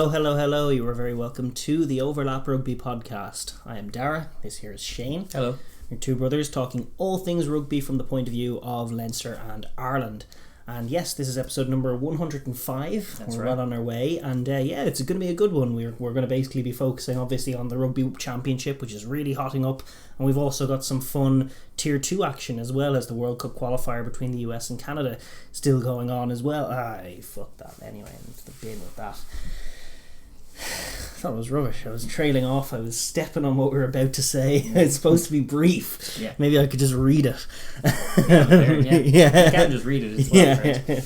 Hello. You are very welcome to the Overlap Rugby Podcast. I am Daragh. This here is Shane. Hello. We're two brothers talking all things rugby from the point of view of Leinster and Ireland. And yes, this is episode number 105. That's we're right. well on our way. And it's going to be a good one. We're going to basically be focusing obviously on the Rugby Championship, which is really hotting up. And we've also got some fun Tier 2 action as well as the World Cup qualifier between the US and Canada still going on as well. Fuck that. Anyway, into the bin with that. I thought it was rubbish. I was trailing off. I was stepping on what we were about to say. It's supposed to be brief. Yeah. Maybe I could just read it. Yeah. You can't just read it. It's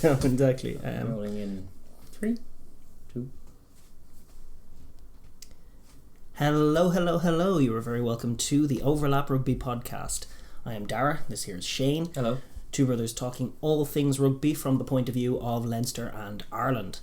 well read. Exactly. Rolling in 3, 2. Hello. You are very welcome to the Overlap Rugby Podcast. I am Daragh. This here is Shane. Hello. Two brothers talking all things rugby from the point of view of Leinster and Ireland.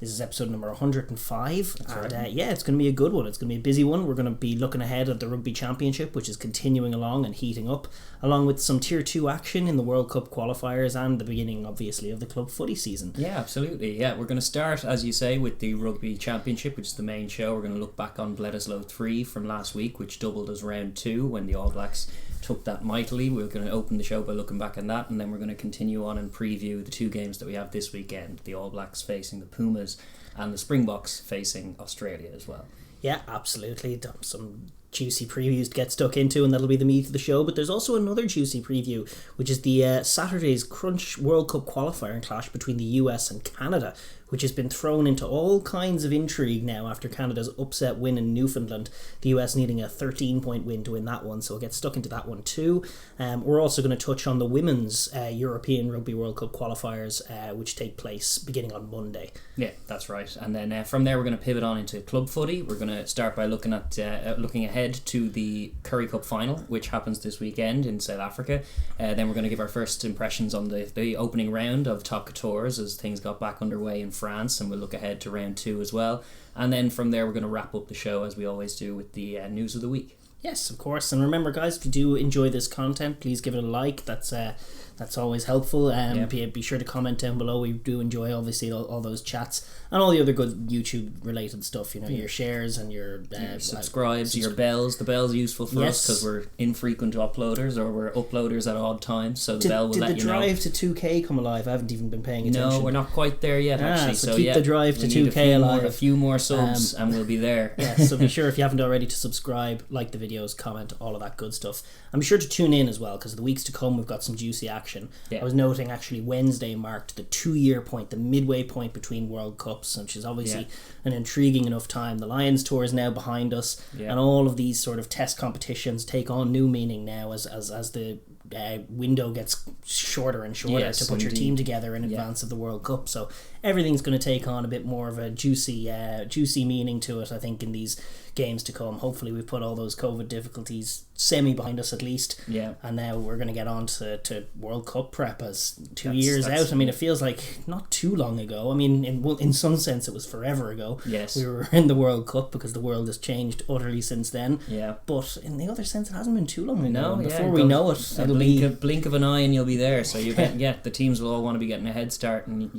This is episode number 105. That's and right. it's going to be a good one. It's going to be a busy one. We're going to be looking ahead at the Rugby Championship, which is continuing along and heating up, along with some Tier 2 action in the World Cup qualifiers and the beginning, obviously, of the club footy season. Yeah, absolutely. Yeah, we're going to start, as you say, with the Rugby Championship, which is the main show. We're going to look back on Bledisloe 3 from last week, which doubled as round 2 when the All Blacks took that mightily. We're going to open the show by looking back on that, and then we're going to continue on and preview the two games that we have this weekend, the All Blacks facing the Pumas and the Springboks facing Australia as well. Yeah, absolutely. Some juicy previews to get stuck into, and that'll be the meat of the show. But there's also another juicy preview, which is the Saturday's Crunch World Cup qualifier clash between the US and Canada, which has been thrown into all kinds of intrigue now after Canada's upset win in Newfoundland, the US needing a 13-point win to win that one, so we'll get stuck into that one too. We're also going to touch on the Women's European Rugby World Cup qualifiers, which take place beginning on Monday. Yeah, that's right. And then from there we're going to pivot on into club footy. We're going to start by looking ahead to the Currie Cup final, which happens this weekend in South Africa. Then we're going to give our first impressions on the opening round of Top 14 as things got back underway in France, and we'll look ahead to round 2 as well. And then from there we're going to wrap up the show as we always do with the news of the week. Yes, of course. And remember, guys, if you do enjoy this content, please give it a like. That's always helpful. Be sure to comment down below. We do enjoy, obviously, all those chats and all the other good YouTube-related stuff. Your shares and your subscribes, your bells. The bell's useful for us because we're infrequent uploaders, or we're uploaders at odd times, so the bell will let you know. Did the drive to 2K come alive? I haven't even been paying attention. No, we're not quite there yet, actually. So keep the drive to 2K alive. A few more subs and we'll be there. Yeah, so be sure, if you haven't already, to subscribe, like the videos, comment, all of that good stuff. And be sure to tune in as well, because the weeks to come we've got some juicy action. Yeah. I was noting actually Wednesday marked the 2-year point, the midway point between World Cups, which is obviously an intriguing enough time. The Lions tour is now behind us, and all of these sort of test competitions take on new meaning now as the window gets shorter and shorter to put your team together in advance of the World Cup. So everything's going to take on a bit more of a juicy meaning to it, I think, in these games to come. Hopefully we've put all those COVID difficulties semi behind us at least, and now we're going to get on to World Cup prep as 2 years out. I mean, it feels like not too long ago. I mean, in some sense it was forever ago. Yes, we were in the World Cup because the world has changed utterly since then. But in the other sense, it hasn't been too long ago. Before we know it, it'll be a blink of an eye and you'll be there. So you the teams will all want to be getting a head start, and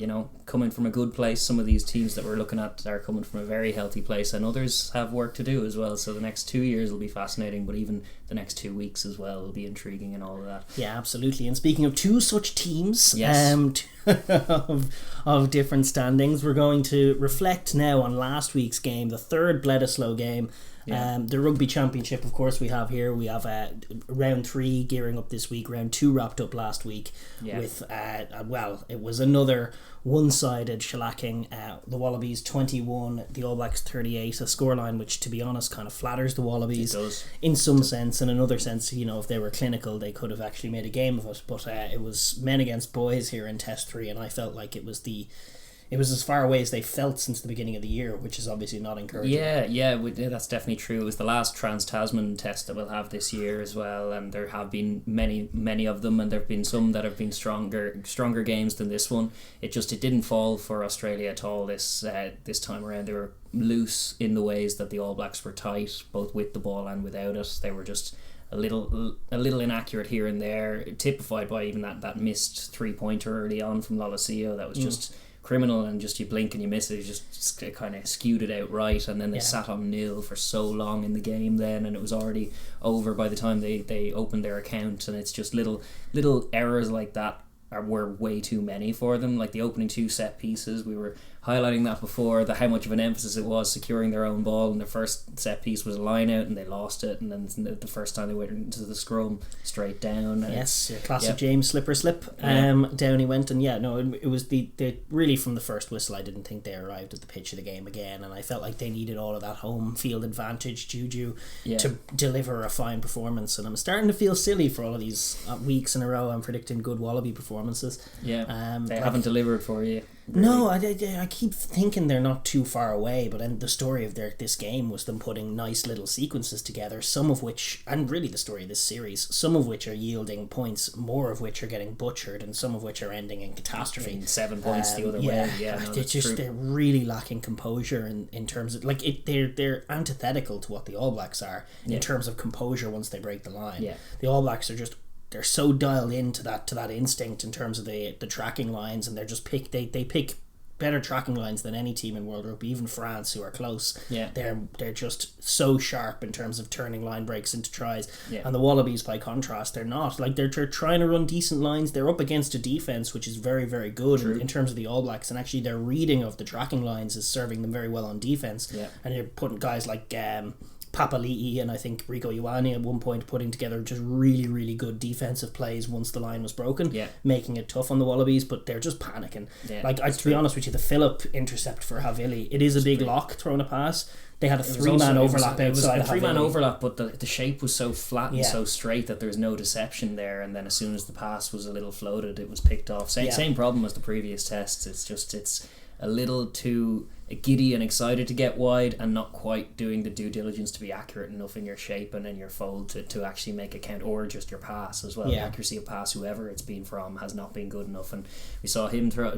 coming from a good place. Some of these teams that we're looking at are coming from a very healthy place, and others have work to do as well. So the next 2 years will be fascinating, but even the next 2 weeks as well will be intriguing and all of that. Yeah, absolutely. And speaking of two such teams, of different standings, we're going to reflect now on last week's game, the third Bledisloe game. The Rugby Championship, of course, we have here. We have round 3 gearing up this week. Round 2 wrapped up last week with, it was another one-sided shellacking. The Wallabies 21, the All Blacks 38, a scoreline which, to be honest, kind of flatters the Wallabies in some sense. In another sense, if they were clinical, they could have actually made a game of it. But it was men against boys here in Test 3, and I felt like it was as far away as they felt since the beginning of the year, which is obviously not encouraging. Yeah, that's definitely true. It was the last Trans-Tasman test that we'll have this year as well, and there have been many of them, and there have been some that have been stronger games than this one. It didn't fall for Australia at all this time around. They were loose in the ways that the All Blacks were tight, both with the ball and without it. They were just a little inaccurate here and there, typified by even that missed 3-pointer early on from Lolosio that was just criminal, and just you blink and you miss it. You just kind of skewed it out right, and then they sat on nil for so long in the game then, and it was already over by the time they opened their account. And it's just little errors like that were way too many for them. Like the opening 2 set pieces, we were highlighting that before, how much of an emphasis it was securing their own ball, and the first set piece was a line out and they lost it, and then the first time they went into the scrum, straight down. Yes, classic James slip. Down he went, and it was the really from the first whistle I didn't think they arrived at the pitch of the game again, and I felt like they needed all of that home field advantage juju to deliver a fine performance. And I'm starting to feel silly for all of these weeks in a row I'm predicting good Wallaby performances. They haven't delivered for you. Really. No, I keep thinking they're not too far away, but then the story of this game was them putting nice little sequences together, some of which, and really the story of this series, some of which are yielding points, more of which are getting butchered, and some of which are ending in catastrophe. I mean, 7 points the other way. They're really lacking composure in terms of they're antithetical to what the All Blacks are in terms of composure once they break the line. Yeah. The All Blacks are just. They're so dialed into that instinct in terms of the tracking lines, and they're just they pick better tracking lines than any team in World Rugby, even France, who are close. They're just so sharp in terms of turning line breaks into tries. And the Wallabies, by contrast, they're not. Like they're trying to run decent lines. They're up against a defense which is very, very good in terms of the All Blacks, and actually their reading of the tracking lines is serving them very well on defense. And you're putting guys like Papali'i and I think Rico Ioane at one point putting together just really, really good defensive plays once the line was broken, making it tough on the Wallabies, but they're just panicking. To be honest with you, the Phillip intercept for Havili, it is a big lock throwing a pass. They had a 3-man overlap outside. It was a 3-man overlap, but the shape was so flat and so straight that there was no deception there, and then as soon as the pass was a little floated, it was picked off. Same problem as the previous tests. It's a little too giddy and excited to get wide, and not quite doing the due diligence to be accurate enough in your shape and in your fold to actually make a count, or just your pass as well. The accuracy of pass, whoever it's been from, has not been good enough, and we saw him throw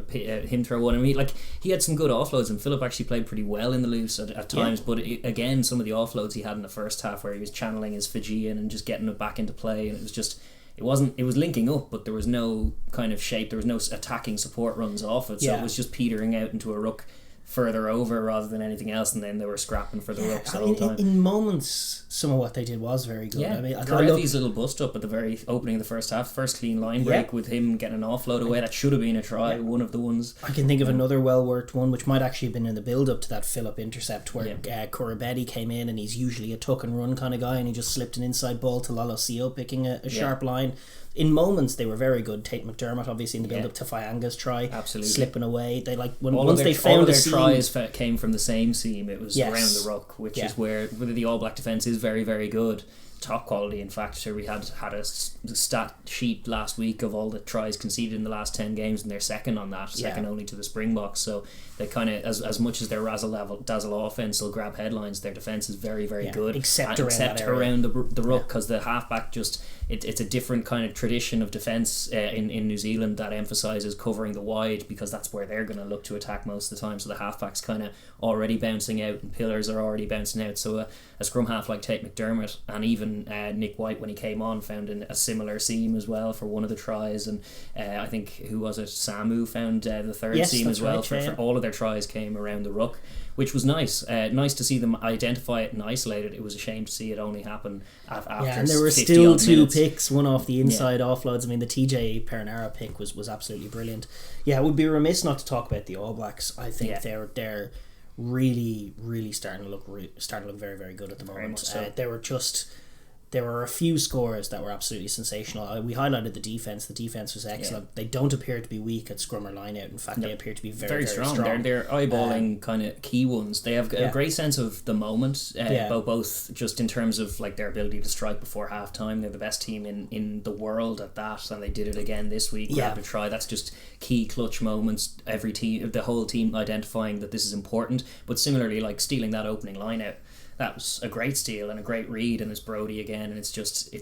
one. I mean, he had some good offloads, and Phillip actually played pretty well in the loose at times, but again, some of the offloads he had in the first half where he was channeling his Fijian and just getting it back into play, and it was just it was linking up, but there was no kind of shape, there was no attacking support runs off it, so it was just petering out into a ruck further over rather than anything else, and then they were scrapping for the rucks the whole time. In moments, some of what they did was very good. I mean, Karevi's little bust up at the very opening of the first half, first clean line break with him getting an offload away, that should have been a try, one of the ones. I can think of another well-worked one, which might actually have been in the build-up to that Phillip intercept, where Currie came in, and he's usually a tuck and run kind of guy, and he just slipped an inside ball to Lalosio, picking a sharp line. In moments they were very good. Tate McDermott obviously in the build up to Faianga's try, slipping away. They once they found all their tries came from the same seam. It was around the ruck, which is where the All Black defence is very, very good. Top quality, in fact. We had a stat sheet last week of all the tries conceded in the last 10 games, and they're second on that, second only to the Springboks. So they kind of, as much as their razzle-dazzle offense will grab headlines, their defense is very, very good, except around the ruck, because the halfback just it's a different kind of tradition of defence in New Zealand that emphasises covering the wide, because that's where they're going to look to attack most of the time. So the halfback's kind of already bouncing out, and pillars are already bouncing out. So a scrum half like Tate McDermott, and even Nick White when he came on, found a similar seam as well for one of the tries, and I think who was it, Samu found the third seam as well. For all of their tries came around the ruck, which was nice. Nice to see them identify it and isolate it. It was a shame to see it only happen after and there were still two picks, one off the inside offloads. I mean, the TJ Perinara pick was absolutely brilliant. It would be remiss not to talk about the All Blacks. I think they're really, really starting to look very, very good at the moment. So. There were a few scores that were absolutely sensational. We highlighted the defence. The defence was excellent. They don't appear to be weak at scrum or line out. In fact, they appear to be very, very strong. They're eyeballing kind of key ones. They have a great sense of the moment, both just in terms of like their ability to strike before half time. They're the best team in the world at that, and they did it again this week. Grabbed a try. That's just key clutch moments. Every team, the whole team identifying that this is important. But similarly, like stealing that opening line out, that was a great steal and a great read, and it's Brodie again, and it's just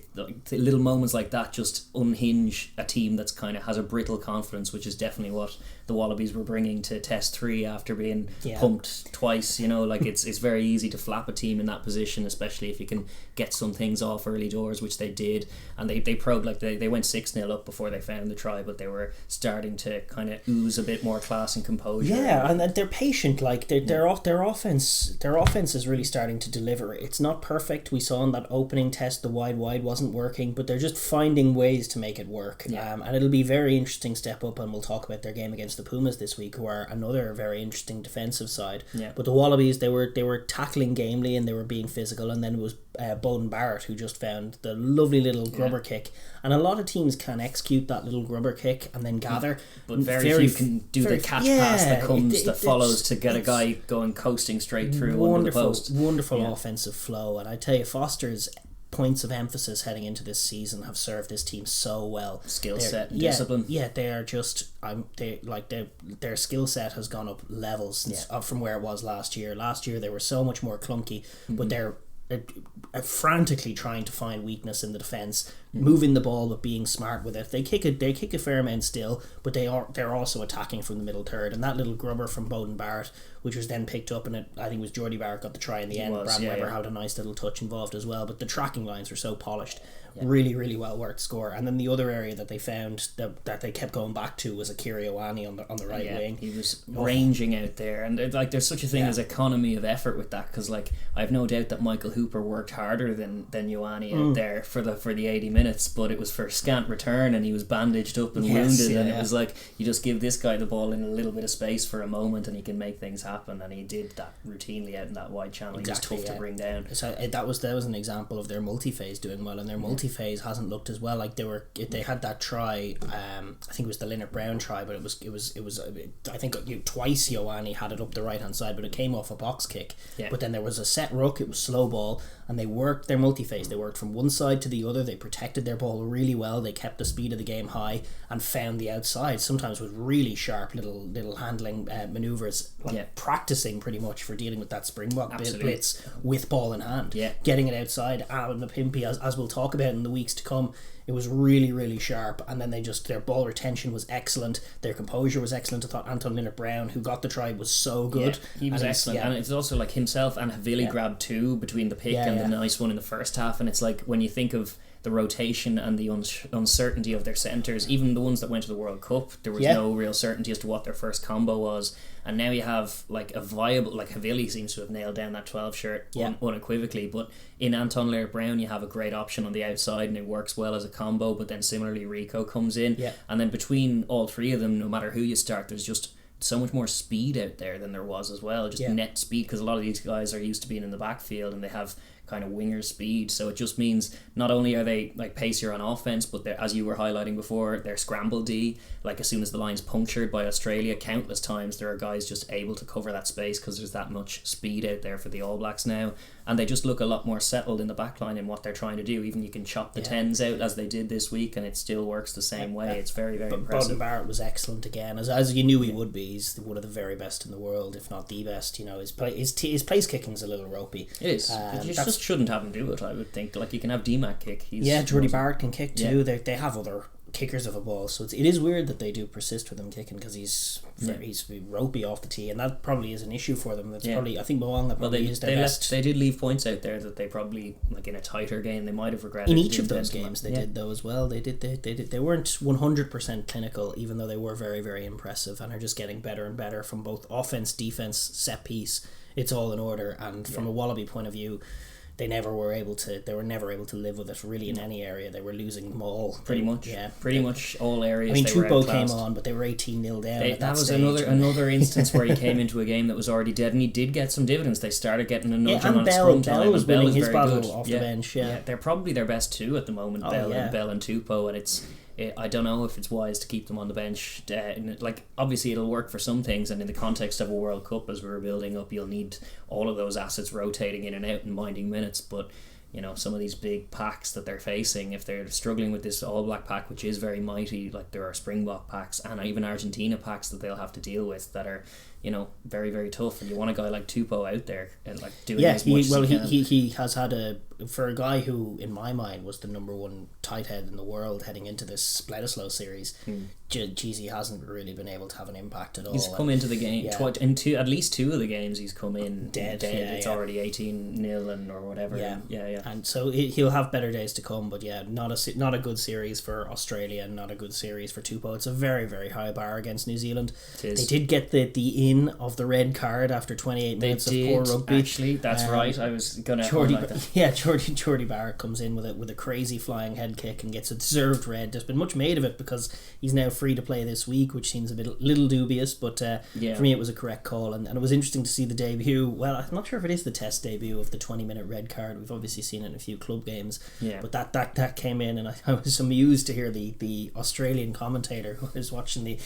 little moments like that just unhinge a team that's kind of has a brittle confidence, which is definitely what the Wallabies were bringing to Test 3 after being pumped twice. Like it's very easy to flap a team in that position, especially if you can get some things off early doors, which they did. And they probed, like they went 6-0 up before they found the try, but they were starting to kind of ooze a bit more class and composure. Yeah, and they're patient. Like their offense is really starting to deliver. It's not perfect. We saw in that opening test the wide wasn't working, but they're just finding ways to make it work. And it'll be a very interesting step up, and we'll talk about their game against the Pumas this week, who are another very interesting defensive side. But the Wallabies, they were tackling gamely and they were being physical, and then it was Bowden Barrett who just found the lovely little grubber kick. And a lot of teams can execute that little grubber kick and then gather, but very few can do the catch pass that follows to get a guy going coasting straight through under the post. Wonderful offensive flow. And I tell you, Foster's points of emphasis heading into this season have served this team so well. Skill set and discipline. Yeah, they are just their skill set has gone up levels since, from where it was last year. Last year they were so much more clunky, but they're frantically trying to find weakness in the defence, moving the ball but being smart with it. They kick a fair amount still, but they're also attacking from the middle third. And that little grubber from Bowden Barrett, which was then picked up, and I think it was Jordy Barrett got the try in the end. Brad Weber had a nice little touch involved as well, but the tracking lines were so polished. Really, really well worked score. And then the other area that they found that they kept going back to was Currie Cup on the right wing. He was ranging out there, and there's such a thing as economy of effort with that, because I have no doubt that Michael Hooper worked harder than Ioane out there for the 80 minutes, but it was for scant return, and he was bandaged up and wounded, and it was like, you just give this guy the ball in a little bit of space for a moment and he can make things happen, and he did that routinely out in that wide channel. Exactly, he was tough to bring down. So that was an example of their multi-phase doing well, and their multi-phase hasn't looked as well. Like they had that try, I think it was the Leonard Brown try, but it was I think twice Ioane had it up the right hand side, but it came off a box kick. But then there was a set ruck, it was slow ball, and they worked their multi-phase. They worked from one side to the other. They protected their ball really well. They kept the speed of the game high and found the outside, sometimes with really sharp little handling manoeuvres, practicing pretty much for dealing with that Springbok blitz with ball in hand, getting it outside. Alan Mapimpi, as we'll talk about in the weeks to come, it was really, really sharp. And then their ball retention was excellent, their composure was excellent. I thought Anton Leonard-Brown, who got the try, was so good. He was excellent, and it's also like himself and Havili grabbed two between the pick and the nice one in the first half. And it's like, when you think of the rotation and the uncertainty of their centres, even the ones that went to the World Cup, there was no real certainty as to what their first combo was. And now you have like a viable, like Havili seems to have nailed down that 12 shirt unequivocally, but in Anton Leonard-Brown you have a great option on the outside and it works well as a combo. But then similarly Rico comes in, and then between all three of them, no matter who you start, there's just so much more speed out there than there was as well, just net speed, because a lot of these guys are used to being in the backfield and they have kind of winger speed. So it just means not only are they like pacier on offense, but they're, as you were highlighting before, they're scramble D. Like as soon as the line's punctured by Australia, countless times there are guys just able to cover that space because there's that much speed out there for the All Blacks now, and they just look a lot more settled in the back line in what they're trying to do. Even you can chop the 10s out as they did this week and it still works the same way. It's very, very impressive. Bowden Barrett was excellent again, as you knew he would be. He's one of the very best in the world, if not the best. His place kicking's a little ropey. It is. You just shouldn't have him do it, I would think. Like, you can have DMAC kick. Jordy Barrett can kick too. They have other kickers of a ball, so it is weird that they do persist with him kicking, because he's ropey off the tee, and that probably is an issue for them. That's probably, I think Moanga probably is their best. They did leave points out there that they probably, like in a tighter game, they might have regretted. In each of those games they did though as well. They weren't 100% clinical, even though they were very, very impressive, and are just getting better and better from both offense, defense, set piece. It's all in order, and from a Wallaby point of view, they were never able to live with it really in any area. They were losing them all. Pretty much all areas. I mean, Tupou came on, but they were 18-0 down. That was another instance where he came into a game that was already dead, and he did get some dividends. They started getting a nudge on scrum time. Bell was winning his battle good. off the bench. Yeah, they're probably their best two at the moment. Bell and Tupou, and I don't know if it's wise to keep them on the bench. Obviously it'll work for some things, and in the context of a World Cup, as we're building up, you'll need all of those assets rotating in and out and minding minutes. But some of these big packs that they're facing, if they're struggling with this All Black pack, which is very mighty, like there are Springbok packs and even Argentina packs that they'll have to deal with that are very, very tough, and you want a guy like Tupou out there and like doing as much as he can. He has had for a guy who in my mind was the number one tight head in the world heading into this Bledisloe series. Geez, he hasn't really been able to have an impact at all. He's come into the game into at least two of the games he's come in dead. It's already 18-0 and or whatever. Yeah. And so he'll have better days to come, but not a good series for Australia and not a good series for Tupou. It's a very, very high bar against New Zealand. They did get the in of the red card after 28 minutes of poor rugby. Actually, that's right. I was going to highlight that. Jordy Barrett comes in with a crazy flying head kick and gets a deserved red. There's been much made of it because he's now free to play this week, which seems a little dubious, but for me it was a correct call, and it was interesting to see the debut. Well, I'm not sure if it is the test debut of the 20-minute red card. We've obviously seen it in a few club games, but that came in, and I was amused to hear the Australian commentator who was watching the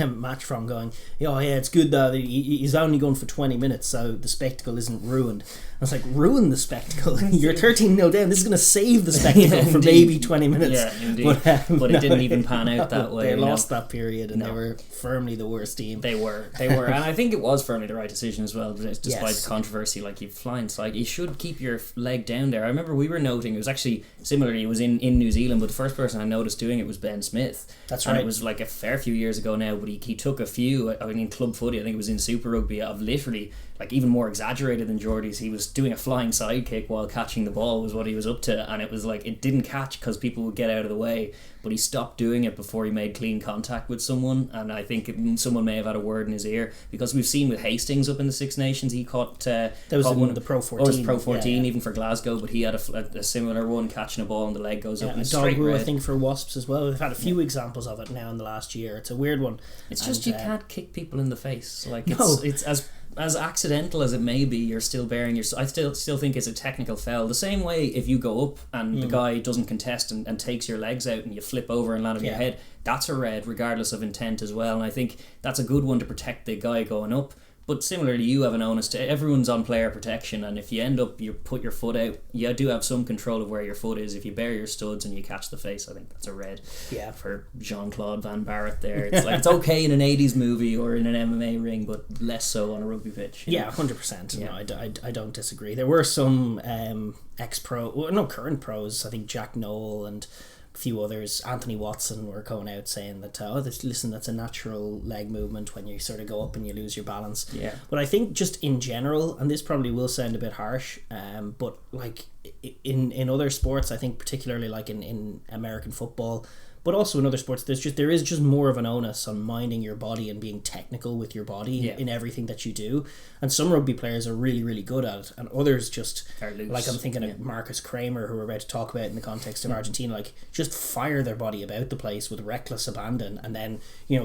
match from going, it's good that he's only going for 20 minutes, so the spectacle isn't ruined. I was like, ruin the spectacle? You're 13-0 down. This is going to save the spectacle for maybe 20 minutes. Yeah, indeed. But it didn't even pan out that way. They lost that period, and they were firmly the worst team. They were, and I think it was firmly the right decision as well, despite the controversy. Like, you flying side, you should keep your leg down there. I remember we were noting, it was actually similar, it was in New Zealand, but the first person I noticed doing it was Ben Smith. That's right. And it was like a fair few years ago now, but he took a few, in club footy, I think it was in Super Rugby, of literally, like, even more exaggerated than Geordie's. He was doing a flying side kick while catching the ball was what he was up to, and it was like, it didn't catch because people would get out of the way, but he stopped doing it before he made clean contact with someone, and I think someone may have had a word in his ear, because we've seen with Hastings up in the Six Nations, he caught that was one of the Pro 14. Oh, it was Pro 14, even for Glasgow, but he had a similar one, catching a ball and the leg goes up and straight red. I think for Wasps as well. We've had a few examples of it now in the last year. It's a weird one. It's just you can't kick people in the face. Like, it's as accidental as it may be, you're still bearing your... I still think it's a technical foul. The same way if you go up and the guy doesn't contest and takes your legs out and you flip over and land on your head, that's a red regardless of intent as well. And I think that's a good one to protect the guy going up. But similarly, you have an onus to... Everyone's on player protection, and if you end up, you put your foot out, you do have some control of where your foot is. If you bare your studs and you catch the face, I think that's a red for Jean-Claude Van Barrett there. It's like, it's okay in an 80s movie or in an MMA ring, but less so on a rugby pitch. Yeah, 100%. No, I don't disagree. There were some current pros. I think Jack Noel and few others, Anthony Watson, were going out saying that that's a natural leg movement when you sort of go up and you lose your balance. But I think just in general, and this probably will sound a bit harsh, but like in other sports, I think particularly like in American football, but also in other sports, there is just more of an onus on minding your body and being technical with your body in everything that you do. And some rugby players are really, really good at it, and others just are loose. Like I'm thinking of Marcus Kramer, who we're about to talk about in the context of Argentina, like just fire their body about the place with reckless abandon, and then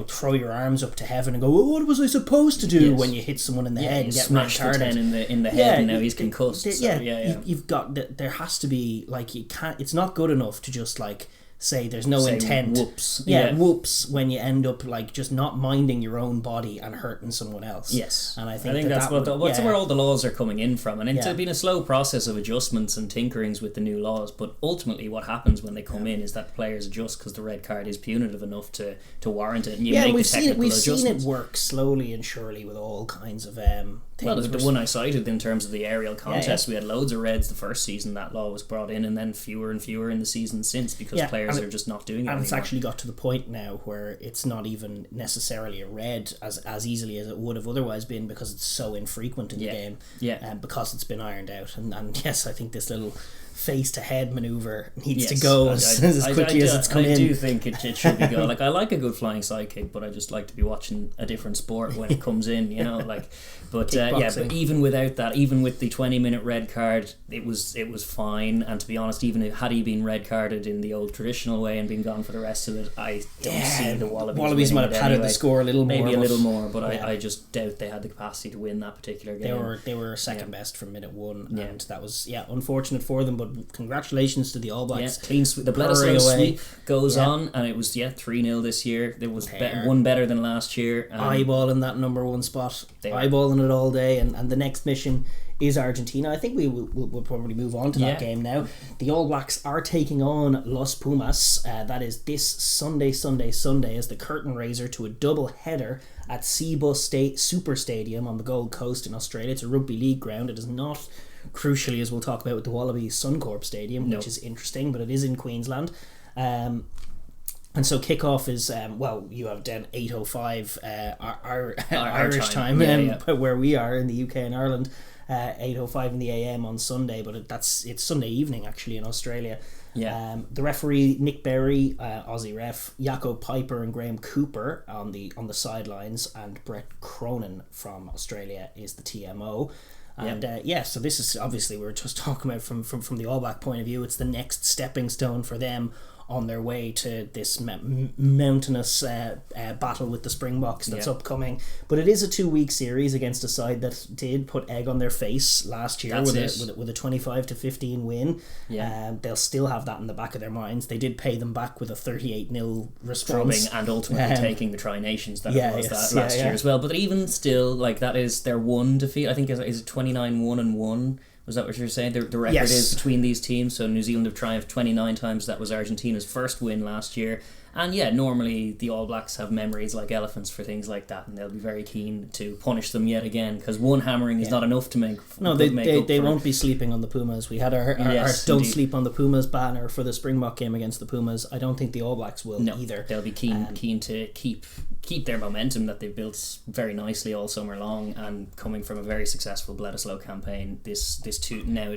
throw your arms up to heaven and go, well, what was I supposed to do when you hit someone in the head and get smashed the 10 in the head, and now he's concussed. You've got there has to be, like, you can't. It's not good enough to just like say there's no intent. Whoops when you end up like just not minding your own body and hurting someone else. And I think that's where all the laws are coming in from, and it's been a slow process of adjustments and tinkerings with the new laws, but ultimately what happens when they come in is that players adjust because the red card is punitive enough to warrant it, and we've seen it work slowly and surely with all kinds of things. Well, the one I cited in terms of the aerial contest, we had loads of reds the first season that law was brought in, and then fewer and fewer in the season since, because players are just not doing it anymore. And it's actually got to the point now where it's not even necessarily a red as easily as it would have otherwise been, because it's so infrequent in the game, because it's been ironed out. And yes, I think this little face to head maneuver needs to go as quickly as it's come in. I do think it should be go. Like, I like a good flying sidekick, but I just like to be watching a different sport when it comes in, but even without that, even with the 20-minute red card, it was fine. And to be honest, even had he been red carded in the old traditional way and been gone for the rest of it, I don't see the Wallabies might have padded the score a little more, but I just doubt they had the capacity to win that particular game. They were second best from minute one, and that was unfortunate for them, but congratulations to the All Blacks. Clean sweep. The Bledisloe sweep goes on, and it was 3-0 this year. There was one better than last year. Eyeballing that number one spot. Eyeballing it all day, and the next mission is Argentina. I think we'll probably move on to that game now. The All Blacks are taking on Los Pumas. That is this Sunday as the curtain raiser to a double header at Cbus State Super Stadium on the Gold Coast in Australia. It's a rugby league ground. It is not, crucially, as we'll talk about with the Wallabies, Suncorp Stadium, which is interesting, but it is in Queensland. And so kickoff is you have down 8:05 Irish time, where we are in the UK and Ireland, 8:05 in the AM on Sunday, but it's Sunday evening actually in Australia. The referee Nick Berry, Aussie ref, Jaco Piper and Graham Cooper on the sidelines, and Brett Cronin from Australia is the TMO. And so this is obviously, we were just talking about from the All Black point of view, it's the next stepping stone for them on their way to this mountainous battle with the Springboks that's upcoming. But it is a 2-week series against a side that did put egg on their face last year with a 25-15 win. They'll still have that in the back of their minds. They did pay them back with a 38-0 response. And ultimately taking the Tri-Nations that last year as well. But even still, like, that is their one defeat. I think is it 29-1-1? Was that what you were saying? The record is between these teams. So New Zealand have triumphed 29 times. That was Argentina's first win last year. And normally the All Blacks have memories like elephants for things like that, and they'll be very keen to punish them yet again, because one hammering is not enough to make. No, they won't be sleeping on the Pumas. We had our Don't Sleep on the Pumas banner for the Springbok game against the Pumas. I don't think the All Blacks will either. They'll be keen to keep their momentum that they've built very nicely all summer long, and coming from a very successful Bledisloe campaign, this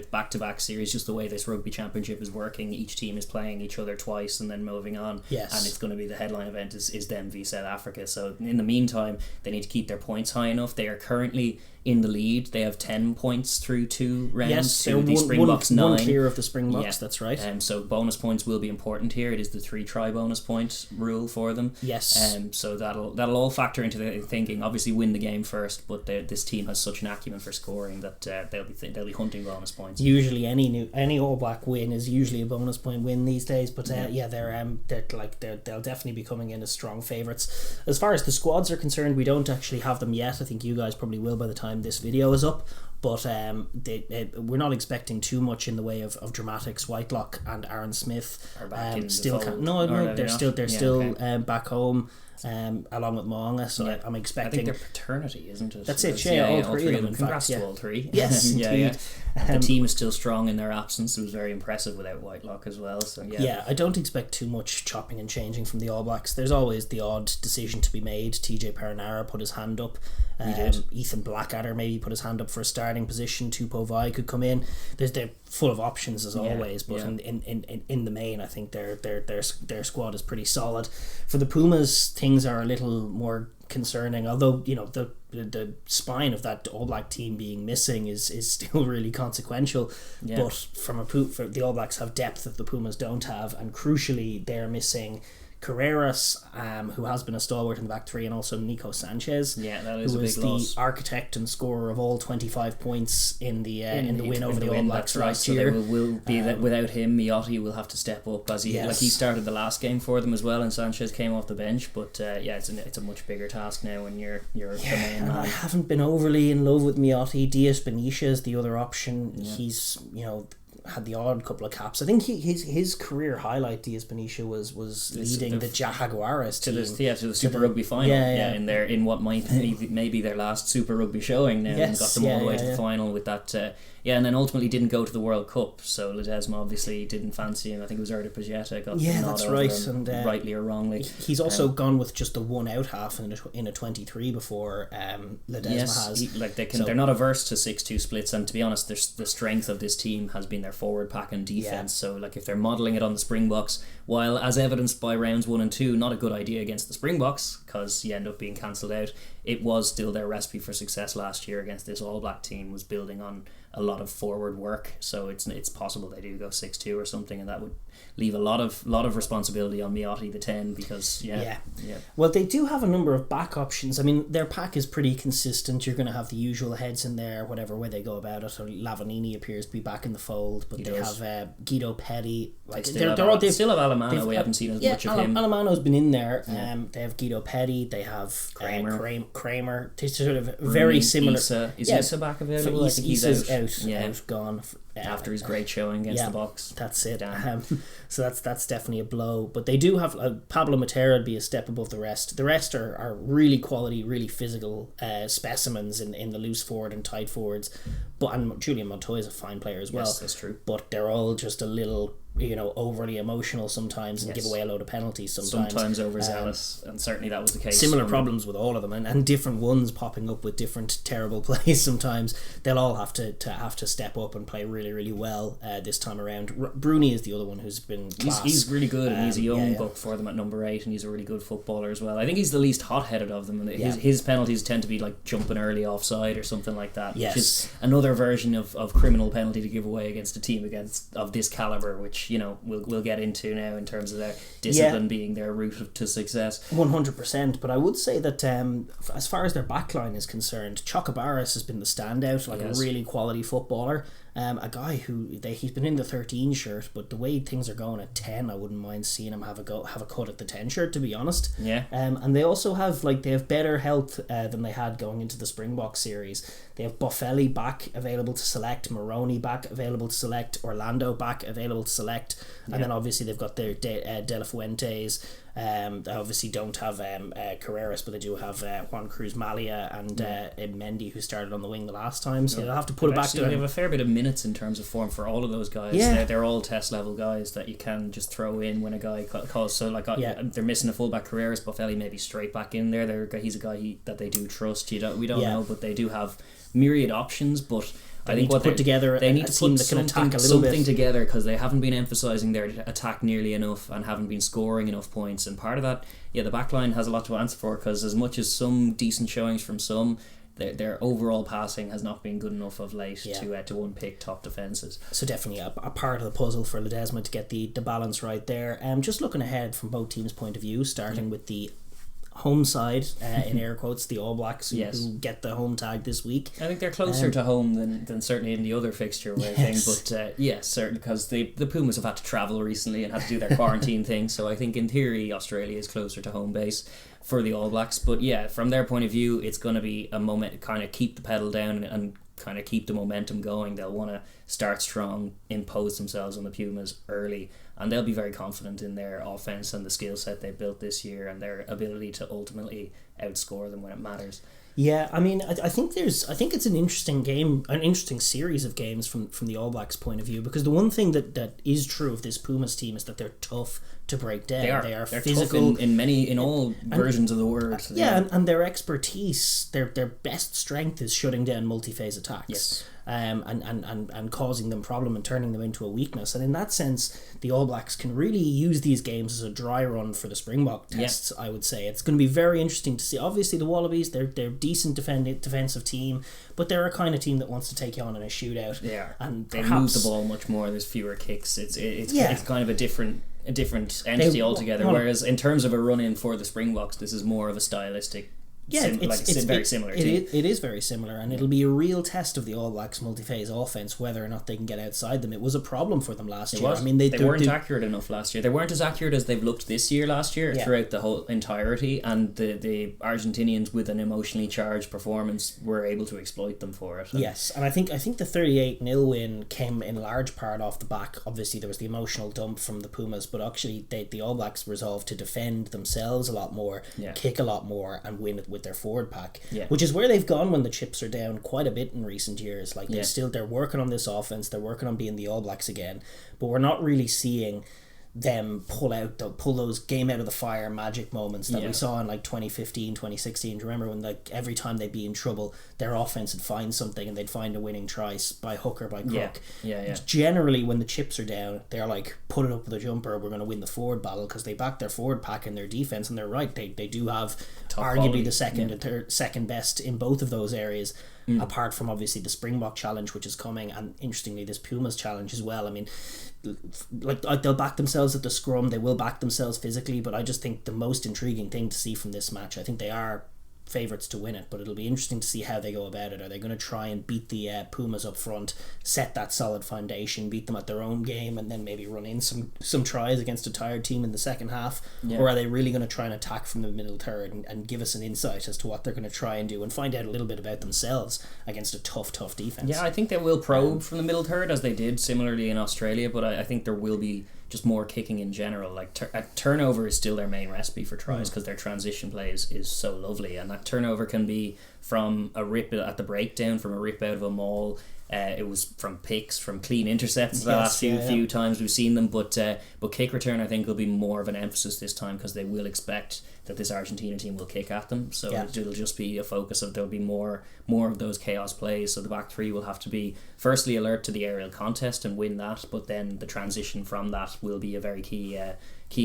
back-to-back series, just the way this Rugby Championship is working, each team is playing each other twice and then moving on. And it's going to be the headline event is them v South Africa. So in the meantime, they need to keep their points high enough. They are currently in the lead. They have 10 points through 2 rounds. Yes, they're the Springboks 9. One clear of the Springboks, that's right. So bonus points will be important here. It is the 3 try bonus point rule for them. Yes. So that'll all factor into the thinking. Obviously win the game first, but this team has such an acumen for scoring that they'll be hunting bonus points. Usually any All Black win is usually a bonus point win these days, but they'll definitely be coming in as strong favourites. As far as the squads are concerned, we don't actually have them yet. I think you guys probably will by the time this video is up, but we're not expecting too much in the way of dramatics. Whitelock and Aaron Smith are back in still the fold, they're still back home, along with Moanga, so I'm expecting. I think their paternity, isn't it? That's it. All three of them. Congrats to all three. Yes, indeed. The team is still strong in their absence. It was very impressive without Whitelock as well. So I don't expect too much chopping and changing from the All Blacks. There's always the odd decision to be made. TJ Perenara put his hand up. Ethan Blackadder maybe put his hand up for a starting position. Tupou Vai could come in. They're full of options as always, but in the main, I think their squad is pretty solid. For the Pumas, things are a little more concerning, although the spine of that All Black team being missing is still really consequential. But for the All Blacks have depth that the Pumas don't have, and crucially they're missing Carreras, who has been a stalwart in the back three, and also Nico Sanchez, that is who a big is loss. The architect and scorer of all 25 points in the win over the All Blacks last year. So will be that without him, Miotti will have to step up, as he started the last game for them as well, and Sanchez came off the bench. But it's a much bigger task now when you're the main man. I haven't been overly in love with Miotti. Diaz Benicia is the other option. He's had the odd couple of caps. I think his career highlight, Diaz Benicia, was leading the Jaguares team to the Super Rugby final. In what might maybe their last Super Rugby showing now, and got them all the way to the final with that. And then ultimately didn't go to the World Cup. So Ledesma obviously didn't fancy him. I think it was Erda Pajeta got the nod over him, and rightly or wrongly. He's also gone with just the one out half in a 23 before Ledesma has. They're not averse to 6-2 splits, and to be honest, the strength of this team has been their forward pack and defence. So if they're modelling it on the Springboks, while as evidenced by rounds 1 and 2, not a good idea against the Springboks because you end up being cancelled out, it was still their recipe for success last year against this All Black team, was building on a lot of forward work, so it's possible they do go 6-2 or something, and that would leave a lot of responsibility on Miotti the 10, because well, they do have a number of back options. I mean, their pack is pretty consistent. You're going to have the usual heads in there, whatever way they go about it. So Lavanini appears to be back in the fold, but they have Guido Petty. Like they still have Alamano. We haven't seen as much of him. Alamano's been in there. They have Guido Petty. They have Kramer. They sort of very similar. Is Issa back available? I think he's out, gone. After his great showing against the Box. That's it. So that's definitely a blow. But they do have Pablo Matera would be a step above the rest. The rest are really quality, really physical specimens in the loose forward and tight forwards. And Julian Montoya is a fine player as well. Yes, that's true. But they're all just a little, overly emotional sometimes and give away a load of penalties sometimes. Sometimes overzealous, and certainly that was the case. Similar problems with all of them, and different ones popping up with different terrible plays sometimes. They'll all have to step up and play really, really well this time around. Bruni is the other one who's been class. He's really good, and he's a young buck for them at number 8, and he's a really good footballer as well. I think he's the least hot-headed of them, and his penalties tend to be like jumping early offside or something like that, which is another version of criminal penalty to give away against a team of this caliber, which we'll get into now in terms of their discipline being their route to success. 100%. But I would say that as far as their backline is concerned, Chocobaris has been the standout, a really quality footballer. A guy he's been in the 13 shirt, but the way things are going at 10, I wouldn't mind seeing him have a cut at the 10 shirt, to be honest. And they also have better health than they had going into the Springboks series. They have Boffelli back available to select, Moroni back available to select, Orlando back available to select, and then obviously they've got their De La Fuentes. They obviously don't have Carreras, but they do have Juan Cruz Malia and Mendy, who started on the wing the last time, so they'll have to put it back to They have a fair bit of minutes in terms of form for all of those guys. They're all test level guys that you can just throw in when a guy calls. So they're missing a fullback. Carreras, Boffelli maybe straight back in there. He's a guy that they do trust. We don't know, but they do have myriad options. But I think what they need to put something together, because they haven't been emphasising their attack nearly enough and haven't been scoring enough points. And part of that, the back line has a lot to answer for, because as much as some decent showings from some, their overall passing has not been good enough of late to unpick top defences. So definitely a part of the puzzle for Ledesma to get the balance right there. Just looking ahead from both teams' point of view, starting with the home side, in air quotes, the All Blacks who get the home tag this week. I think they're closer to home than certainly in the other fixture thing, but certainly, because the Pumas have had to travel recently and had to do their quarantine thing, so I think in theory Australia is closer to home base for the All Blacks. But from their point of view, it's going to be a moment, kind of keep the pedal down and kind of keep the momentum going. They'll want to start strong, impose themselves on the Pumas early, and they'll be very confident in their offense and the skill set they built this year and their ability to ultimately outscore them when it matters. Yeah, I mean, I think it's an interesting game, an interesting series of games from the All Blacks' point of view, because the one thing that is true of this Pumas team is that they're tough to break down. They're physical tough in all versions of the word. And their expertise, their best strength is shutting down multi-phase attacks. Yes. And causing them problem and turning them into a weakness. And in that sense, the All Blacks can really use these games as a dry run for the Springbok tests, I would say. It's going to be very interesting to see. Obviously, the Wallabies, they're a decent defensive team, but they're a kind of team that wants to take you on in a shootout. Yeah, and they move the ball much more. There's fewer kicks. It's kind of a different entity altogether. Whereas in terms of a run-in for the Springboks, this is more of a stylistic. It's very similar. It is very similar, and it'll be a real test of the All Blacks multi-phase offense, whether or not they can get outside them. It was a problem for them last year. I mean, they weren't accurate enough last year. They weren't as accurate as they've looked this year last year throughout the whole entirety, and the Argentinians, with an emotionally charged performance, were able to exploit them for it. Yes, and I think the 38-0 win came in large part off the back. Obviously, there was the emotional dump from the Pumas, but actually the All Blacks resolved to defend themselves a lot more, kick a lot more, and win it with their forward pack, which is where they've gone when the chips are down quite a bit in recent years. They're working on this offense, they're working on being the All Blacks again, but we're not really seeing them pull those game out of the fire magic moments that we saw in 2015, 2016. Do you remember when every time they'd be in trouble, their offense would find something and they'd find a winning try by hook or by crook? Generally, when the chips are down, they're put it up with a jumper, we're going to win the forward battle, because they back their forward pack and their defense, and they're right, they do have top arguably quality. The second and second best in both of those areas. apart from obviously the Springbok challenge which is coming, and interestingly this Pumas challenge as well. I mean, like they'll back themselves at the scrum, they will back themselves physically, but I just think the most intriguing thing to see from this match, I think they are favourites to win it, but it'll be interesting to see how they go about it. Are they going to try and beat the Pumas up front, set that solid foundation, beat them at their own game, and then maybe run in some tries against a tired team in the second half? Or are they really going to try and attack from the middle third and give us an insight as to what they're going to try and do, and find out a little bit about themselves against a tough defence? Yeah, I think they will probe from the middle third, as they did similarly in Australia, but I think there will be just more kicking in general. Like a turnover is still their main recipe for tries, because their transition play is so lovely, and that turnover can be from a rip at the breakdown, from a rip out of a maul. It was from picks, from clean intercepts the last few times we've seen them, but kick return I think will be more of an emphasis this time, because they will expect that this Argentina team will kick at them, so it'll just be a focus of, there'll be more of those chaos plays, so the back three will have to be firstly alert to the aerial contest and win that, but then the transition from that will be a very key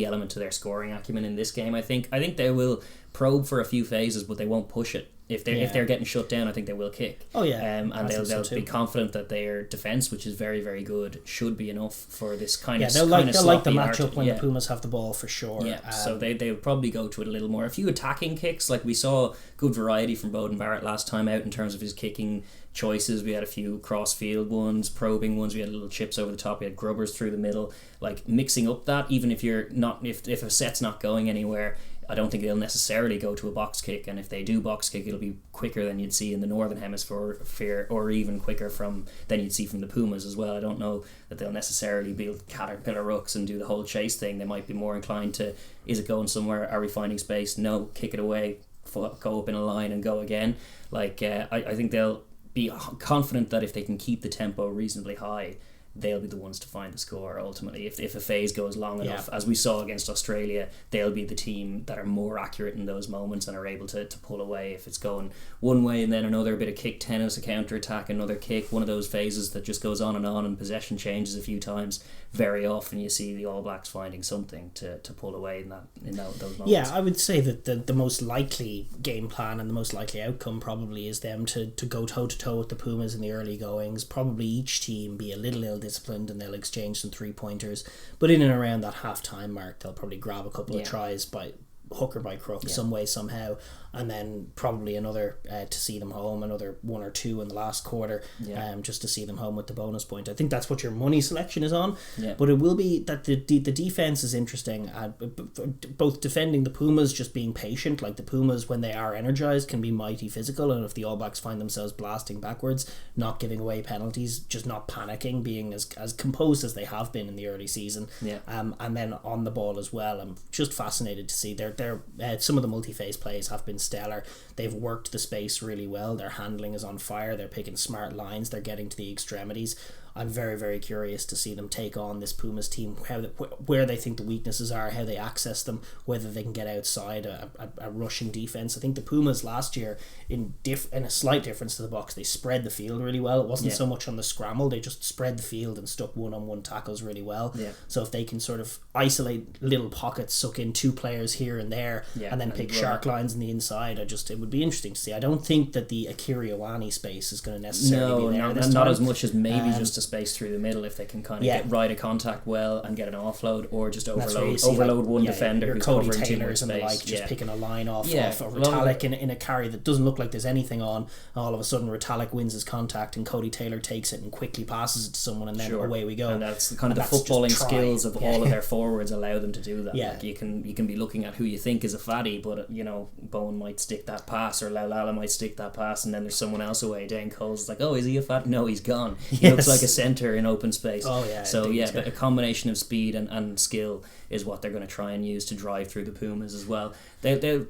element to their scoring acumen in this game. I think they will probe for a few phases, but they won't push it. If they're getting shut down, I think they will kick. And they'll be confident that their defence, which is very, very good, should be enough for this kind of they'll like the matchup when the Pumas have the ball for sure. So they'll probably go to it a little more. A few attacking kicks, like we saw good variety from Beauden Barrett last time out in terms of his kicking choices. We had a few cross field ones, probing ones, we had little chips over the top, we had grubbers through the middle, like mixing up that, even if you're not, if a set's not going anywhere, I don't think they'll necessarily go to a box kick, and if they do box kick, it'll be quicker than you'd see in the Northern Hemisphere, or even quicker than you'd see from the Pumas as well. I don't know that they'll necessarily build caterpillar rucks and do the whole chase thing. They might be more inclined to, is it going somewhere? Are we finding space? No, kick it away, go up in a line and go again. Like I think they'll be confident that if they can keep the tempo reasonably high, they'll be the ones to find the score ultimately. If a phase goes long enough, as we saw against Australia, they'll be the team that are more accurate in those moments and are able to pull away. If it's going one way and then another bit of kick tennis, a counter attack, another kick, one of those phases that just goes on and possession changes a few times, very often you see the All Blacks finding something to pull away in those moments. Yeah, I would say that the most likely game plan and the most likely outcome probably is them to go toe to toe with the Pumas in the early goings. Probably each team be a little disciplined and they'll exchange some 3-pointers, but in and around that half-time mark they'll probably grab a couple of tries by hook or by crook, some way somehow, and then probably another to see them home, another 1 or 2 in the last quarter, just to see them home with the bonus point. I think that's what your money selection is on, but it will be that the defence is interesting, both defending the Pumas, just being patient. Like the Pumas, when they are energised, can be mighty physical, and if the All Blacks find themselves blasting backwards, not giving away penalties, just not panicking, being as composed as they have been in the early season, and then on the ball as well. I'm just fascinated to see their some of the multi-phase plays have been stellar. They've worked the space really well, their handling is on fire, they're picking smart lines, they're getting to the extremities. I'm very, very curious to see them take on this Pumas team, where they think the weaknesses are, how they access them, whether they can get outside a rushing defence. I think the Pumas last year, in a slight difference to the box, they spread the field really well. It wasn't so much on the scramble, they just spread the field and stuck one-on-one tackles really well. So if they can sort of isolate little pockets, suck in 2 players here and there, and then pick shark lines on the inside, it would be interesting to see. I don't think that the Akira Ioane space is going to necessarily be there. Not as much as maybe just a space through the middle, if they can kind of get right a contact well and get an offload, or just overload one defender your who's Cody covering Taylors too much and space. the like, just picking a line off a Retallick in a carry that doesn't look like there's anything on. All of a sudden Retallick wins his contact and Cody Taylor takes it and quickly passes it to someone, and then away we go. And that's the kind of the footballing skills of all of their forwards allow them to do that. Like you can be looking at who you think is a fatty, but Bowen might stick that pass, or Laulala might stick that pass, and then there's someone else away. Dane Cole's like, oh, is he a fat? No, he's gone. He looks like a centre in open space. But a combination of speed and skill is what they're going to try and use to drive through the Pumas as well. They'll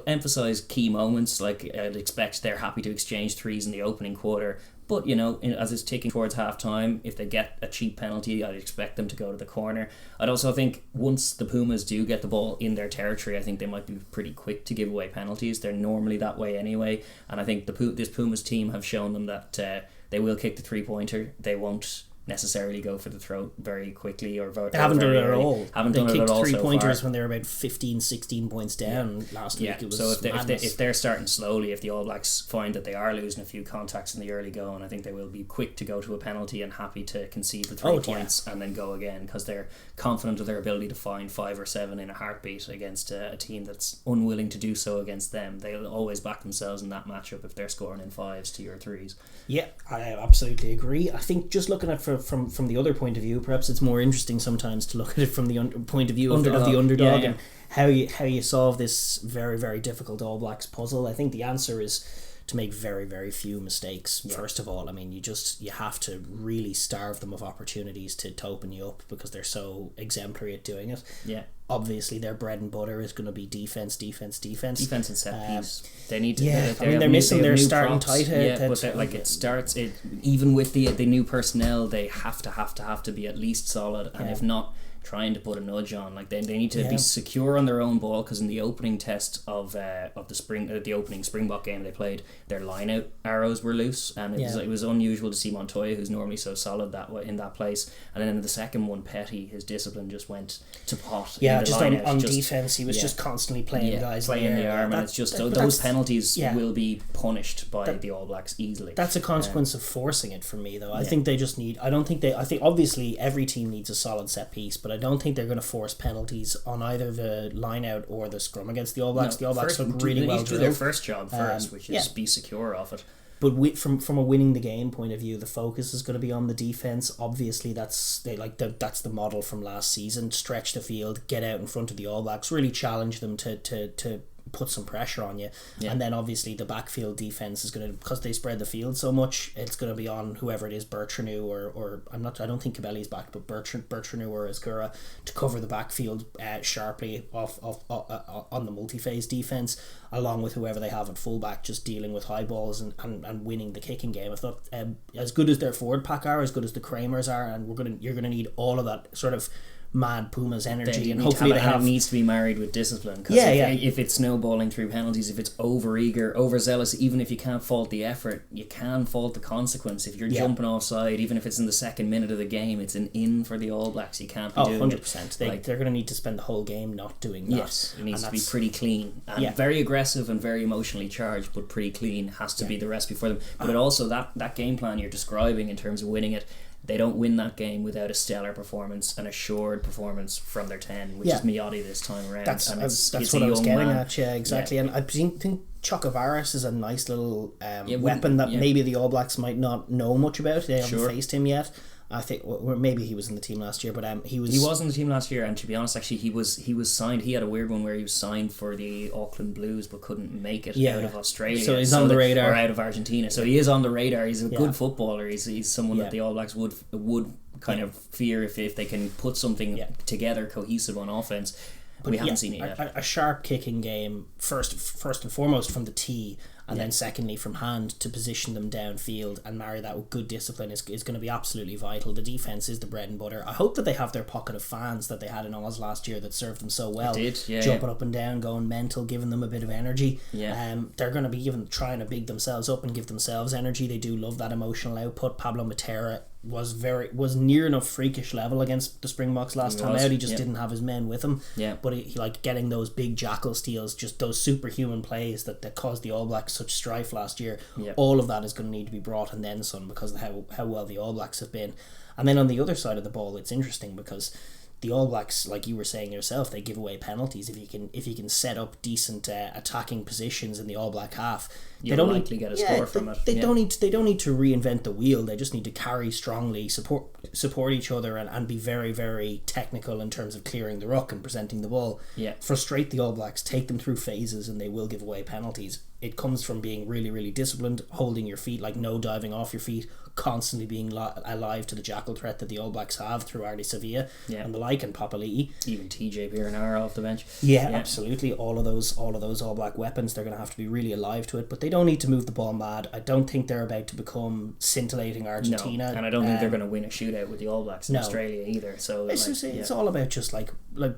emphasise key moments. Like I'd expect they're happy to exchange threes in the opening quarter, but as it's ticking towards half time, if they get a cheap penalty, I'd expect them to go to the corner. I'd also think once the Pumas do get the ball in their territory, I think they might be pretty quick to give away penalties. They're normally that way anyway, and I think this Pumas team have shown them that they will kick the 3-pointer. They won't necessarily go for the throat very quickly or they haven't done it at all. They kicked all 3 pointers when they were about 15-16 points down last week. It was so if they're starting slowly, if the All Blacks find that they are losing a few contacts in the early going, I think they will be quick to go to a penalty and happy to concede the 3 points and then go again, because they're confident of their ability to find 5 or 7 in a heartbeat against a team that's unwilling to do so against them. They'll always back themselves in that matchup if they're scoring in 5s to your 3s. Yeah, I absolutely agree. I think just looking at it from the other point of view, perhaps it's more interesting sometimes to look at it from the point of view of the underdog and how you solve this very, very difficult All Blacks puzzle. I think the answer is to make very, very few mistakes. First of all, I mean, you have to really starve them of opportunities to open you up, because they're so exemplary at doing it. Yeah. Obviously, their bread and butter is going to be defense and set piece. They need to. They're missing their starting tight head. But it starts. Even with the new personnel, they have to be at least solid, and if not, trying to put a nudge on. Like they need to be secure on their own ball, because in the opening test of the opening Springbok game they played, their line out arrows were loose, and it was unusual to see Montoya, who's normally so solid that way in that place. And then in the second one, Petty, his discipline just went to pot. Just on defense, he was just constantly playing guys playing the arm, and it's just those penalties will be punished by the All Blacks easily. That's a consequence of forcing it for me, though. I think they just need. I think obviously every team needs a solid set piece, but I don't think they're going to force penalties on either the line out or the scrum against the All Blacks. The All Blacks look really well drilled. They need to do their first job first, which is be secure of it. But from a winning the game point of view, the focus is going to be on the defense. Obviously, that's the model from last season. Stretch the field, get out in front of the All Blacks, really challenge them to put some pressure on you. And then obviously the backfield defense is going to, because they spread the field so much, it's going to be on whoever it is, Bertranu or I don't think Cabelli's back, but Bertranu or Azcura, to cover the backfield sharply off on the multi-phase defense, along with whoever they have at fullback, just dealing with high balls and winning the kicking game. I thought as good as their forward pack are, as good as the Kramers are, and you're going to need all of that sort of mad Pumas energy, and hopefully it needs to be married with discipline, because if it's snowballing through penalties, if it's over eager, overzealous, even if you can't fault the effort, you can fault the consequence. If you're jumping offside, even if it's in the second minute of the game, it's an in for the All Blacks. You can't be doing 100%. They're going to need to spend the whole game not doing that. Yes, it needs to be pretty clean and very aggressive and very emotionally charged, but pretty clean has to be the recipe for them. But it also that game plan you're describing in terms of winning it, they don't win that game without a stellar performance, an assured performance from their 10, which is Miotti this time around. That's what I was getting at, exactly. And I think Chokavaris is a nice little weapon that maybe the All Blacks might not know much about. They haven't faced him yet. I think maybe he was in the team last year, but he was in the team last year, and to be honest, actually he was signed. He had a weird one where he was signed for the Auckland Blues but couldn't make it out of Australia, so he's on the radar, or out of Argentina. So he is on the radar. He's a good footballer. He's someone that the All Blacks would kind of fear if they can put something together cohesive on offense. But we haven't seen it yet. A sharp kicking game first and foremost from the tee, and then secondly from hand, to position them downfield and marry that with good discipline is going to be absolutely vital. The defense is the bread and butter. I hope that they have their pocket of fans that they had in Oz last year that served them so well. It did, jumping up and down, going mental, giving them a bit of energy. They're going to be trying to big themselves up and give themselves energy. They do love that emotional output. Pablo Matera was near enough freakish level against the Springboks last time out. He just didn't have his men with him. But he like getting those big jackal steals, just those superhuman plays that caused the All Blacks such strife last year. All of that is going to need to be brought and then some, because of how well the All Blacks have been. And then on the other side of the ball, it's interesting because the All Blacks, like you were saying yourself, they give away penalties. If you can set up decent attacking positions in the All Black half, they don't likely get a score from it. They don't need to reinvent the wheel. They just need to carry strongly, support each other, and be very, very technical in terms of clearing the ruck and presenting the ball. Frustrate the All Blacks, take them through phases, and they will give away penalties. It comes from being really, really disciplined, holding your feet, like no diving off your feet, constantly being alive to the jackal threat that the All Blacks have through Ardi Sevilla and the like, and Papali'i. Even TJ Biranara off the bench. Absolutely. All of those All Black weapons, they're going to have to be really alive to it, but they don't need to move the ball mad. I don't think they're about to become scintillating Argentina. No, and I don't think they're going to win a shootout with the All Blacks in Australia either. So it's all about just like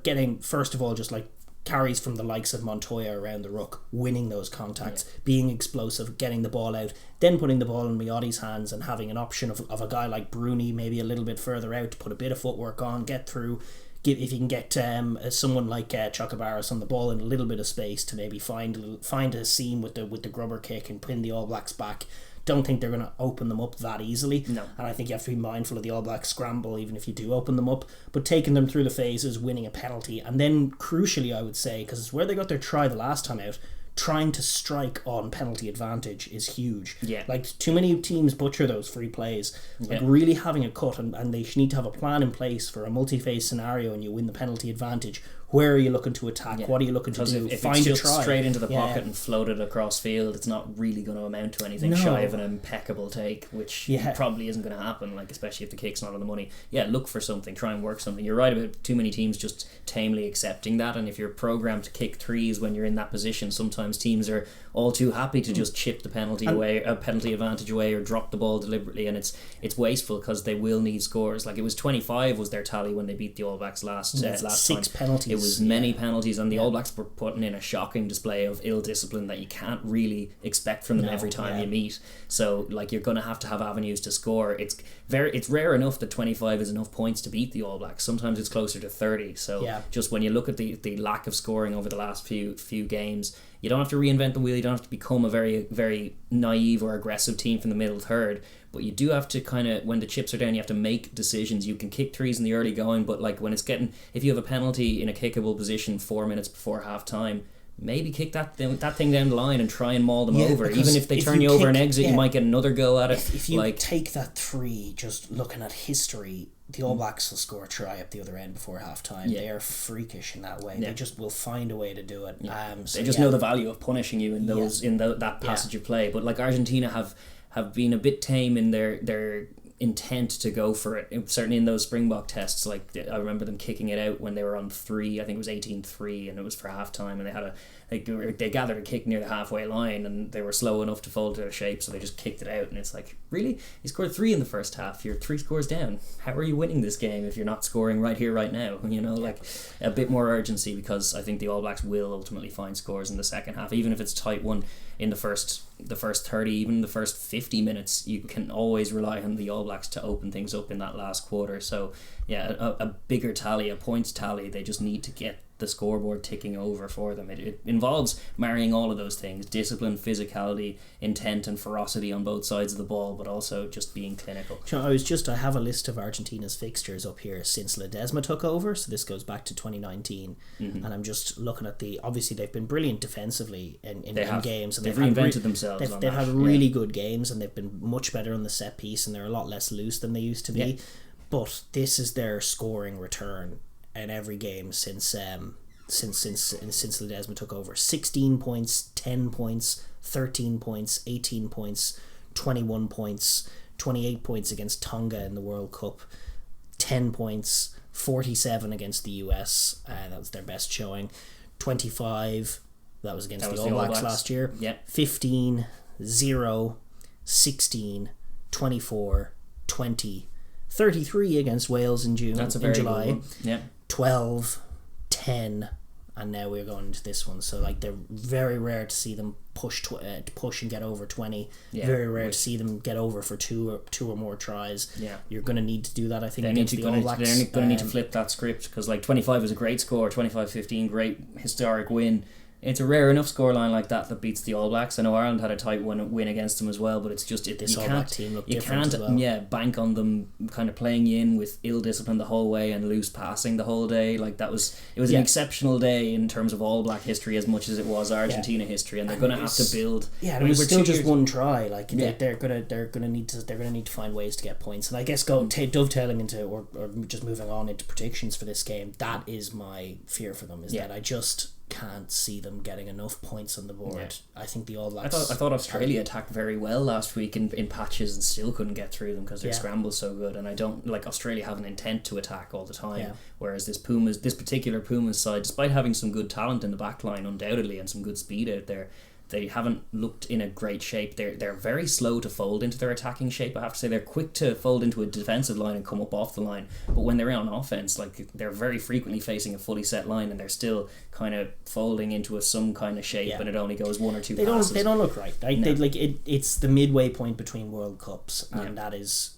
getting, first of all, just like carries from the likes of Montoya around the ruck, winning those contacts, being explosive, getting the ball out, then putting the ball in Miotti's hands and having an option of a guy like Bruni maybe a little bit further out to put a bit of footwork on, get through. If you can get someone like Chocobaris on the ball in a little bit of space to maybe find a seam with the grubber kick and pin the All Blacks back. Don't think they're going to open them up that easily. No. And I think you have to be mindful of the All Blacks scramble even if you do open them up, but taking them through the phases, winning a penalty, and then crucially I would say, because it's where they got their try the last time out, trying to strike on penalty advantage is huge. Yeah. Like, too many teams butcher those free plays. Like, really having a cut, and they need to have a plan in place for a multi-phase scenario and you win the penalty advantage. Where are you looking to attack? What are you looking to do? If Find it's a just try. straight into the pocket and floated across field, it's not really going to amount to anything shy of an impeccable take, which probably isn't going to happen, like, especially if the kick's not on the money. Look for something, try and work something. You're right about too many teams just tamely accepting that, and if you're programmed to kick threes when you're in that position, sometimes teams are all too happy to just chip the penalty advantage away or drop the ball deliberately, and it's wasteful because they will need scores. Like, it was 25 was their tally when they beat the All Blacks last six time. penalties. It was many penalties, and the All Blacks were putting in a shocking display of ill discipline that you can't really expect from them every time you meet. So, like, you're going to have avenues to score. It's rare enough that 25 is enough points to beat the All Blacks. Sometimes it's closer to 30. So just when you look at the lack of scoring over the last few games, you don't have to reinvent the wheel. You don't have to become a very, very naive or aggressive team from the middle third. But you do have to kind of, when the chips are down, you have to make decisions. You can kick threes in the early going, but like when it's getting, if you have a penalty in a kickable position 4 minutes before half time, maybe kick that thing down the line and try and maul them over. Even if they turn you over and exit, you might get another go at it. If you take that three, just looking at history, the All Blacks will score a try up the other end before half time. They are freakish in that way. They just will find a way to do it. They just know the value of punishing you in those that passage of play. But like Argentina have been a bit tame in their intent to go for it. Certainly in those Springbok tests, like I remember them kicking it out when they were on 3. I think it was 18-3, and it was for half time, and they had they gathered a kick near the halfway line, and they were slow enough to fold to a shape, so they just kicked it out. And it's like, really? You scored 3 in the first half, you're 3 scores down. How are you winning this game if you're not scoring right here, right now? You know, like a bit more urgency, because I think the All Blacks will ultimately find scores in the second half, even if it's tight one in the first 30, even the first 50 minutes. You can always rely on the All Blacks to open things up in that last quarter. So a bigger tally, a points tally. They just need to get the scoreboard ticking over for them. It involves marrying all of those things: discipline, physicality, intent and ferocity on both sides of the ball, but also just being clinical. I have a list of Argentina's fixtures up here since Ledesma took over, so this goes back to 2019, and I'm just looking at obviously they've been brilliant defensively in games, and they've reinvented themselves. They've had really good games, and they've been much better on the set piece, and they're a lot less loose than they used to be. But this is their scoring return in every game since Ledesma took over. 16 points, 10 points, 13 points, 18 points, 21 points, 28 points against Tonga in the World Cup, 10 points, 47 against the US, that was their best showing, 25, that was against the All Blacks last year, 15, 0, 16, 24, 20, 33 against Wales in July. That's a very July. Good one. Yeah. 12, 10, and now we're going into this one. So like, they're very rare to see them push and get over 20. Very rare to see them get over for two or more tries. You're going to need to do that, I think. They're going to need to flip that script, because like 25 is a great score, 25-15, great historic win. It's a rare enough scoreline like that beats the All Blacks. I know Ireland had a tight win against them as well, but it's just this All Black team looked different as well. Bank on them kind of playing you in with ill discipline the whole way and loose passing the whole day. Like it was an exceptional day in terms of All Black history as much as it was Argentina history, and they're going to have to build. It was still just one try. Like they're gonna need to find ways to get points, and I guess dovetailing into or just moving on into predictions for this game. That is my fear for them. That I just can't see them getting enough points on the board. I think the All Blacks. I thought Australia attacked very well last week in patches and still couldn't get through them because their scramble's so good. And I don't like Australia have an intent to attack all the time. Whereas this particular Pumas side, despite having some good talent in the back line undoubtedly and some good speed out there, They haven't looked in a great shape. They're very slow to fold into their attacking shape. I have to say they're quick to fold into a defensive line and come up off the line. But when they're on offense, like they're very frequently facing a fully set line and they're still kind of folding into some kind of shape, and it only goes one or two passes. They don't look right. It's the midway point between World Cups, and that is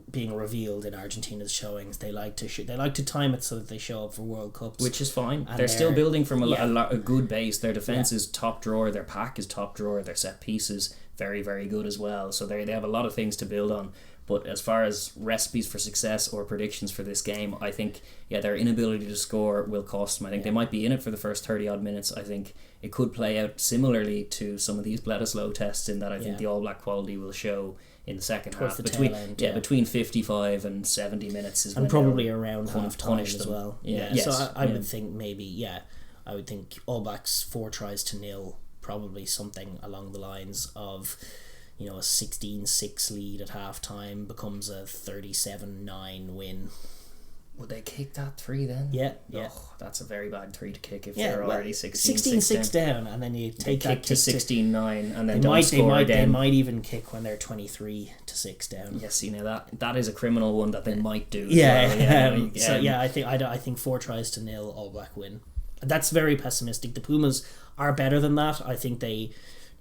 being revealed in Argentina's showings. They like to time it so that they show up for World Cups, which is fine. They're still building from a good base. Their defense is top drawer, their pack is top drawer, their set pieces very, very good as well. So they have a lot of things to build on. But as far as recipes for success or predictions for this game, I think their inability to score will cost them. I think they might be in it for the first 30 odd minutes. I think it could play out similarly to some of these Bledisloe tests, in that I think the All Black quality will show in the second half. Between 55 and 70 minutes is and when probably around half time as them. well. So I would think I would think All Blacks 4 tries to 0, probably something along the lines of, a 16-6 lead at half time becomes a 37-9 win. Would they kick that 3 then? Yeah. Oh, that's a very bad 3 to kick if they're already 16-6 down, and then you take that kick to 16-9, and then they might even kick when they're 23-6 down. Yes, that is a criminal one that they might do. I think 4 tries to 0, All Black win. That's very pessimistic. The Pumas are better than that. I think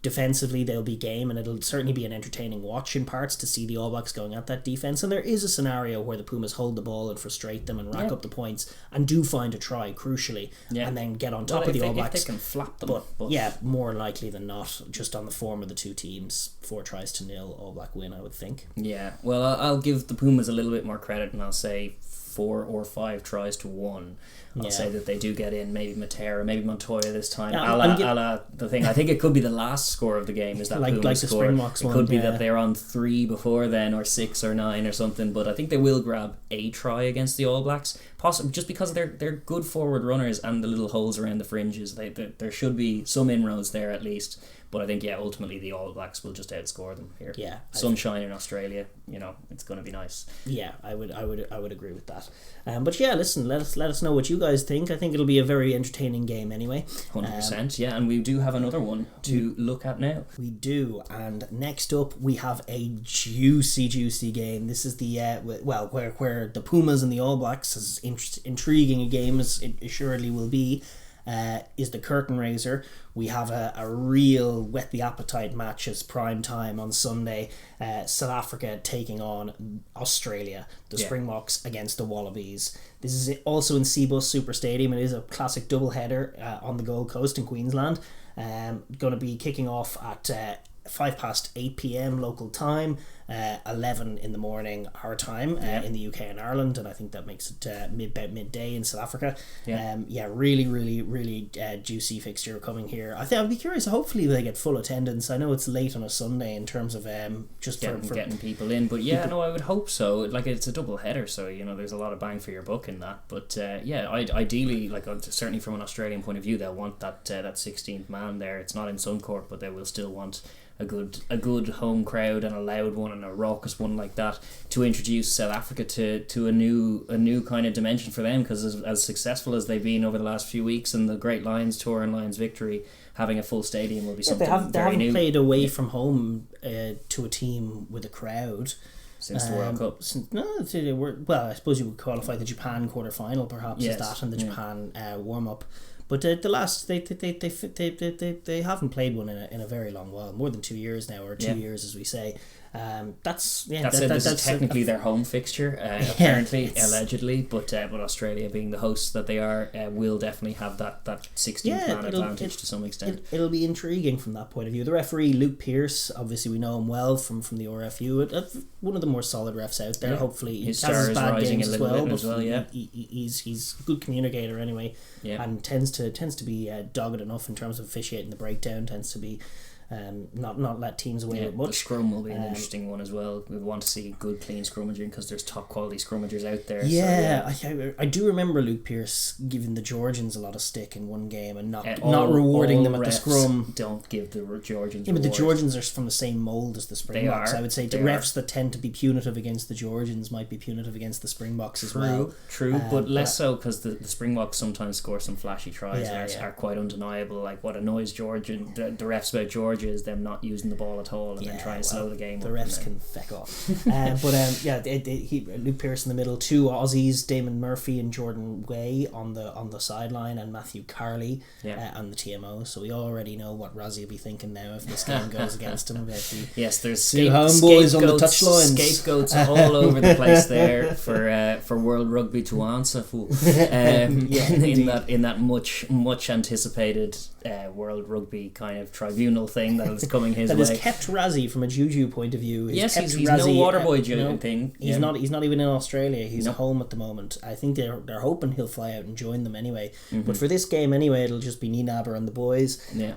defensively they'll be game, and it'll certainly be an entertaining watch in parts to see the All Blacks going at that defence. And there is a scenario where the Pumas hold the ball and frustrate them and rack up the points and do find a try, crucially, and then get on top of the All Blacks. If they can flap them. But more likely than not, just on the form of the two teams, 4 tries to 0, All Black win, I would think. Yeah, well, I'll give the Pumas a little bit more credit, and I'll say 4 or 5 tries to 1. I'll say that they do get in, maybe Matera, maybe Montoya this time. The thing, I think it could be the last score of the game is that Pumas score. Springboks it could be that they're on 3 before then, or 6 or 9 or something, but I think they will grab a try against the All Blacks, possibly just because they're good forward runners and the little holes around the fringes. There should be some inroads there at least. But I think, ultimately the All Blacks will just outscore them here. Yeah, sunshine in Australia, it's going to be nice. Yeah, I would agree with that. But listen, let us know what you guys think. I think it'll be a very entertaining game anyway. 100%. And we do have another one to look at now. We do, and next up we have a juicy game. This is the where the Pumas and the All Blacks, as intriguing a game as it assuredly will be, is the curtain raiser. We have a real whet the appetite match as prime time on Sunday. South Africa taking on Australia, the Springboks against the Wallabies. This is also in Seabus Super Stadium. It is a classic double header on the Gold Coast in Queensland. Going to be kicking off at 8 p.m. local time, 11 in the morning our time in the UK and Ireland, and I think that makes it midday in South Africa. Really juicy fixture coming here. I think I'd be curious. Hopefully they get full attendance. I know it's late on a Sunday in terms of just for getting people in, but I would hope so. Like, it's a double header, so there's a lot of bang for your buck in that. But ideally, certainly from an Australian point of view, they'll want that 16th man there. It's not in Suncorp, but they will still want a good home crowd and a loud one and a raucous one like that to introduce South Africa to a new kind of dimension for them, because as successful as they've been over the last few weeks and the great Lions tour and Lions victory, having a full stadium will be something very new. They haven't played away from home to a team with a crowd since the World Cup. I suppose you would qualify the Japan quarter-final perhaps as that, and the Japan warm-up. But they haven't played one in a very long while, more than 2 years now, or 2 years as we say. That's technically their home fixture, apparently, allegedly, but Australia, being the hosts that they are, will definitely have that 16th man advantage to some extent. It'll be intriguing from that point of view. The referee, Luke Pearce, obviously we know him well from the RFU, one of the more solid refs out there. Hopefully his star is rising a little bit as well. He's a good communicator anyway, and tends to be dogged enough in terms of officiating the breakdown. Tends to be not let teams away with much. The scrum will be an interesting one as well. We want to see good, clean scrummaging because there's top quality scrummagers out there. Yeah, so, I do remember Luke Pearce giving the Georgians a lot of stick in one game and not rewarding them at the scrum. Don't give the Georgians. Yeah, but the Georgians are from the same mould as the Springboks. I would say the refs that tend to be punitive against the Georgians might be punitive against the Springboks as well. True, but less so because the Springboks sometimes score some flashy tries and are quite undeniable. Like what annoys the refs about Georgia is them not using the ball at all and then trying to slow the game. The refs can feck off. Luke Pearce in the middle, two Aussies, Damon Murphy and Jordan Way on the sideline, and Matthew Carley on the TMO. So we already know what Rozzy will be thinking now if this game goes against him. Yes, there's homeboys on the touchlines. Scapegoats all over the place there for World Rugby to answer for. In that much anticipated World Rugby kind of tribunal thing that is coming his way. That has kept Razzie from a juju point of view. He's no Waterboy thing. He's not even in Australia. He's home at the moment. I think they're hoping he'll fly out and join them anyway. Mm-hmm. But for this game anyway, it'll just be Nienaber and the boys. Yeah.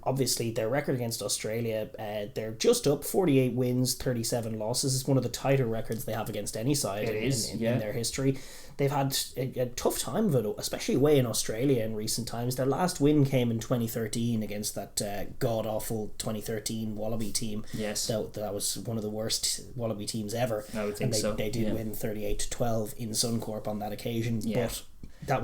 Obviously their record against Australia, they're just up 48 wins, 37 losses. It's one of the tighter records they have against any side in their history. They've had a tough time of it, especially away in Australia in recent times. Their last win came in 2013 against that god-awful 2013 Wallaby team. Yes. That was one of the worst Wallaby teams ever. I would think They did win 38-12 in Suncorp on that occasion. Yeah. But that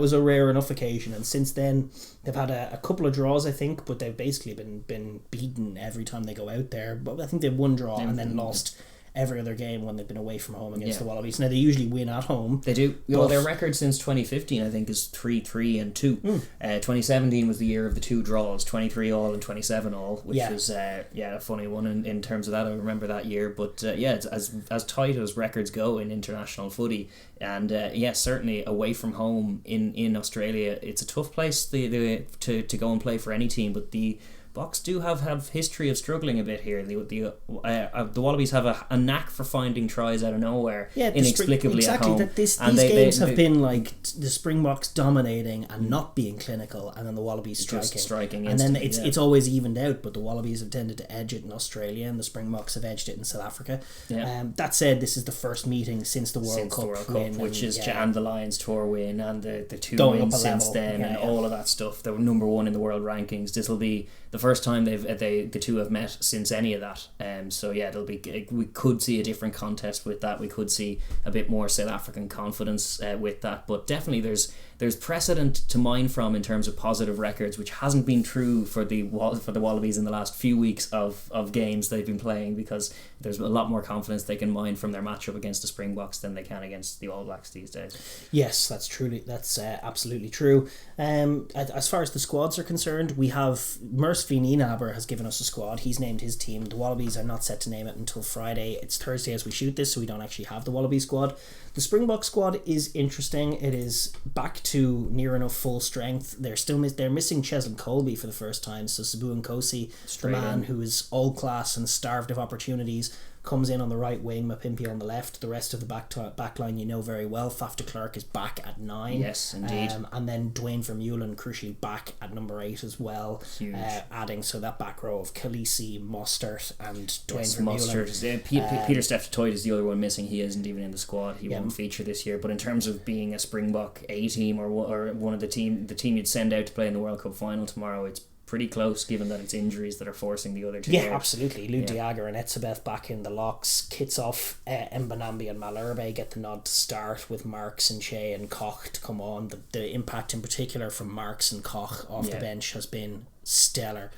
was a rare enough occasion, and since then they've had a couple of draws, I think, but they've basically been beaten every time they go out there. But I think they've one draw and then lost every other game when they've been away from home against the Wallabies. Now they usually win at home. They do. Well, their record since 2015 I think is 3-3-2. 2017 was the year of the two draws, 23 all and 27 all, which was a funny one in terms of that. I remember that year, but it's as tight as records go in international footy, and certainly away from home in Australia, it's a tough place to go and play for any team, but the Boks do have history of struggling a bit here. The Wallabies have a knack for finding tries out of nowhere, inexplicably at home. These games have been like the Springboks dominating and not being clinical, and then the Wallabies striking, and then it's always evened out. But the Wallabies have tended to edge it in Australia, and the Springboks have edged it in South Africa. Yeah. That said, this is the first meeting since the World Cup win, and the Lions Tour win, and the two wins since then, and all of that stuff. They were number one in the world rankings. This will be the first time the two have met since any of that. It'll be, we could see a different contest with that. We could see a bit more South African confidence with that. But definitely there's precedent to mine from in terms of positive records, which hasn't been true for the Wallabies in the last few weeks of games they've been playing, because there's a lot more confidence they can mine from their matchup against the Springboks than they can against the All Blacks these days. Yes, that's absolutely true. As far as the squads are concerned, we have Murphy Nienaber has given us a squad. He's named his team. The Wallabies are not set to name it until Friday. It's Thursday as we shoot this, so we don't actually have the Wallaby squad. The Springbok squad is interesting. It is back to near enough full strength. They're missing Cheslin Colby for the first time. So Sabu Nkosi, the man who is all class and starved of opportunities, comes in on the right wing, Mapimpi on the left. The rest of the back line you know very well. Faf de Klerk is back at 9. Yes, indeed. And then Dwayne Vermeulen crucially back at number 8 as well. Huge. Adding so that back row of Khaleesi, Mostert and Dwayne Vermeulen. Mostert. Peter Steph-Toit is the other one missing. He isn't even in the squad. He won't feature this year. But in terms of being a Springbok A team or one of the team you'd send out to play in the World Cup final tomorrow, it's pretty close given that it's injuries that are forcing the other two. Yeah, absolutely. Lou Diaga and Etzebeth back in the locks. Kitsoff, Mbanambi and Malherbe get the nod to start, with Marks and Shea and Koch to come on. The impact in particular from Marks and Koch off the bench has been stellar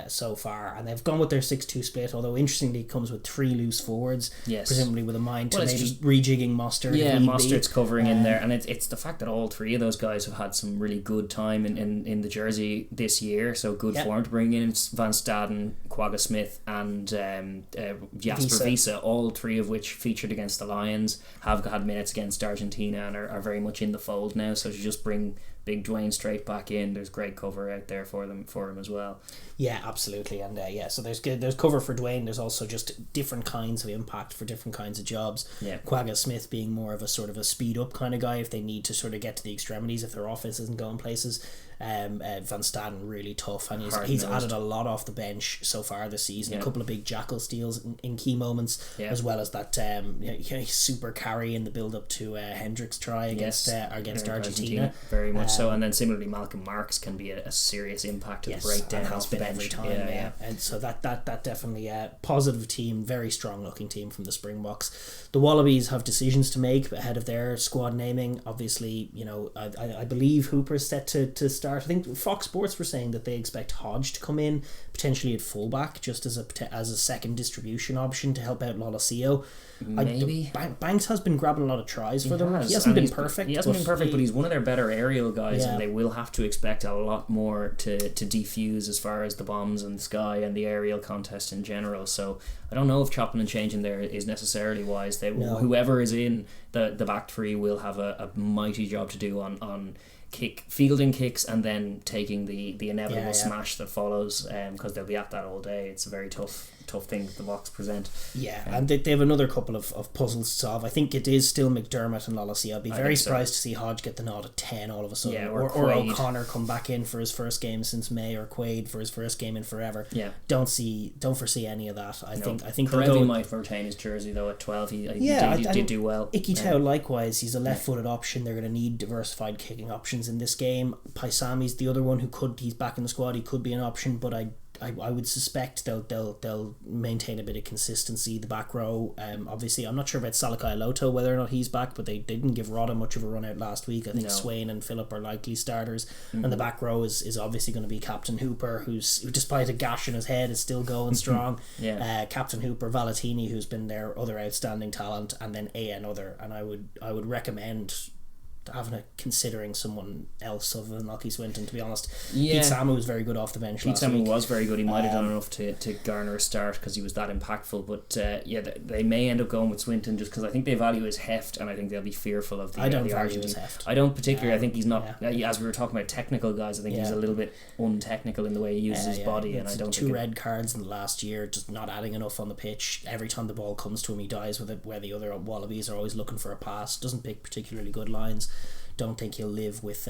so far, and they've gone with their 6-2 split, although interestingly it comes with 3 loose forwards, presumably with a mind to maybe rejigging Mostert. Mostert's covering in there, and it's the fact that all 3 of those guys have had some really good time in the jersey this year, so good form to bring in Van Staden, Quagga Smith and Jasper Visa, all 3 of which featured against the Lions, have had minutes against Argentina and are very much in the fold now, so to just bring Big Dwayne straight back in, there's great cover out there for them for for him as well. Yeah, absolutely. And so there's cover for Dwayne. There's also just different kinds of impact for different kinds of jobs. Quagga Smith being more of a sort of a speed up kind of guy if they need to sort of get to the extremities, if their offense isn't going places. Van Staden really tough, and he's added a lot off the bench so far this season. A couple of big jackal steals in key moments, as well as that super carry in the build up to Hendrick's try against Argentina. Very much so. And then similarly, Malcolm Marks can be a serious impact at the breakdown off the bench every time. And so that definitely positive team, very strong looking team from the Springboks. The Wallabies have decisions to make ahead of their squad naming. Obviously, I believe Hooper's set to start. I think Fox Sports were saying that they expect Hodge to come in potentially at fullback just as a second distribution option to help out Lolosio. Maybe Banks has been grabbing a lot of tries for them. He hasn't been perfect. He hasn't been perfect, but he's one of their better aerial guys, and they will have to expect a lot more to defuse as far as the bombs and the sky and the aerial contest in general. So I don't know if chopping and changing there is necessarily wise. Whoever is in the back three will have a mighty job to do on fielding kicks and then taking the inevitable smash that follows, because they'll be at that all day. It's a very tough thing that the Boks present. And they have another couple of puzzles to solve. I think it is still McDermott and Lolosio. I'd be very surprised to see Hodge get the nod at 10 all of a sudden, or O'Connor come back in for his first game since May, or Quaid for his first game in forever. Don't foresee any of that. I think Karevi might retain his jersey though at 12. He did do well. Ikitau likewise, he's a left-footed option. They're going to need diversified kicking options in this game. Paisami's the other one he's back in the squad. He could be an option, but I would suspect they'll maintain a bit of consistency. The back row, obviously, I'm not sure about Salakai Loto whether or not he's back, but they didn't give Rodda much of a run out last week. I think Swain and Phillip are likely starters, and the back row is obviously going to be Captain Hooper, who despite a gash in his head is still going strong. Captain Hooper, Valentini, who's been their other outstanding talent, and then another. And I would recommend considering someone else other than Lockie Swinton, to be honest. Pete Samu was very good off the bench last week. Pete Samu was very good. He might have done enough to garner a start because he was that impactful, but they may end up going with Swinton just because I think they value his heft, and I think they'll be fearful of the I don't value Argentine. his heft. I don't particularly. I think he's not, as we were talking about technical guys, I think he's a little bit untechnical in the way he uses his body, and I don't think red cards in the last year, just not adding enough on the pitch. Every time the ball comes to him, he dies with it, where the other Wallabies are always looking for a pass. Doesn't pick particularly good lines. Don't think he'll live with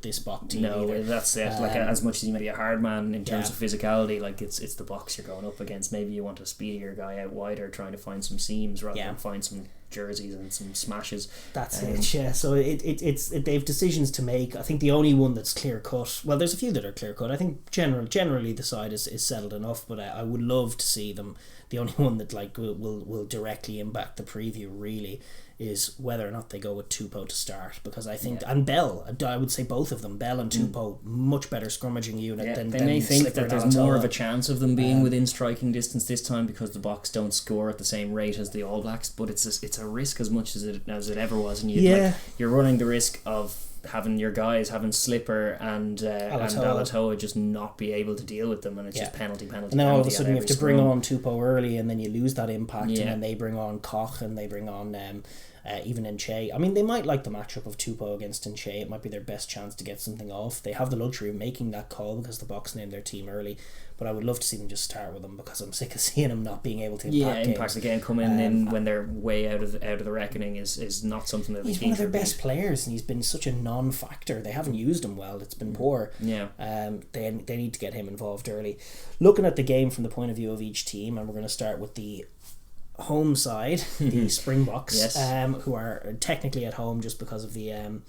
this Bok team either. That's it. As much as he may be a hard man in terms of physicality, it's the Boks you're going up against. Maybe you want a speedier guy out wider trying to find some seams rather than find some jerseys and some smashes. That's it. Yeah. So they've decisions to make. I think the only one that's clear cut. Well, there's a few that are clear cut. I think generally the side is settled enough, but I would love to see them. The only one that will directly impact the preview really is whether or not they go with Tupou to start, because I think and Bell, I would say both of them, Bell and Tupou, much better scrummaging unit than they may think Slipper that there's more of a chance of them being within striking distance this time because the Boks don't score at the same rate as the All Blacks, but it's a risk as much as it ever was, and you're running the risk of having Slipper and Alatoa just not be able to deal with them, and it's just penalty. And then all of a sudden you have to bring on Tupou early, and then you lose that impact, and then they bring on Koch and they bring on even Nche. I mean, they might like the matchup of Tupou against Nche. It might be their best chance to get something off. They have the luxury of making that call because the Boks named their team early, but I would love to see them just start with them because I'm sick of seeing them not being able to impact the game. Coming in when they're way out of the reckoning is not something that he's one of their best players, and he's been such a non-factor. They haven't used him well. It's been poor. They need to get him involved early. Looking at the game from the point of view of each team, and we're going to start with the home side, the Springboks, who are technically at home just because of the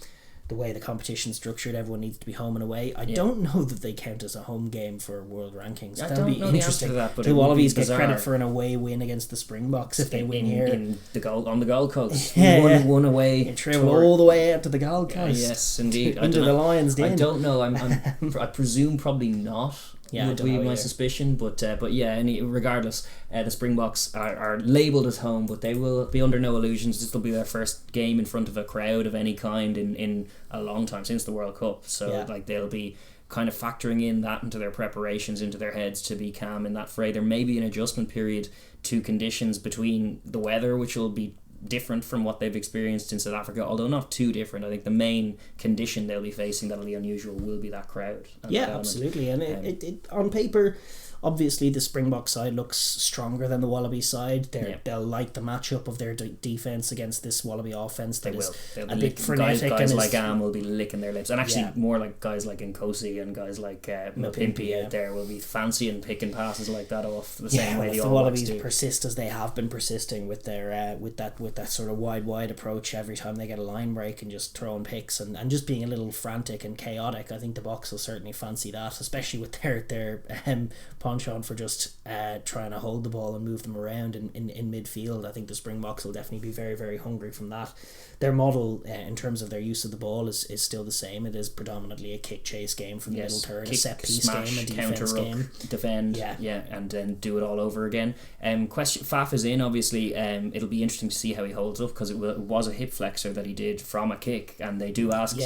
way the competition's structured. Everyone needs to be home and away. I don't know that they count as a home game for world rankings. That'd be interesting. Do Wallabies get credit for an away win against the Springboks if they win here on the Gold Coast? One away, all the way out to the Gold Coast. Yes, indeed. Into the Lions' Den. I don't know. I presume probably not. Would be my suspicion, but regardless, the Springboks are labelled as home, but they will be under no illusions. This will be their first game in front of a crowd of any kind in a long time, since the World Cup. So they'll be kind of factoring in that into their preparations, into their heads to be calm in that fray. There may be an adjustment period to conditions between the weather, which will be different from what they've experienced in South Africa, although not too different. I think the main condition they'll be facing that'll be unusual will be that crowd. Yeah, absolutely. And it on paper, obviously the Springbok side looks stronger than the Wallaby side. They'll like the matchup of their defence against this Wallaby offence that is a bit frenetic. Guys like Am will be licking their lips, and actually more like guys like Nkosi and guys like Mapimpi out there will be fancy and picking passes like that off the same way the Wallabies persist as they have been persisting with their with that sort of wide approach every time they get a line break and just throwing picks and just being a little frantic and chaotic. I think the Boks will certainly fancy that, especially with their penchant for just trying to hold the ball and move them around in midfield. I think the Springboks will definitely be very, very hungry from that. Their model in terms of their use of the ball is still the same. It is predominantly a kick chase game from the middle third, a set piece game, a defense game, defend, and then do it all over again. Faf is in, obviously. It'll be interesting to see how he holds up, because it was a hip flexor that he did from a kick, and they do ask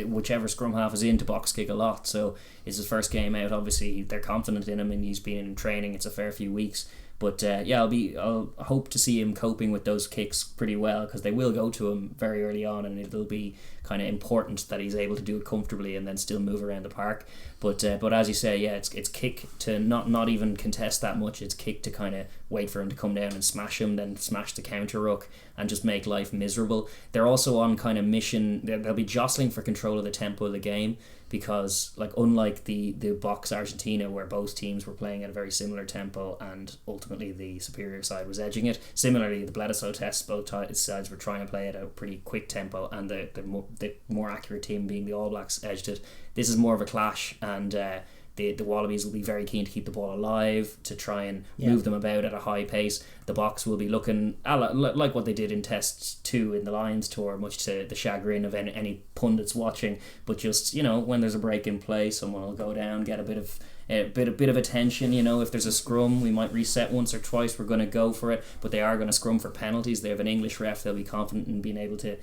whichever scrum half is in to box kick a lot. So it's his first game out. Obviously they're confident in him and he's been in training. It's a fair few weeks, but I'll hope to see him coping with those kicks pretty well, because they will go to him very early on, and it'll be kind of important that he's able to do it comfortably and then still move around the park. But as you say, it's kick to not even contest that much. It's kick to kind of wait for him to come down and smash him, then smash the counter ruck and just make life miserable. They're also on kind of mission. They'll be jostling for control of the tempo of the game, because like unlike the Boks Argentina, where both teams were playing at a very similar tempo and ultimately the superior side was edging it, similarly the Bledisloe tests, both sides were trying to play at a pretty quick tempo, and the more accurate team being the All Blacks edged it. This is more of a clash, and the Wallabies will be very keen to keep the ball alive, to try and move them about at a high pace. The Boks will be looking like what they did in Test 2 in the Lions tour, much to the chagrin of any pundits watching. But just, when there's a break in play, someone will go down, get a bit of attention. If there's a scrum, we might reset once or twice. We're going to go for it, but they are going to scrum for penalties. They have an English ref. They'll be confident in being able to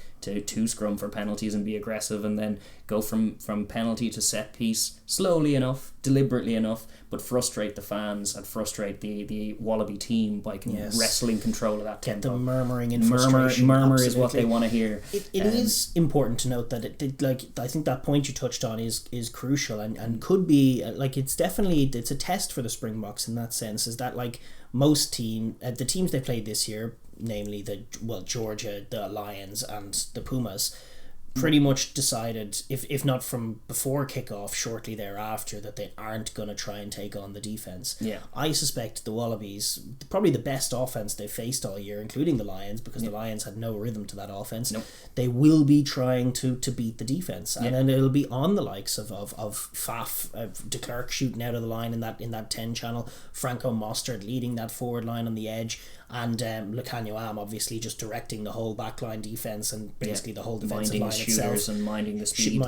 scrum for penalties and be aggressive, and then go from penalty to set piece slowly enough, deliberately enough, but frustrate the fans and frustrate the Wallaby team by wrestling control of that tempo. Get them murmuring in frustration. Murmur is what they want to hear. It is important to note that I think that point you touched on is crucial and could be it's a test for the Springboks in that sense. Is that most the teams they played this year, namely Georgia, the Lions and the Pumas, pretty much decided, if not from before kickoff, shortly thereafter, that they aren't going to try and take on the defence. I suspect the Wallabies, probably the best offence they've faced all year, including the Lions, because the Lions had no rhythm to that offence. They will be trying to beat the defence, and then it'll be on the likes of Faf, de Klerk shooting out of the line in that 10 channel, Franco Mostert leading that forward line on the edge, and Lukhanyo Am obviously just directing the whole backline defence and basically the whole defensive line itself, and minding the speed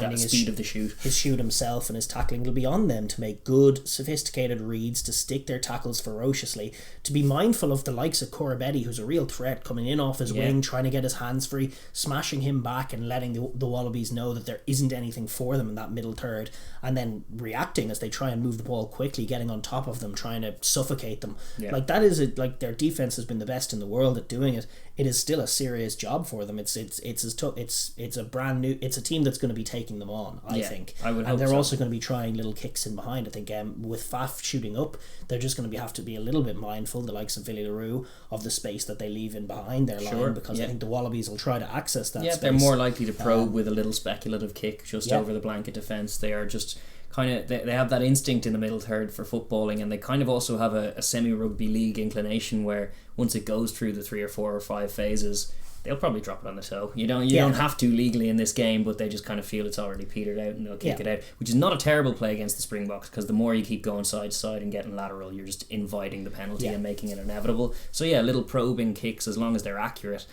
of the shoot. His shoot himself and his tackling will be on them to make good, sophisticated reads, to stick their tackles ferociously, to be mindful of the likes of Corabetti, who's a real threat, coming in off his wing, trying to get his hands free, smashing him back and letting the Wallabies know that there isn't anything for them in that middle third, and then reacting as they try and move the ball quickly, getting on top of them, trying to suffocate them. That is their defense has been the best in the world at doing it. It is still a serious job for them. It's a brand new. It's a team that's going to be taking them on, I think. I would hope and they're so. also going to be trying little kicks in behind. I think with Faf shooting up, they're just going to have to be a little bit mindful, the likes of Villy LaRue, of the space that they leave in behind their line, because I think the Wallabies will try to access that space. They're more likely to probe with a little speculative kick just over the blanket defence. They are just kind of they have that instinct in the middle third for footballing, and they kind of also have a semi-rugby league inclination where once it goes through the 3 or 4 or 5 phases, they'll probably drop it on the toe. You don't have to legally in this game, but they just kind of feel it's already petered out and they'll kick it out, which is not a terrible play against the Springboks, because the more you keep going side to side and getting lateral, you're just inviting the penalty and making it inevitable. So little probing kicks, as long as they're accurate,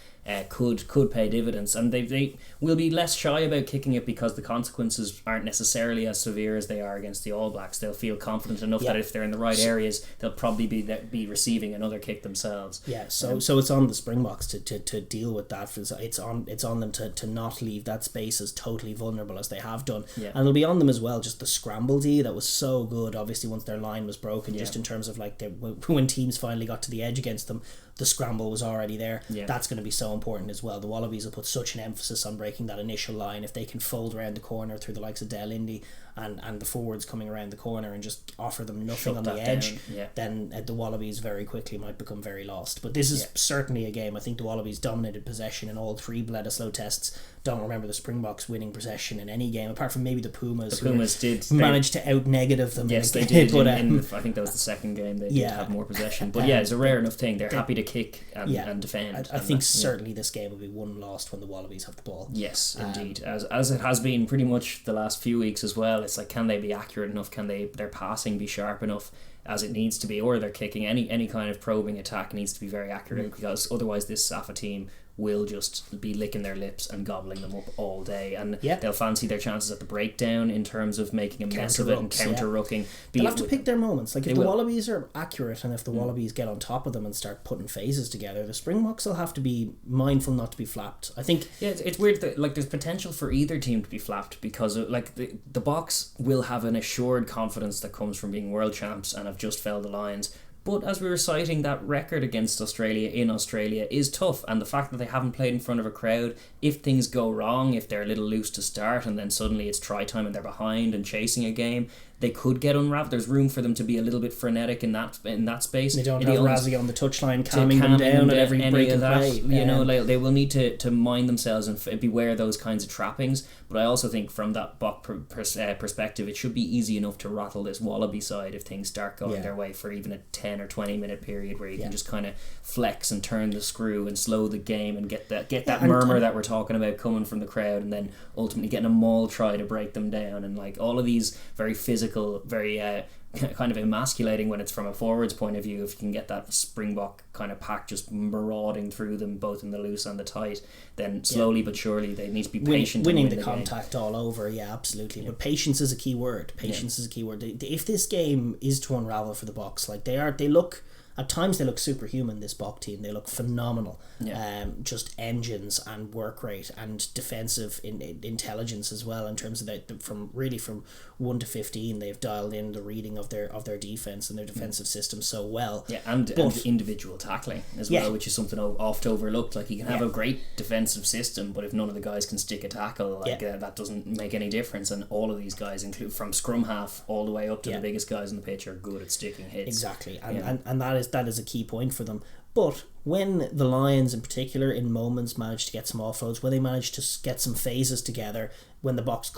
could pay dividends, and they will be less shy about kicking it, because the consequences aren't necessarily as severe as they are against the All Blacks. They'll feel confident enough that if they're in the right areas, they'll probably be receiving another kick themselves. So it's on the Springboks to deal with that. It's on them to not leave that space as totally vulnerable as they have done, and it'll be on them as well. Just the scramble D that was so good, obviously, once their line was broken, just in terms of when teams finally got to the edge against them, the scramble was already there. Yeah. That's going to be so important as well. The Wallabies will put such an emphasis on breaking that initial line. If they can fold around the corner through the likes of Del Indy and the forwards coming around the corner and just offer them nothing on the edge, then the Wallabies very quickly might become very lost. But this is certainly a game. I think the Wallabies dominated possession in all 3 Bledisloe tests. Don't remember the Springboks winning possession in any game, apart from maybe the Pumas. The Pumas did manage to out-negative them. Yes, they did. But, I think that was the second game they did have more possession. But it's a rare enough thing. They're happy to kick and defend. I think certainly this game will be won lost when the Wallabies have the ball. Yes, indeed. As it has been pretty much the last few weeks as well. It's like, can they be accurate enough? Can their passing be sharp enough as it needs to be, or their kicking? Any kind of probing attack needs to be very accurate, because otherwise this Safa team will just be licking their lips and gobbling them up all day, and they'll fancy their chances at the breakdown in terms of making a mess of it and counter-rucking. They'll have to pick their moments. Like if the Wallabies are accurate and if the Wallabies get on top of them and start putting phases together, the Springboks will have to be mindful not to be flapped. I think it's weird that there's potential for either team to be flapped, because the Boks will have an assured confidence that comes from being world champs and have just felled the Lions. But as we were citing, that record against Australia in Australia is tough, and the fact that they haven't played in front of a crowd, if things go wrong, if they're a little loose to start and then suddenly it's try time and they're behind and chasing a game, they could get unravelled. There's room for them to be a little bit frenetic in that space. They don't have Razzie on the touchline calming them down at every break and play. You know, they will need to mind themselves and beware of those kinds of trappings. But I also think from that Bok perspective, it should be easy enough to rattle this Wallaby side if things start going their way for even a 10 or 20 minute period where you can just kind of flex and turn the screw and slow the game and get that murmur that we're talking about coming from the crowd, and then ultimately getting a maul try to break them down. And like all of these very physical, very kind of emasculating when it's from a forward's point of view, if you can get that Springbok kind of pack just marauding through them both in the loose and the tight, then slowly but surely they need to be patient. Winning the contact game all over, absolutely. But patience is a key word. Patience is a key word. If this game is to unravel for the Boks, like they look at times, they look superhuman, this Bok team. They look phenomenal. Just engines and work rate and defensive intelligence as well, in terms of from 1 to 15 they've dialed in the reading of their defense and their defensive system so well. And individual tackling as well, which is something oft overlooked. Like you can have a great defensive system, but if none of the guys can stick a tackle, that doesn't make any difference. And all of these guys, include from scrum half all the way up to the biggest guys on the pitch, are good at sticking hits. Exactly, and that is a key point for them. But when the Lions in particular in moments managed to get some offloads, when they managed to get some phases together, when the Boks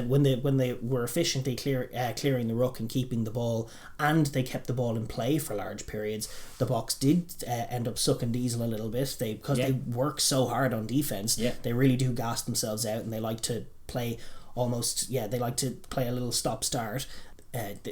when they were efficiently clearing the ruck and keeping the ball, and they kept the ball in play for large periods, the Boks did end up sucking diesel a little bit. Because they work so hard on defense, they really do gas themselves out, and they like to play they like to play a little stop start.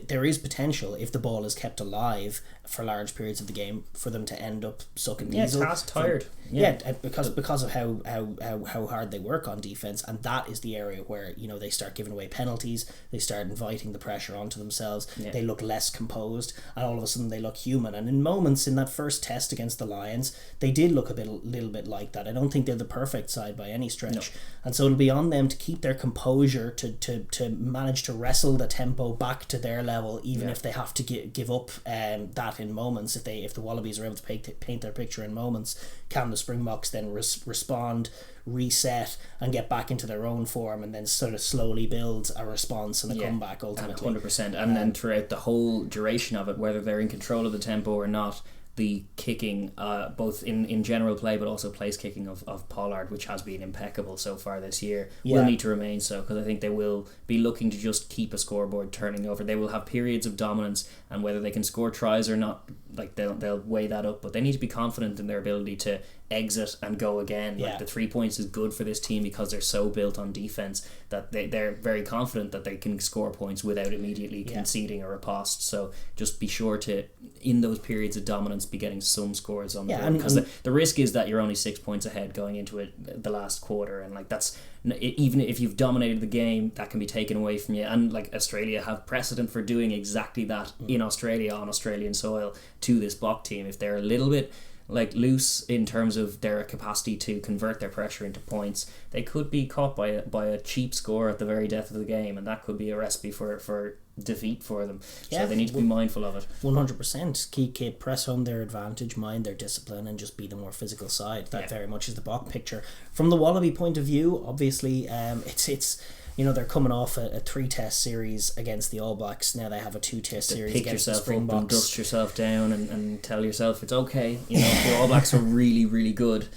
There is potential, if the ball is kept alive for large periods of the game, for them to end up sucking diesel. It's tired. Because of how hard they work on defense, and that is the area where they start giving away penalties. They start inviting the pressure onto themselves. They look less composed, and all of a sudden they look human. And in moments in that first test against the Lions, they did look a little bit like that. I don't think they're the perfect side by any stretch, and so it'll be on them to keep their composure, to manage to wrestle the tempo back to their level, even if they have to give up that in moments. If the Wallabies are able to paint their picture in moments, can the Springboks then respond, reset, and get back into their own form, and then sort of slowly build a response and a comeback ultimately. 100%. And then throughout the whole duration of it, whether they're in control of the tempo or not, the kicking, both in general play but also place kicking of Pollard, which has been impeccable so far this year, will need to remain so, because I think they will be looking to just keep a scoreboard turning over. They will have periods of dominance, and whether they can score tries or not, like they'll weigh that up, but they need to be confident in their ability to exit and go again. Like the 3 points is good for this team because they're so built on defense that they're very confident that they can score points without immediately conceding a riposte. So just be sure to, in those periods of dominance, be getting some scores on the board, because the risk is that you're only 6 points ahead going into the last quarter, and like that's, even if you've dominated the game, that can be taken away from you. And like Australia have precedent for doing exactly that in Australia, on Australian soil, to this Bok team. If they're a little bit like loose in terms of their capacity to convert their pressure into points, they could be caught by a cheap score at the very death of the game, and that could be a recipe for defeat for them. So they need to be mindful of it. 100%. Keep press home their advantage, mind their discipline, and just be the more physical side. That very much is the Bok picture. From the Wallaby point of view, obviously, it's they're coming off a 3-test series against the All Blacks. Now they have a 2-test series against the Springboks. Up and dust yourself down and tell yourself it's okay. The All Blacks are really, really good.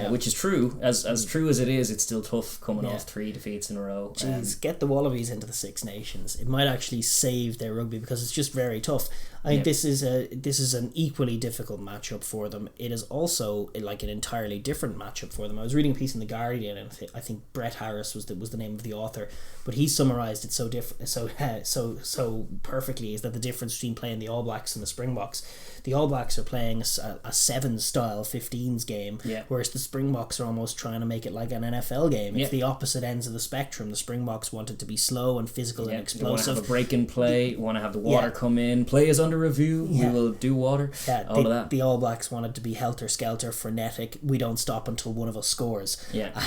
Which is true. As true as it is, it's still tough coming off 3 defeats in a row. Jeez, get the Wallabies into the Six Nations. It might actually save their rugby because it's just very tough. I think this is an equally difficult matchup for them. It is also like an entirely different matchup for them. I was reading a piece in the Guardian, and I think Brett Harris was the name of the author, but he summarised it so perfectly. Is that the difference between playing the All Blacks and the Springboks? The All Blacks are playing a 7-style 15s game, whereas the Springboks are almost trying to make it like an NFL game. It's the opposite ends of the spectrum. The Springboks want it to be slow and physical and explosive. They want to have a break in play, want to have the water come in, play is under review, we will do water, all of that. The All Blacks want it to be helter-skelter, frenetic, we don't stop until one of us scores.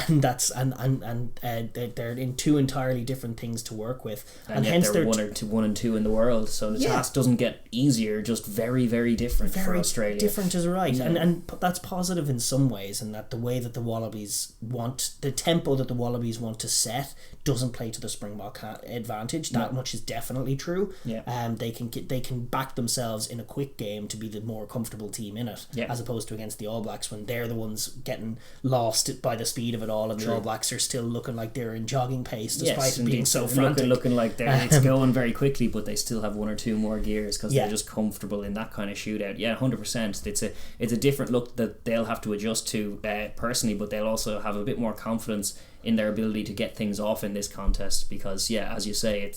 And that's they're in two entirely different things to work with. And yet hence they're 1 and 2 in the world, so the task doesn't get easier, just very, very different for Australia. Different is right. And that's positive in some ways, in that the way that the Wallabies want, the tempo that the Wallabies want to set doesn't play to the Springbok advantage. That much is definitely true. They can back themselves in a quick game to be the more comfortable team in it, as opposed to against the All Blacks when they're the ones getting lost by the speed of it all, and the All Blacks are still looking like they're in jogging pace despite it being so frantic. Looking like it's going very quickly, but they still have 1 or 2 more gears because they're just comfortable in that kind of shootout. 100%. It's a different look that they'll have to adjust to personally, but they'll also have a bit more confidence in their ability to get things off in this contest because as you say,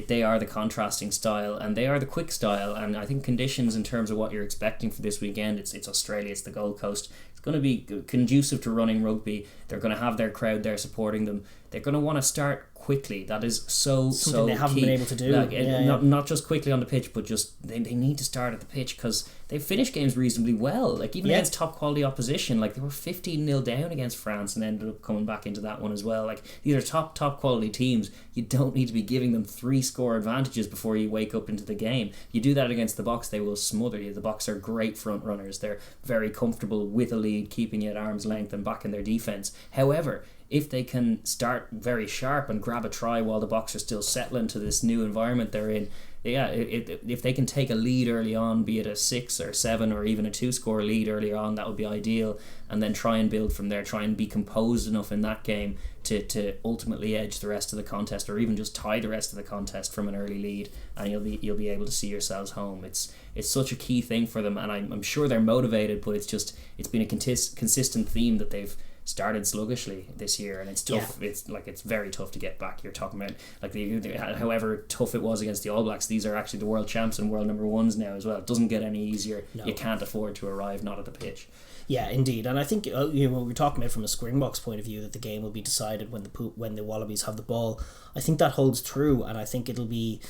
they are the contrasting style and they are the quick style, and I think conditions in terms of what you're expecting for this weekend, it's Australia, it's the Gold Coast, it's going to be conducive to running rugby. They're going to have their crowd there supporting them. They're going to want to start quickly. That is so they haven't key. been able to do. Not just quickly on the pitch, but just they need to start at the pitch because they've finished games reasonably well. Like even against top quality opposition, like they were 15-0 down against France and ended up coming back into that one as well. Like these are top quality teams. You don't need to be giving them 3-score advantages before you wake up into the game. You do that against the Boks, they will smother you. The Boks are great front runners. They're very comfortable with a lead, keeping you at arm's length and back in their defence. However, if they can start very sharp and grab a try while the Boks are still settling to this new environment they're in, if they can take a lead early on, be it a 6 or 7 or even a 2-score lead earlier on, that would be ideal, and then try and build from there, try and be composed enough in that game to ultimately edge the rest of the contest, or even just tie the rest of the contest from an early lead, and you'll be able to see yourselves home. It's such a key thing for them, and I'm sure they're motivated, but it's been a consistent theme that they've started sluggishly this year, and it's tough. It's very tough to get back. You're talking about however tough it was against the All Blacks, these are actually the world champs and world number 1s now as well. It doesn't get any easier. You can't afford to arrive not at the pitch. Yeah, indeed, and I think we're talking about from a Springboks point of view that the game will be decided when the Wallabies have the ball. I think that holds true, and I think it'll be,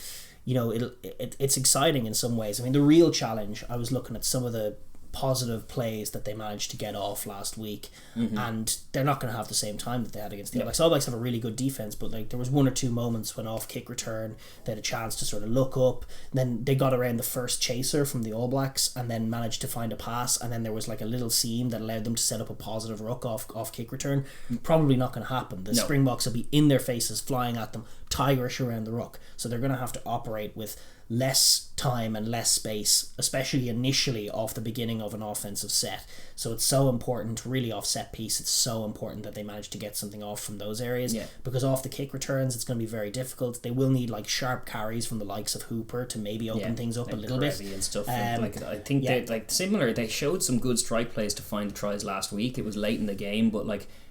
it's exciting in some ways. I mean, the real challenge, I was looking at some of the positive plays that they managed to get off last week, and they're not going to have the same time that they had against the All Blacks. All Blacks have a really good defense, but like there was 1 or 2 moments when off kick return they had a chance to sort of look up, then they got around the first chaser from the All Blacks and then managed to find a pass, and then there was like a little seam that allowed them to set up a positive ruck off kick return. Probably not going to happen. The Springboks will be in their faces, flying at them, tigerish around the ruck, so they're going to have to operate with less time and less space, especially initially off the beginning of an offensive set. So it's so important, really off set piece, it's so important that they manage to get something off from those areas, because off the kick returns it's going to be very difficult. They will need like sharp carries from the likes of Hooper to maybe open things up a little bit and stuff. I think they showed some good strike plays to find the tries last week. It was late in the game, but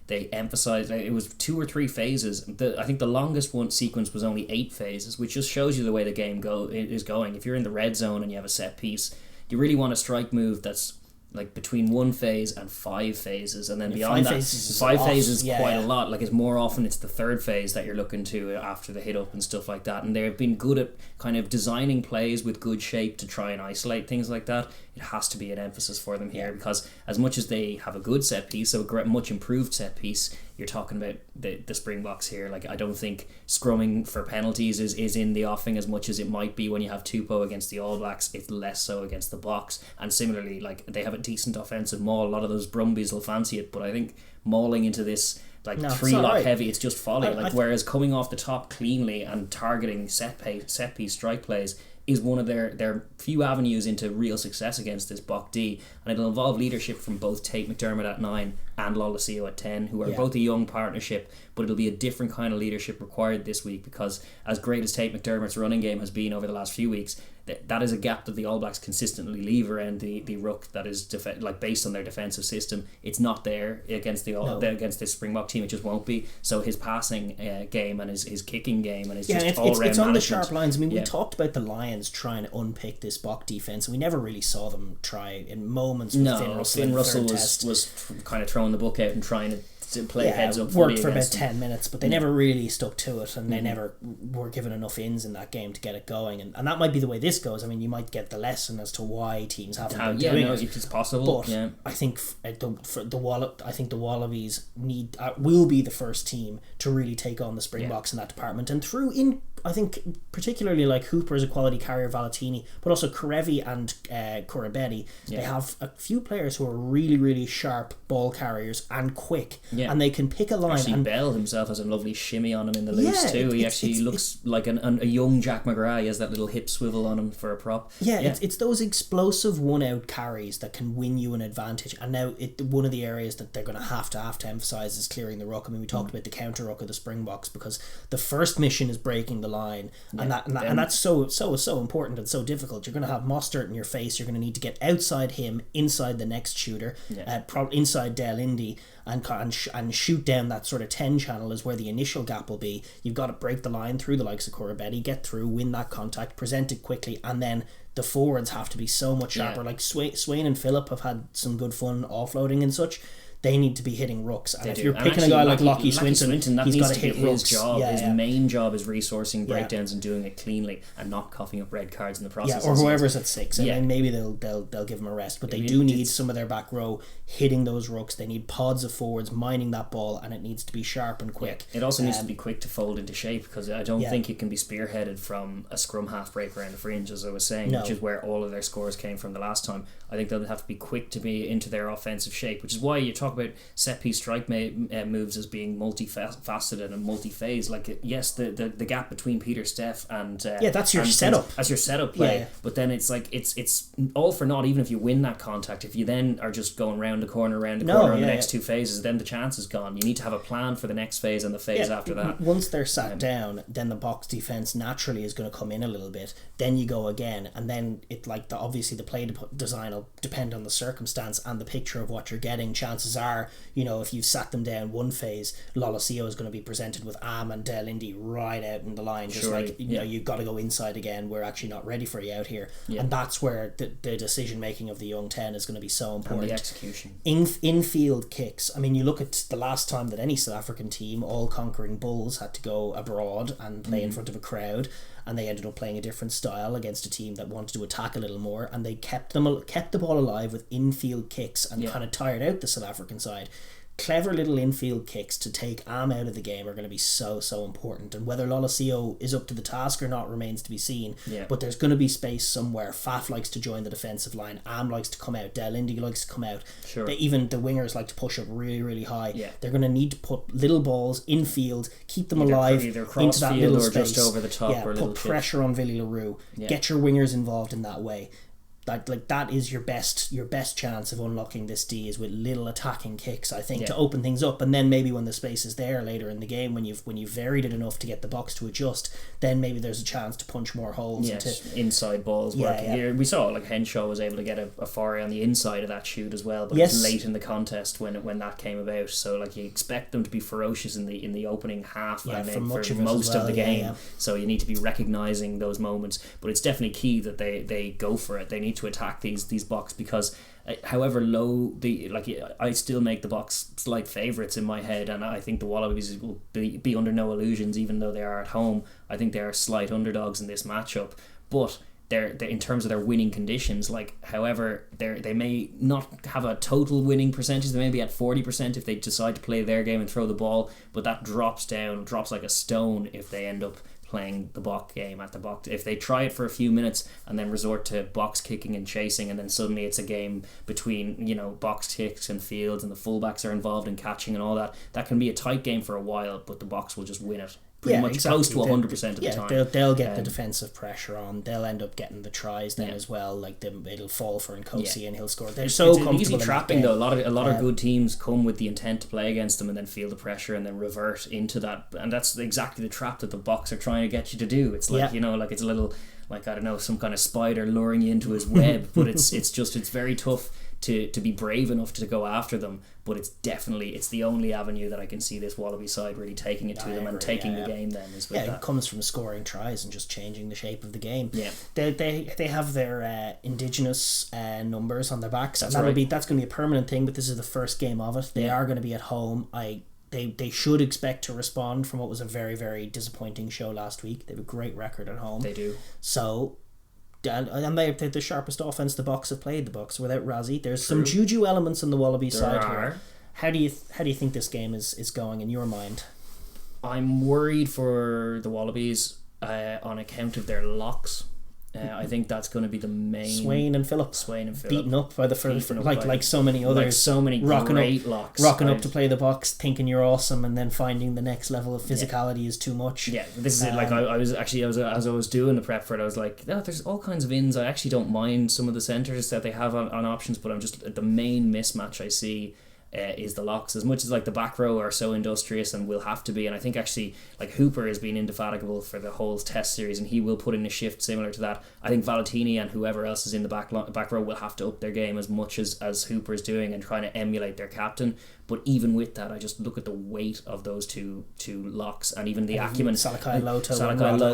they emphasised it was 2 or 3 phases. I think the longest one sequence was only 8 phases, which just shows you the way the game is going. If you're in the red zone and you have a set piece, you really want a strike move that's like between 1 phase and 5 phases, and then beyond that, 5 phases is quite a lot. Like it's more often it's the 3rd phase that you're looking to after the hit up and stuff like that. And they've been good at kind of designing plays with good shape to try and isolate things like that. It has to be an emphasis for them here, because as much as they have a good set piece, so a much improved set piece, you're talking about the Springboks here. Like, I don't think scrumming for penalties is in the offing as much as it might be when you have Tupou against the All Blacks. It's less so against the Boks. And similarly, like, they have a decent offensive maul. A lot of those Brumbies will fancy it, but I think mauling into this three lock heavy, it's just folly. Whereas coming off the top cleanly and targeting set piece strike plays is one of their few avenues into real success against this Bok D, and it'll involve leadership from both Tate McDermott at 9 and Lolosio at 10, who are both a young partnership, but it'll be a different kind of leadership required this week, because as great as Tate McDermott's running game has been over the last few weeks, that is a gap that the All Blacks consistently leave around the ruck that is based on their defensive system. It's not there against against this Springbok team. It just won't be. So his passing game and his kicking game and his just all round it's on management. The sharp lines. I mean, we talked about the Lions trying to unpick this Bok defense, and we never really saw them try in moments. With Finn Russell was kind of throwing the book out and trying to play heads up. Worked for about 10 minutes, but they never really stuck to it, and they never were given enough ins in that game to get it going. And that might be the way this goes. I mean, you might get the lesson as to why teams haven't been doing it. It's possible. But I think the Wallabies will be the first team to really take on the Springboks in that department, and I think particularly like Hooper is a quality carrier, Valentini, but also Karevi and Kurabedi. They have a few players who are really, really sharp ball carriers and quick, and they can pick a line. Actually, Bell himself has a lovely shimmy on him in the loose too. He actually looks like a young Jack McGrath. He has that little hip swivel on him for a prop. It's those explosive one-out carries that can win you an advantage. And now one of the areas that they're going to have to emphasise is clearing the ruck. I mean, we talked about the counter ruck of the Springboks, because the first mission is breaking the line, and that's so important and so difficult. You're going to have Mostert in your face. You're going to need to get outside him, inside the next shooter, inside Del Indy, and shoot down that sort of 10 channel is where the initial gap will be. You've got to break the line through the likes of Kurabedi, get through, win that contact, present it quickly, and then the forwards have to be so much sharper. Like Swain and Phillip have had some good fun offloading and such. They need to be hitting rucks, and if you're picking a guy like Lockie Swinton, he's got to hit his rucks. job. His main job is resourcing breakdowns and doing it cleanly, and not coughing up red cards in the process. Or whoever's at 6, and then maybe they'll give him a rest. But they do need some of their back row hitting those rucks. They need pods of forwards mining that ball, and it needs to be sharp and quick. It also needs to be quick to fold into shape, because I don't think it can be spearheaded from a scrum half break around the fringe, as I was saying, which is where all of their scores came from the last time. I think they'll have to be quick to be into their offensive shape, which is why you talk about set piece strike moves as being multifaceted and multi-phase. Like, yes, the gap between Peter Steff and that's your setup. That's your setup play. But then it's like it's all for naught. Even if you win that contact, if you then are just going round the corner on the next two phases, then the chance is gone. You need to have a plan for the next phase and the phase after that. Once they're sat down, then the Boks defense naturally is going to come in a little bit. Then you go again, and then obviously the play design will depend on the circumstance and the picture of what you're getting. Chances are, if you've sat them down one phase, Lolosio is going to be presented with Am and Del Indy right out in the line, you've got to go inside again, we're actually not ready for you out here. And that's where the decision making of the young 10 is going to be so important. And the execution. Infield kicks. I mean, you look at the last time that any South African team, all conquering Bulls, had to go abroad and play in front of a crowd, and they ended up playing a different style against a team that wanted to attack a little more, and they kept the ball alive with infield kicks and kind of tired out the South African side. Clever little infield kicks to take Am out of the game are going to be so important, and whether Lolosio is up to the task or not remains to be seen. But there's going to be space somewhere. Faf likes to join the defensive line, Am likes to come out, Del Indy likes to come out, even the wingers like to push up really, really high. They're going to need to put little balls infield, keep them alive into that little space, just over the top, or put pressure on Willie LaRue, get your wingers involved in that way. That is your best chance of unlocking this D, is with little attacking kicks, I think, to open things up. And then maybe when the space is there later in the game, when you've varied it enough to get the Boks to adjust, then maybe there's a chance to punch more holes into inside balls working. Here we saw Henshaw was able to get a foray on the inside of that shoot as well, but it's late in the contest when that came about. So you expect them to be ferocious in the opening half for most of the game. So you need to be recognising those moments, but it's definitely key that they go for it. They need to attack these Boks, because however low I still make the Boks slight favourites in my head, and I think the Wallabies will be under no illusions, even though they are at home. I think they are slight underdogs in this matchup, but they're in terms of their winning conditions. Like, however, they may not have a total winning percentage. They may be at 40% if they decide to play their game and throw the ball, but that drops like a stone if they end up playing the box game at the box. If they try it for a few minutes and then resort to box kicking and chasing, and then suddenly it's a game between, you know, box kicks and fields, and the fullbacks are involved in catching and all that, that can be a tight game for a while, but the box will just win it. Pretty much exactly. Close to 100% of the time. They'll get the defensive pressure on. They'll end up getting the tries then as well. Like it'll fall for Nkosi and he'll score. They're so comfortable. It's easy trapping though. A lot of good teams come with the intent to play against them and then feel the pressure and then revert into that. And that's exactly the trap that the Boks are trying to get you to do. It's like you know, like it's a little, like, I don't know, some kind of spider luring you into his web. But it's very tough to be brave enough to go after them, but it's the only avenue that I can see this Wallaby side really taking it to them and taking the game then is with that. It comes from scoring tries and just changing the shape of the game. They have their indigenous numbers on their backs, and that's going to be a permanent thing, but this is the first game of it. They are going to be at home. They should expect to respond from what was a very, very disappointing show last week. They have a great record at home. They do. So, and they're the sharpest offense the Boks have played. The Boks without Razzie. There's some juju elements on the Wallaby side here. How do you think this game is going in your mind? I'm worried for the Wallabies on account of their locks. I think that's going to be the main. Swain and Phillip beaten up by the first, like so many others, like so many great locks, rocking up to play the Boks, thinking you're awesome, and then finding the next level of physicality is too much. Yeah, this is it. Like I was as I was doing the prep for it, I was like, there's all kinds of ins. I actually don't mind some of the centres that they have on options, but I'm just the main mismatch I see. Is the locks, as much as like the back row are so industrious and will have to be, and I think actually like Hooper has been indefatigable for the whole test series and he will put in a shift similar to that. I think Valentini and whoever else is in the back row will have to up their game as much as Hooper is doing and trying to emulate their captain. But even with that, I just look at the weight of those two locks and even the acumen. Salakai Loto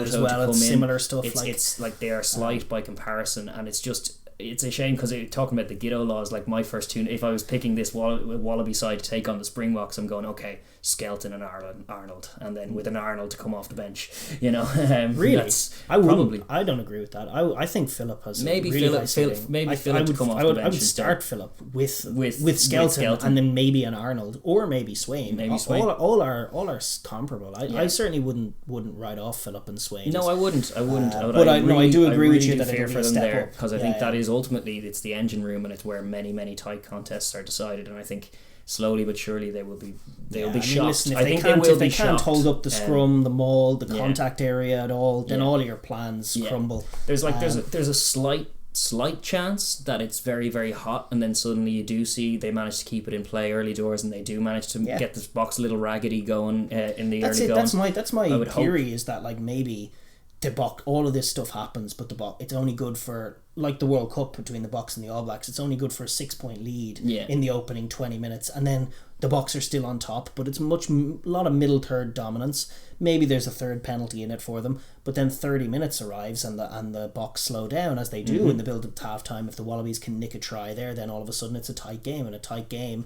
as well, it's similar stuff. It's like they are slight by comparison, and it's a shame because talking about the Giddo laws, like my first two, if I was picking this Wallaby side to take on the Springboks, I'm going, okay, Skelton and Arnold, and then with an Arnold to come off the bench, you know. Really? I don't agree with that. I think Phillip has maybe really Phillip to come off the bench. I would start Phillip with Skelton and then maybe an Arnold or maybe Swain. All are comparable. I certainly wouldn't write off Phillip and Swain. No, I wouldn't. I do agree with you that it'll be a step up, because I think that is ultimately it's the engine room, and it's where many tight contests are decided, and I think slowly but surely they will be shocked. Listen, if they can't hold up the scrum, the maul, the contact area at all, then all of your plans crumble. There's a slight chance that it's very, very hot, and then suddenly you do see they manage to keep it in play early doors, and they do manage to get this Boks a little raggedy going in the early going. That's my theory, is that like maybe the Boks, all of this stuff happens, but the Boks, it's only good for, like the World Cup between the Boks and the All Blacks, it's only good for a 6-point lead in the opening 20 minutes, and then the Boks are still on top, but it's a lot of middle third dominance. Maybe there's a third penalty in it for them, but then 30 minutes arrives and the Boks slow down, as they do in the build up to half time. If the Wallabies can nick a try there, then all of a sudden it's a tight game, and a tight game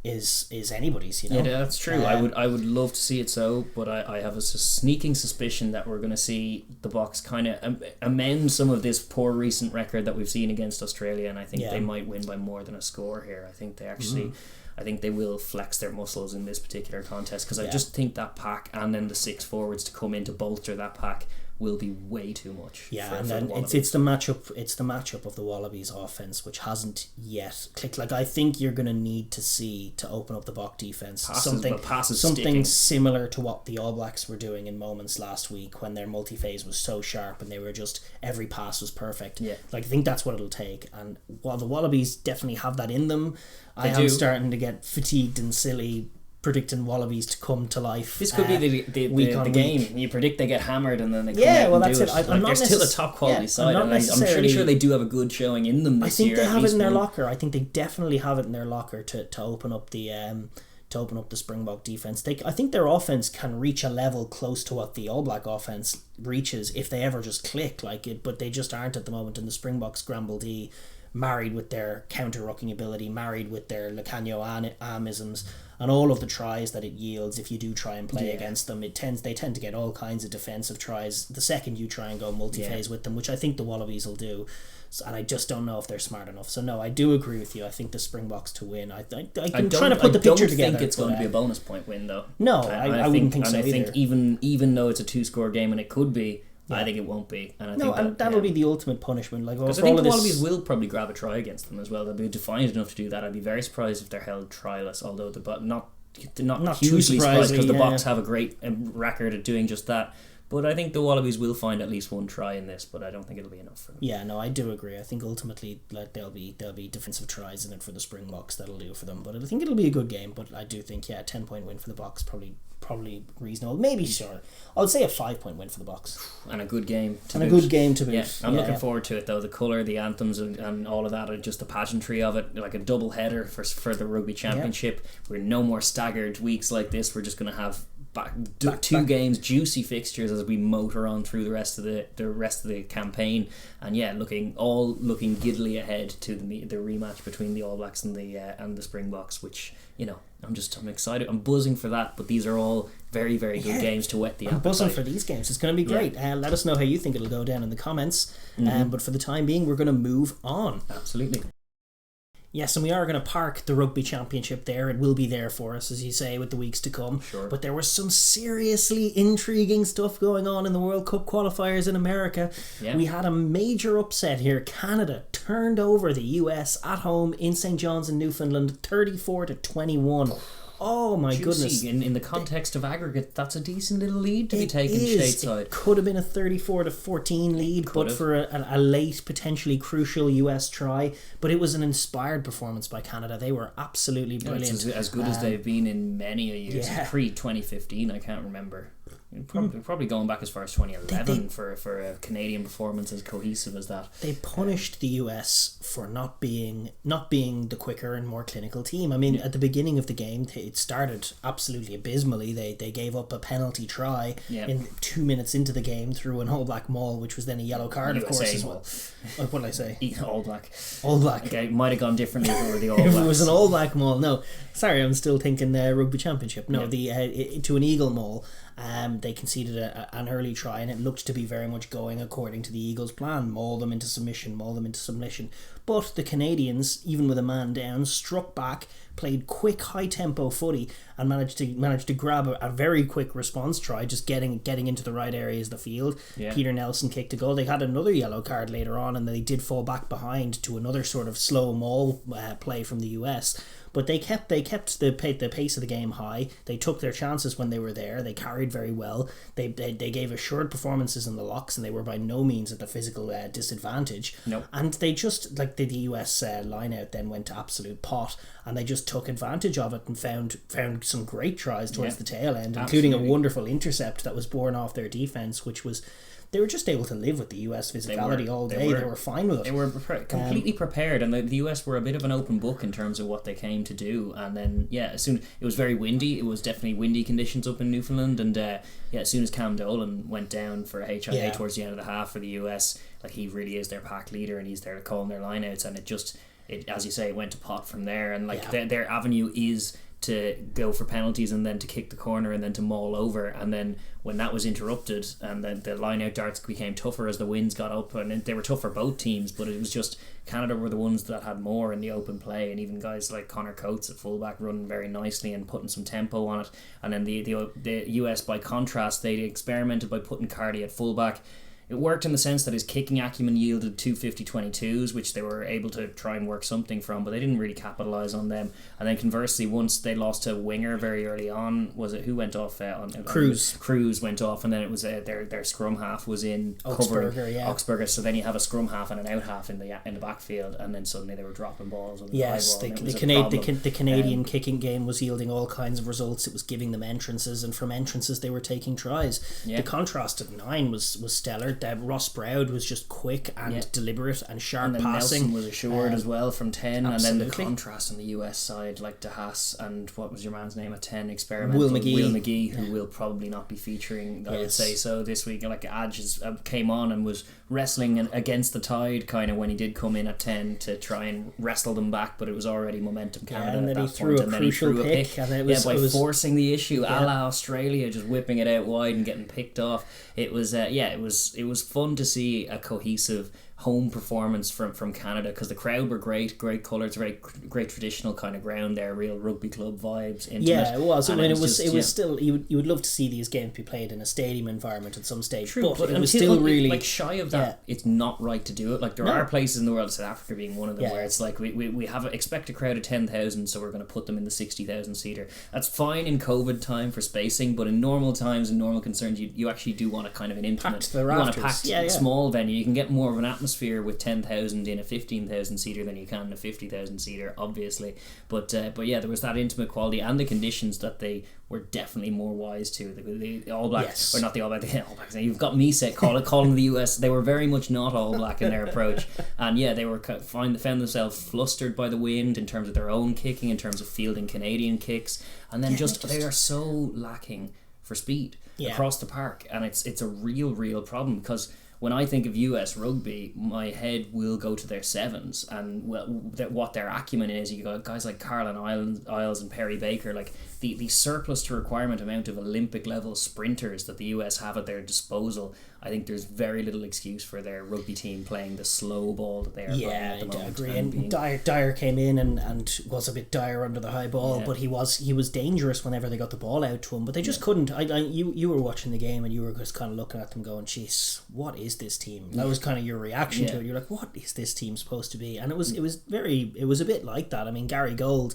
is anybody's, you know. Yeah, that's true. I would love to see it so, but I have a sneaking suspicion that we're going to see the Boks kind of amend some of this poor recent record that we've seen against Australia, and I think they might win by more than a score here. I think they actually I think they will flex their muscles in this particular contest, because I just think that pack and then the 6 forwards to come in to bolster that pack will be way too much. Yeah, and then it's the matchup. It's the matchup of the Wallabies offense, which hasn't yet clicked. Like, I think you're going to need to see, to open up the Boks defense, something similar to what the All Blacks were doing in moments last week, when their multi-phase was so sharp and they were just, every pass was perfect. Yeah, like, I think that's what it'll take. And while the Wallabies definitely have that in them, I am starting to get fatigued and silly predicting Wallabies to come to life. This could be the game. You predict they get hammered and then they come out and do it. They're still a top quality side, and I'm pretty sure they do have a good showing in them this year. I think they have it in their locker. I think they definitely have it in their locker to open up the Springbok defense. I think their offense can reach a level close to what the All Black offense reaches if they ever just click like it, but they just aren't at the moment, and the Springboks scramble D married with their counter-rucking ability, married with their Lacanio-amisms, and all of the tries that it yields if you do try and play against them. They tend to get all kinds of defensive tries the second you try and go multi-phase with them, which I think the Wallabies will do. And I just don't know if they're smart enough. So no, I do agree with you. I think the Springboks to win. I'm trying to put the picture together. I don't think it's going to be a bonus point win, though. No, I wouldn't think so either. And I think even though it's a 2-score game, and it could be, I think it won't be. And that'll be the ultimate punishment. Because I think the Wallabies will probably grab a try against them as well. They'll be defiant enough to do that. I'd be very surprised if they're held tryless, although not hugely surprised because the Boks have a great record at doing just that. But I think the Wallabies will find at least one try in this, but I don't think it'll be enough for them. Yeah, no, I do agree. I think ultimately there'll be defensive tries in it for the Springboks that'll do for them. But I think it'll be a good game. But I do think 10-point win for the Boks probably reasonable. Maybe sure. I'll say a 5-point win for the Boks. And a good game to boot. Good game to boot. Yeah, I'm looking forward to it though. The colour, the anthems and all of that, and just the pageantry of it, like a double header for the Rugby Championship. We're no more staggered weeks like this. We're just going to have two games, juicy fixtures as we motor on through the rest of the campaign, and looking giddily ahead to the rematch between the All Blacks and the Springboks, which I'm excited. I'm buzzing for that. But these are all very, very good games to whet the appetite. I'm buzzing for these games. It's going to be great. Let us know how you think it'll go down in the comments. But for the time being, we're going to move on. Absolutely. Yes, and we are going to park the Rugby Championship there. It will be there for us, as you say, with the weeks to come. Sure. But there was some seriously intriguing stuff going on in the World Cup qualifiers in America. Yeah. We had a major upset here. Canada turned over the US at home in St. John's in Newfoundland, 34-21. Oh my goodness. In the context of aggregate, that's a decent little lead to be taken stateside. It could have been a 34-14 lead, but for a late, potentially crucial US try. But it was an inspired performance by Canada. They were absolutely brilliant. It's as good as they've been in many a years. Pre-2015, I can't remember. Probably going back as far as 2011 for a Canadian performance as cohesive as that. They punished the US for not being the quicker and more clinical team. I mean, at the beginning of the game, it started absolutely abysmally. They gave up a penalty try in 2 minutes into the game through an All Black maul, which was then a yellow card, of course, as well. What did I say? All Black. All Black. Okay, it might have gone differently if it were the All Blacks. If it was an All Black maul, no. Sorry, I'm still thinking Rugby Championship. No, to an Eagle maul. They conceded an early try, and it looked to be very much going according to the Eagles' plan. Maul them into submission. But the Canadians, even with a man down, struck back, played quick, high-tempo footy, and managed to grab a very quick response try, just getting into the right areas of the field. Yeah. Peter Nelson kicked a goal. They had another yellow card later on, and they did fall back behind to another sort of slow maul play from the US. But they kept the pace of the game high. They took their chances when they were there. They carried very well. They gave assured performances in the locks, and they were by no means at the physical disadvantage. Nope. And they just, like the US line out then went to absolute pot, and they just took advantage of it and found some great tries towards the tail end, including a wonderful intercept that was borne off their defence, which was... They were just able to live with the US physicality all day. They were fine with it. They were completely prepared, and the US were a bit of an open book in terms of what they came to do. And then, as soon it was very windy. It was definitely windy conditions up in Newfoundland. And as soon as Cam Dolan went down for a HIA towards the end of the half for the US, like, he really is their pack leader, and he's there calling their lineouts. And it as you say, it went to pot from there. And their avenue is to go for penalties and then to kick the corner and then to maul over. And then when that was interrupted and then the line out darts became tougher as the winds got up, and they were tough for both teams, but it was just Canada were the ones that had more in the open play, and even guys like Connor Coates at fullback running very nicely and putting some tempo on it. And then the US, by contrast, they experimented by putting Cardi at fullback. It worked in the sense that his kicking acumen yielded 2 50-22s, which they were able to try and work something from, but they didn't really capitalise on them. And then conversely, once they lost to winger very early on, was it who went off? Cruz went off, and then it was their scrum half was in covering Augsburger. So then you have a scrum half and an out half in the backfield, and then suddenly they were dropping balls on the the Canadian kicking game was yielding all kinds of results. It was giving them entrances, and from entrances they were taking tries. The contrast at 9 was stellar. Ross Broud was just quick and deliberate and sharp and passing. Nelson was assured as well from 10, absolutely. and then the contrast on the US side, like Daragh and what was your man's name at 10, experimental Will McGee, who will probably not be featuring, I would say so, this week. Like Adge came on and was wrestling against the tide kind of when he did come in at 10 to try and wrestle them back, but it was already momentum Canada and then at he that threw point, a crucial pick, and it was, by forcing the issue, a la Australia, just whipping it out wide and getting picked off. It was it was fun to see a cohesive home performance from Canada, because the crowd were great colours, very great traditional kind of ground there, real rugby club vibes. Yeah, it was. I mean, it was still, you would love to see these games be played in a stadium environment at some stage. True, but it was still really like shy of that. It's not right to do it. Like there are places in the world, South Africa being one of them, where it's like we have expect a crowd of 10,000, so we're going to put them in the 60,000 seater. That's fine in COVID time for spacing, but in normal times and normal concerns, you actually do want a kind of an intimate, you want a packed small venue. You can get more of an atmosphere with 10,000 in a 15,000 seater than you can in a 50,000 seater, obviously. But yeah, there was that intimate quality and the conditions that they were definitely more wise to. The All Blacks, or not the All Blacks, the All Blacks. You've got me calling the US. They were very much not All Black in their approach, and they were found themselves flustered by the wind in terms of their own kicking, in terms of fielding Canadian kicks, and then they are so lacking for speed across the park, and it's a real problem, because when I think of US rugby, my head will go to their sevens and what their acumen is. You got guys like Carlin Isles and Perry Baker, like the surplus to requirement amount of Olympic level sprinters that the US have at their disposal. I think there's very little excuse for their rugby team playing the slow ball that they are playing at the moment. I agree. And Dyer came in and was a bit dire under the high ball, but he was dangerous whenever they got the ball out to him. But they just couldn't. You were watching the game and you were just kind of looking at them going, "Jeez, what is this team?" That was kind of your reaction to it. You're like, "What is this team supposed to be?" And it was a bit like that. I mean, Gary Gold,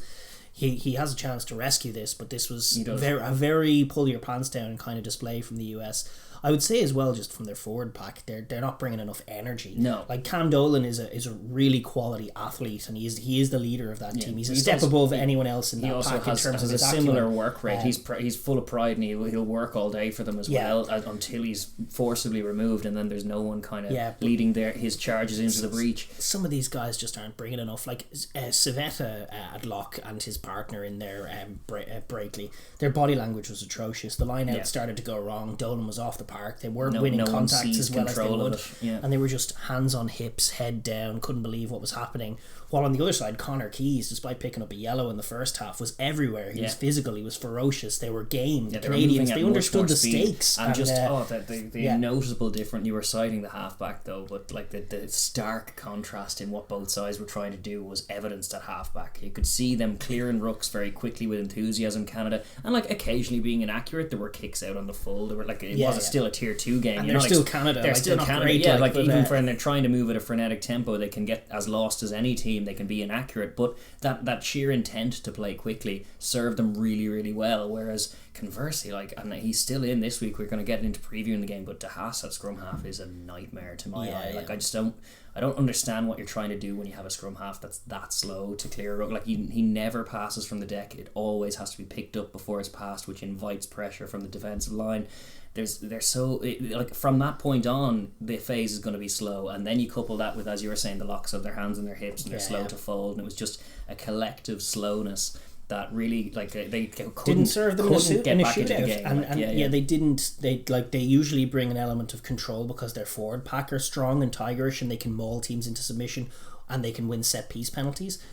he has a chance to rescue this, but this was a very pull your pants down kind of display from the US. I would say as well, just from their forward pack, they're not bringing enough energy. No, like Cam Dolan is a really quality athlete, and he is the leader of that team. He's a step above anyone else in that pack in terms of his similar work rate. He's full of pride, and he'll work all day for them as well until he's forcibly removed, and then there's no one kind of leading his charges into the breach. Some of these guys just aren't bringing enough. Like Savetta at lock and his partner in there, Breakley, their body language was atrocious. The line out started to go wrong. Dolan was off the park. They weren't winning contacts as well as they would, and they were just hands on hips, head down, couldn't believe what was happening. While on the other side, Connor Keys, despite picking up a yellow in the first half, was everywhere. He was physical, he was ferocious. They were game. The Canadians, they understood the stakes. And just the noticeable difference. You were citing the halfback though, but like the stark contrast in what both sides were trying to do was evidenced at halfback. You could see them clearing rucks very quickly with enthusiasm, Canada, and like occasionally being inaccurate. There were kicks out on the full. There were like it was still a tier 2 game. And they're still Canada. They're still not Canada. Great, even when they're trying to move at a frenetic tempo, they can get as lost as any team. They can be inaccurate, but that sheer intent to play quickly served them really well. Whereas conversely, and he's still in this week. We're going to get into previewing the game, but Daragh at scrum half is a nightmare to my eye. Like I don't understand what you're trying to do when you have a scrum half that's that slow to clear a ruck. Like he never passes from the deck. It always has to be picked up before it's passed, which invites pressure from the defensive line. From that point on, the phase is going to be slow, and then you couple that with, as you were saying, the locks of their hands and their hips, and they're slow to fold, and it was just a collective slowness that really they didn't serve them in a shootout. And they didn't. They usually bring an element of control because their forward pack are strong and tigerish, and they can maul teams into submission, and they can win set piece penalties.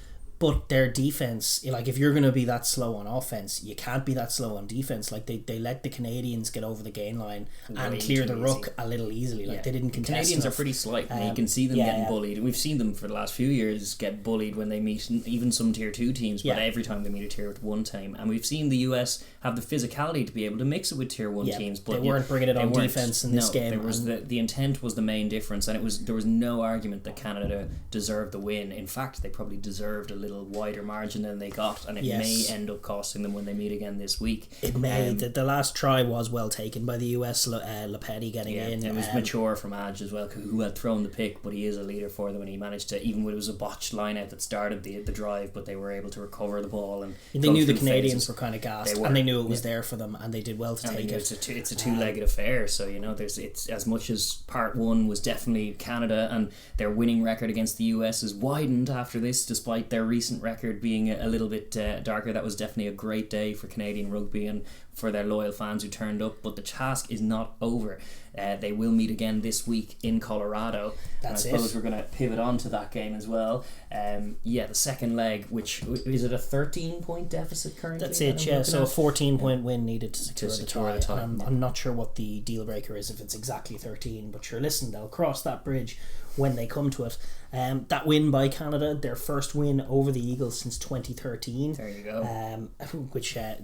But their defense, like if you're going to be that slow on offense, you can't be that slow on defense. Like they let the Canadians get over the gain line and clear the ruck a little easily. Like they didn't contest. Canadians enough. Are pretty slight, and you can see them getting bullied. And we've seen them for the last few years get bullied when they meet even some tier 2 teams. But every time they meet a tier 1 team, and we've seen the US have the physicality to be able to mix it with tier 1 teams. But they weren't bringing it on defense in this game. There was the intent was the main difference, and there was no argument that Canada deserved the win. In fact, they probably deserved a little wider margin than they got, and it Yes. may end up costing them when they meet again this week. It may. The last try was well taken by the US, Lopetti getting in. It was mature from Adge as well, who had thrown the pick, but he is a leader for them, and he managed to, even when it was a botched line out that started the drive, but they were able to recover the ball. And they knew the Canadians were kind of gassed, and they knew it was there for them, and they did well to take it. It's a two-legged affair, so it's as much as part one was definitely Canada, and their winning record against the US is widened after this, despite their recent record being a little bit darker. That was definitely a great day for Canadian rugby and for their loyal fans who turned up, but the task is not over. They will meet again this week in Colorado. That's and I suppose we're going to pivot on to that game as well. The second leg, which is it a 13-point deficit currently? That's it, yeah. So a 14-point win needed to secure the tie. I'm not sure what the deal breaker is, if it's exactly 13, but sure, listen, they'll cross that bridge when they come to it. That win by Canada, their first win over the Eagles since 2013. There you go. Which a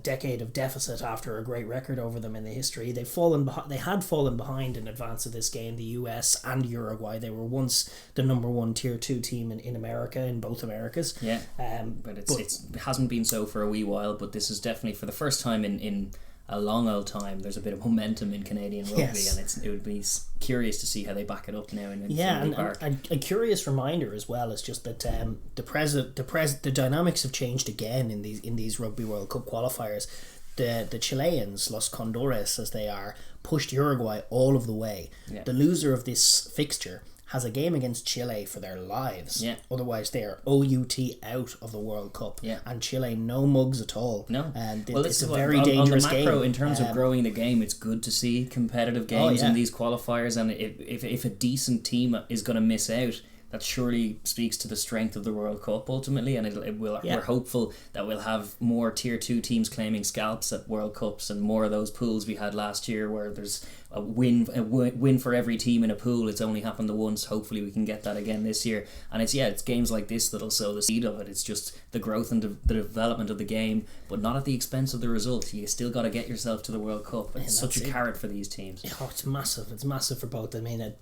decade of deficit after a great record over them in the history. They had fallen behind in advance of this game, the US and Uruguay. They were once the number one tier 2 team in America, in both Americas. Yeah. But it hasn't been so for a wee while, but this is definitely for the first time in a long old time. There's a bit of momentum in Canadian rugby, and it would be curious to see how they back it up now in Infinity Park. And a curious reminder as well is just that the dynamics have changed again in these Rugby World Cup qualifiers. The Chileans, Los Condores as they are, pushed Uruguay all of the way. Yeah. The loser of this fixture has a game against Chile for their lives. Yeah. Otherwise, they are OUT out of the World Cup. Yeah. And Chile, no mugs at all. No. And it's a very dangerous game. In terms of growing the game, it's good to see competitive games in these qualifiers. And if a decent team is going to miss out, that surely speaks to the strength of the World Cup ultimately, and we're hopeful that we'll have more tier 2 teams claiming scalps at World Cups, and more of those pools we had last year where there's a win for every team in a pool. It's only happened the once. Hopefully we can get that again this year, and it's games like this that'll sow the seed of it. It's just the growth and the development of the game, but not at the expense of the result. You still got to get yourself to the World Cup. It's such a carrot for these teams. Oh, it's massive. It's massive for both. I mean,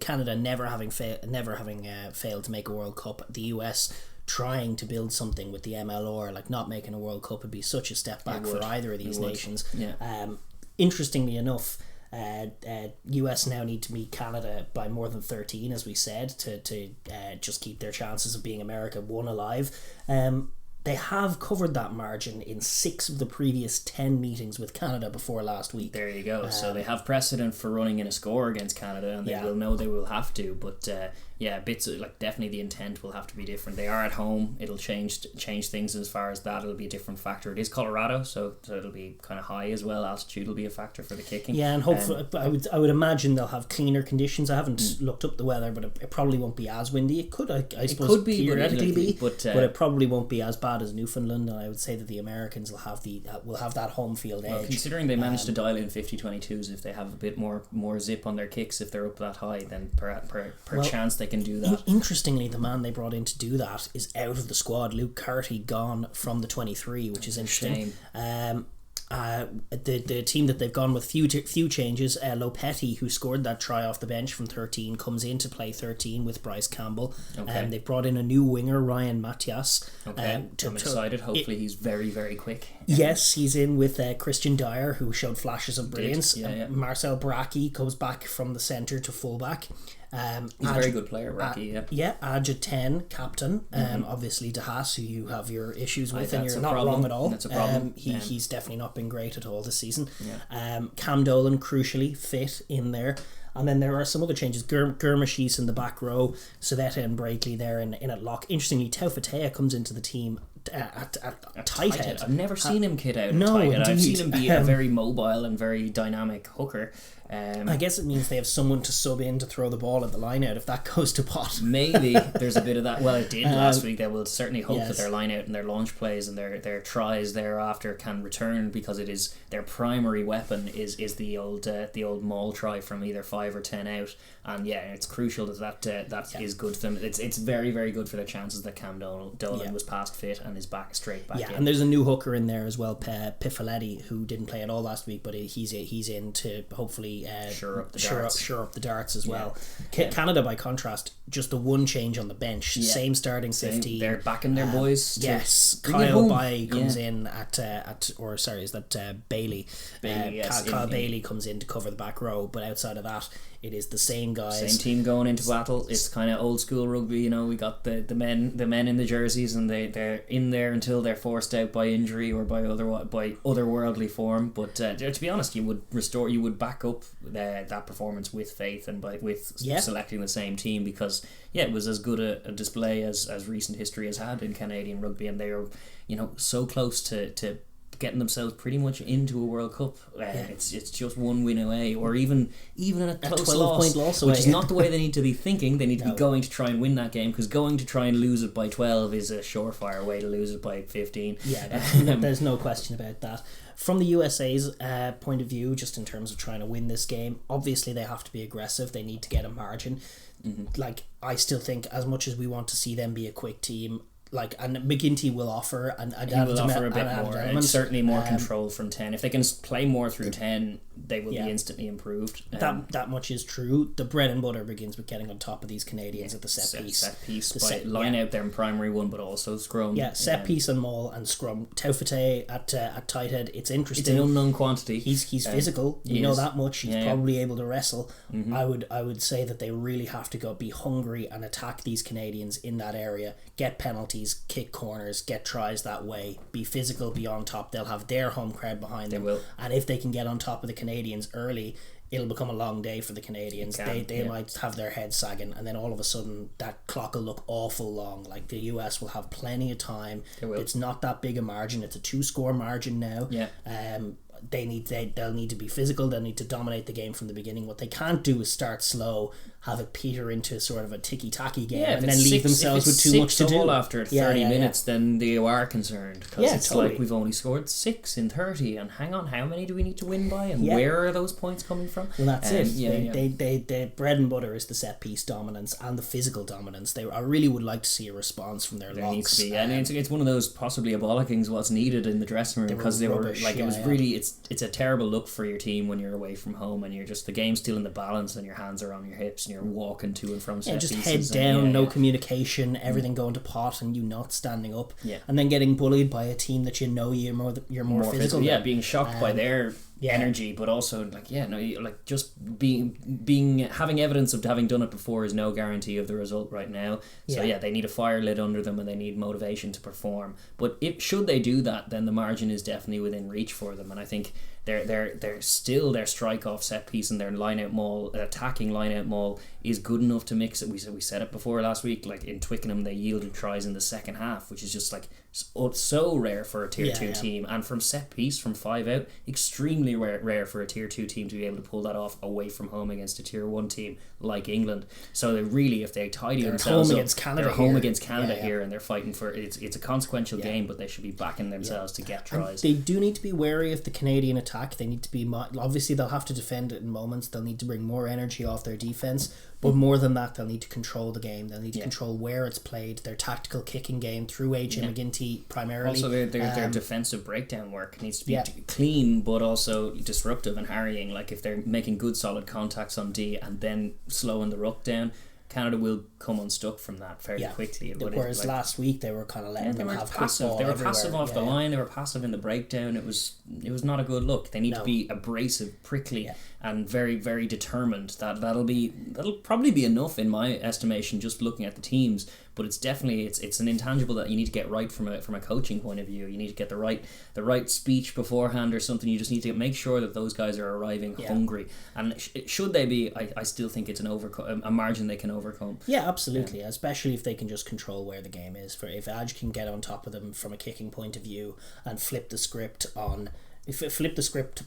Canada never having failed to make a World Cup. The US trying to build something with the MLR, like not making a World Cup would be such a step back for either of these nations. Yeah. Interestingly enough, US now need to meet Canada by more than 13, as we said, to just keep their chances of being America 1 alive. They have covered that margin in 6 of the previous 10 meetings with Canada before last week. There you go. So they have precedent for running in a score against Canada, and they will know they will have to. But bits of, definitely the intent will have to be different. They are at home. It'll change things as far as that. It'll be a different factor. It is Colorado, so it'll be kind of high as well. Altitude will be a factor for the kicking. Yeah, and hopefully, I would imagine they'll have cleaner conditions. I haven't looked up the weather, but it probably won't be as windy. It could, I suppose, could be, theoretically be, but it probably won't be as bad as Newfoundland. And I would say that the Americans will have that home field edge. Considering they managed to dial in 50-22s, if they have a bit more zip on their kicks, if they're up that high, then perchance they can do that. Interestingly, the man they brought in to do that is out of the squad. Luke Carty gone from the 23, which is interesting. The team that they've gone with few changes. Lopetti, who scored that try off the bench from 13, comes in to play 13 with Bryce Campbell. They've brought in a new winger, Ryan Matias. I'm excited. Hopefully he's very, very quick. Yes, he's in with Christian Dyer, who showed flashes of brilliance. Marcel Bracchi comes back from the centre to fullback. He's a very good player, Rocky. Adja 10, captain. Obviously, DeHaas, who you have your issues with, and you're not wrong at all. That's a problem. He's definitely not been great at all this season. Cam Dolan, crucially fit in there. And then there are some other changes. Gurmashis in the back row, Savetta and Breakley there in at lock. Interestingly, Taufatea comes into the team at tight head. I've never seen him kid out. No, indeed. I've seen him be a very mobile and very dynamic hooker. I guess it means they have someone to sub in to throw the ball at the line out if that goes to pot. Maybe there's a bit of that. Well, it did last week. They will certainly hope that their line out and their launch plays and their tries thereafter can return, because it is their primary weapon is the old maul try from either 5 or 10 out. And it's crucial that is good for them. It's very, very good for their chances that Cam Dolan was past fit, and is straight back in. And there's a new hooker in there as well, Pifoletti, who didn't play at all last week, but he's in to hopefully shore up the darts as well. Canada, by contrast, just the one change on the bench, same starting 15. They're backing their boys. Yes, Kyle Bay comes in Bailey. Kyle Bailey comes in to cover the back row, but outside of that, it is the same guys. Same team going into battle. It's kind of old school rugby. We got the men in the jerseys, and they're in there until they're forced out by injury or by otherworldly form. But to be honest, you would back up that performance with faith and selecting the same team, because it was as good a display as recent history has had in Canadian rugby, and they are so close to getting themselves pretty much into a World Cup. It's just one win away, or even a close 12-point loss away, which is not the way they need to be thinking. They need to be going to try and win that game, because going to try and lose it by 12 is a surefire way to lose it by 15. There's no question about that. From the USA's point of view, just in terms of trying to win this game, obviously they have to be aggressive. They need to get a margin. I still think, as much as we want to see them be a quick team, and McGinty will offer a bit more, and certainly more control from 10. If they can play more through 10, they will be instantly improved. That much is true. The bread and butter begins with getting on top of these Canadians at the set piece. Line out their primary one, but also scrum. Set piece and maul and scrum. Taufete at tight head. It's interesting. It's an unknown quantity. He's physical. We know that much. He's probably able to wrestle. I would say that they really have to be hungry and attack these Canadians in that area. Get penalties, kick corners, get tries that way. Be physical, be on top. They'll have their home crowd behind them. They will. And if they can get on top of the Canadians early, it'll become a long day for the Canadians. They might have their heads sagging, and then all of a sudden that clock will look awful long. The US will have plenty of time. It's not that big a margin. It's a 2-score margin now. They'll need to be physical. They'll need to dominate the game from the beginning. What they can't do is start slow, have it peter into sort of a ticky-tacky game, and then leave themselves with too much to do. After 30 minutes, then they are concerned, because it's totally. We've only scored 6 in 30, and hang on, how many do we need to win by, and where are those points coming from? Well, that's it. They bread and butter is the set piece dominance and the physical dominance. I really would like to see a response from their locks. Needs to be, and it's one of those possibly a bollockings what's needed in the dressing room, because they were it was really it's a terrible look for your team when you're away from home and you're just the game's still in the balance and your hands are on your hips and you're walking to and from set just pieces head down, no communication, everything going to pot, and you not standing up, and then getting bullied by a team that you're more physical. Being shocked by their energy, but also just having evidence of having done it before is no guarantee of the result right now. So they need a fire lit under them and they need motivation to perform. But should they do that, then the margin is definitely within reach for them. And I think they're still their strike off set piece and their line out maul, attacking line out maul is good enough to mix it. We said it before last week. In Twickenham, they yielded tries in the second half, which is just so rare for a tier 2 team, and from set piece from 5 out, extremely rare for a tier 2 team to be able to pull that off away from home against a tier 1 team like England. So they really, if they tidy themselves up, they're home against Canada here, and they're fighting for it's a consequential game, but they should be backing themselves to get tries. And they do need to be wary of the Canadian attack. They need to be obviously they'll have to defend it in moments. They'll need to bring more energy off their defense, but more than that, they'll need to control the game. They'll need to control where it's played, their tactical kicking game through H.M. McGinty primarily. Also, their defensive breakdown work needs to be clean, but also disruptive and harrying. If they're making good solid contacts on D and then slowing the ruck down, Canada will come unstuck from that fairly quickly. Whereas last week they were kind of letting them have passive. They were passive off the line. They were passive in the breakdown. It was not a good look. They need to be abrasive, prickly, and very, very determined. That'll probably be enough in my estimation, just looking at the teams. But it's definitely it's an intangible that you need to get right from a coaching point of view. You need to get the right speech beforehand or something. You just need to make sure that those guys are arriving hungry. And should they be, I still think it's a margin they can overcome. Yeah, absolutely. Especially if they can just control where the game is. If Edge can get on top of them from a kicking point of view and flip the script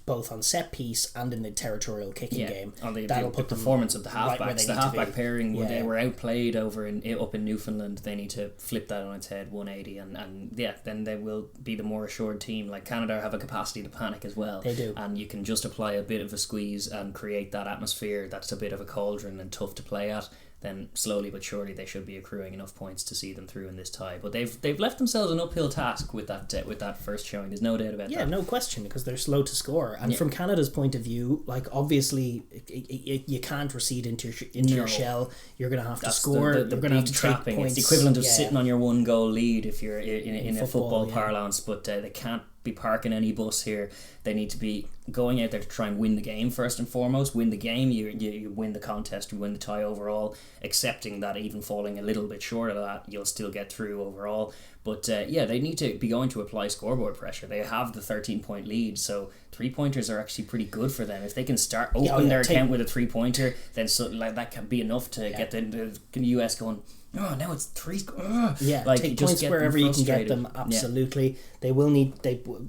both on set piece and in the territorial kicking game, that'll put the performance of the halfbacks. The halfback pairing, when they were outplayed up in Newfoundland, they need to flip that on its head 180, and then they will be the more assured team. Canada have a capacity to panic as well. They do, and you can just apply a bit of a squeeze and create that atmosphere that's a bit of a cauldron and tough to play at. then slowly but surely they should be accruing enough points to see them through in this tie. But they've left themselves an uphill task with that first showing. There's no doubt about that. Yeah, no question, because they're slow to score. And from Canada's point of view, like obviously you can't recede into your shell. You're going to have to score. You're going to have to take points. It's the equivalent of sitting on your 1-goal lead if you're in a football parlance. But they can't be parking any bus here. They need to be going out there to try and win the game first and foremost. Win the game, you win the contest, you win the tie overall, accepting that even falling a little bit short of that, you'll still get through overall. But they need to be going to apply scoreboard pressure. They have the 13-point lead, so 3-pointers are actually pretty good for them. If they can open their account with a 3-pointer, then that can be enough to get the US going, oh, now it's 3. Take points wherever you can get them. Absolutely, they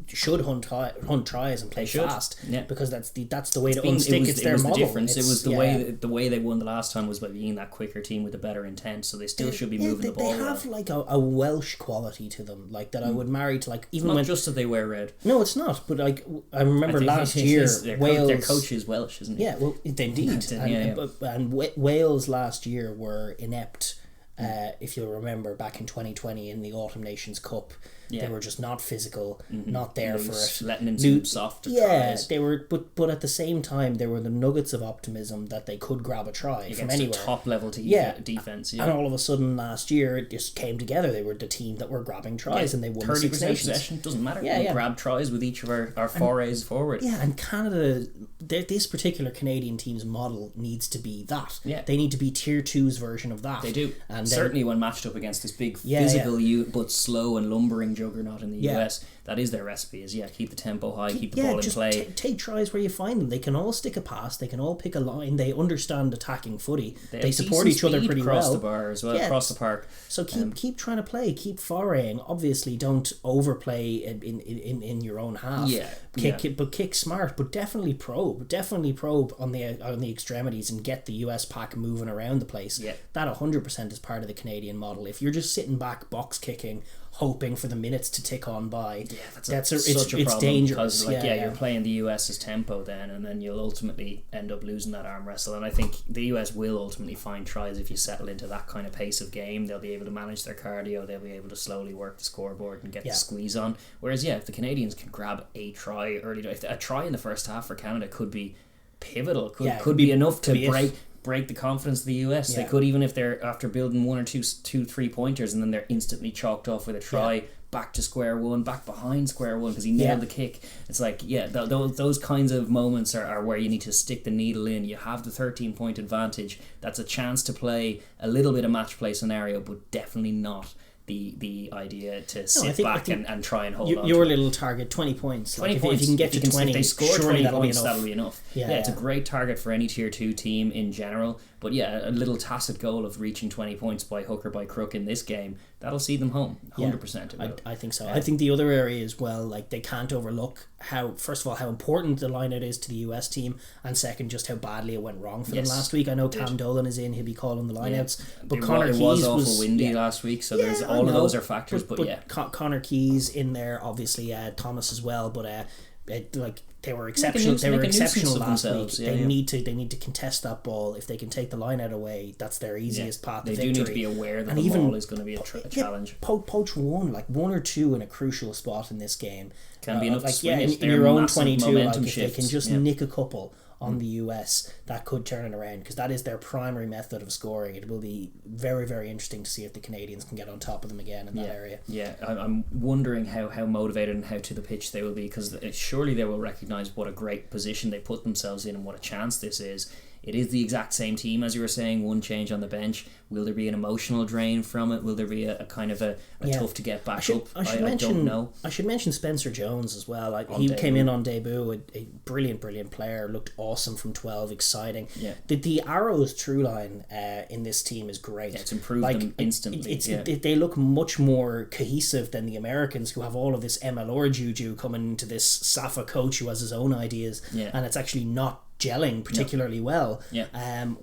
should hunt tries and play fast. Because that's the way to unstick. It's their model. The difference. It was the way they won the last time was by being that quicker team with a better intent. So they still should be moving the ball. They have like a Welsh quality to them, like that I would marry to like even it's not just that they wear red. No, it's not. But like I remember last year, Wales. Their coach is Welsh, isn't he? Yeah, well, indeed. And Wales last year were inept. If you'll remember back in 2020 in the Autumn Nations Cup, they were just not physical, not there for it, letting in some soft tries. They were, but at the same time there were the nuggets of optimism that they could grab a try from anywhere, top level defense. And all of a sudden last year it just came together. They were the team that were grabbing tries, and they won 30% possession. Doesn't matter. We grab tries with each of our forays forward. Yeah, and Canada, this particular Canadian team's model needs to be that. Yeah, they need to be Tier 2's version of that. They do, and certainly when matched up against this big physical but slow and lumbering juggernaut in the US, that is their recipe. Is keep the tempo high, keep the ball in play. Take tries where you find them. They can all stick a pass. They can all pick a line. They understand attacking footy. They support each other pretty well. Across the bar as well, across the park. So keep trying to play. Keep foraying. Obviously, don't overplay in your own half. But kick smart. But definitely probe. Definitely probe on the extremities and get the US pack moving around the place. Yeah. That 100% is part of the Canadian model. If you're just sitting back box kicking, hoping for the minutes to tick on by, such a problem, dangerous. Because you're playing the US's tempo and then you'll ultimately end up losing that arm wrestle. And I think the US will ultimately find tries if you settle into that kind of pace of game. They'll be able to manage their cardio. They'll be able to slowly work the scoreboard and get the squeeze on. Whereas if the Canadians can grab a try early, if a try in the first half for Canada could be pivotal. Could be enough to break the confidence of the US. They could, even if they're after building 1 or 2 3-pointers and then they're instantly chalked off with a try, back to square one, back behind square one because he nailed the kick. It's like those kinds of moments are where you need to stick the needle in. You have the 13-point advantage. That's a chance to play a little bit of match play scenario, but definitely not the idea to sit back and try and hold on. Your little target, 20 points. 20 points. If you can get to 20, if they score 20 points, that'll be enough. It's a great target for any Tier 2 team in general. But a little tacit goal of reaching 20 points by hook or by crook in this game, that'll see them home, 100%. I think so. I think the other area as well, like they can't overlook first of all, how important the line-out is to the US team, and second, just how badly it went wrong for them last week. I know Cam Dolan is in, he'll be calling the line-outs. But Connor Keys was awful windy last week, so there's all of those are factors. But Connor Keys in there, obviously Thomas as well, but they were exceptional. They were exceptional last week. They need to contest that ball. If they can take the line out away, that's their easiest path to victory. They do need to be aware that the ball is going to be a challenge. Poach one or two in a crucial spot in this game can be enough to swing it. In your own 22, if they can just nick a couple on the US, that could turn it around, because that is their primary method of scoring. It will be very, very interesting to see if the Canadians can get on top of them again in that area. I'm wondering how motivated and how to the pitch they will be, because surely they will recognise what a great position they put themselves in and what a chance this is. It is the exact same team, as you were saying, one change on the bench. Will there be an emotional drain from it? Will there be a kind of a tough to get back up? I don't know. I should mention Spencer Jones as well. He came in on debut, a brilliant player, looked awesome from 12, exciting. Yeah. The Arrows through line in this team is great. Yeah, it's improved them instantly. They look much more cohesive than the Americans, who have all of this MLR juju coming into this Safa coach who has his own ideas, and it's actually not gelling particularly well.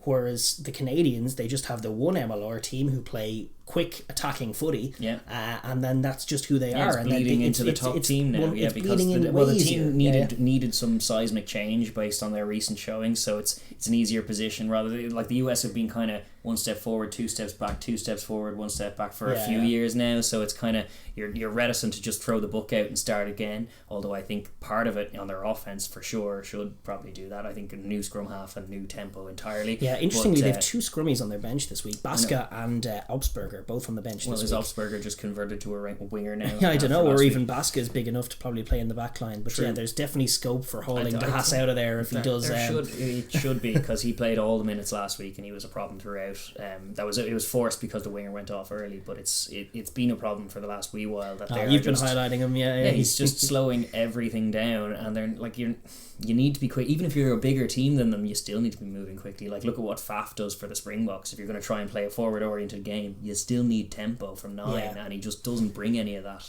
Whereas the Canadians, they just have the one MLR team who play quick attacking footy, and then that's just who they are. It's bleeding into the top team now, because the team needed some seismic change based on their recent showing, so it's an easier position rather than, like, the US have been kind of one step forward, 2 steps back, 2 steps forward, 1 step back for a few years now, so it's kind of you're reticent to just throw the book out and start again, although I think part of it on their offense for sure should probably do that. I think a new scrum half and new tempo entirely. Yeah, interestingly, they have 2 scrummies on their bench this week, Baska and Obsberger, both on the bench this week. Well, is Obsberger just converted to a winger now? I don't know, or even Baska is big enough to probably play in the back line, but there's definitely scope for hauling Bass out of there if he does. It should be, because he played all the minutes last week and he was a problem throughout. It was forced because the winger went off early, but it's been a problem for the last wee while that you've been highlighting him. He's just slowing everything down, and they're like, you need to be quick. Even if you're a bigger team than them, you still need to be moving quickly. Like, look at what Faf does for the Springboks. If you're going to try and play a forward oriented game, you still need tempo from 9, and he just doesn't bring any of that,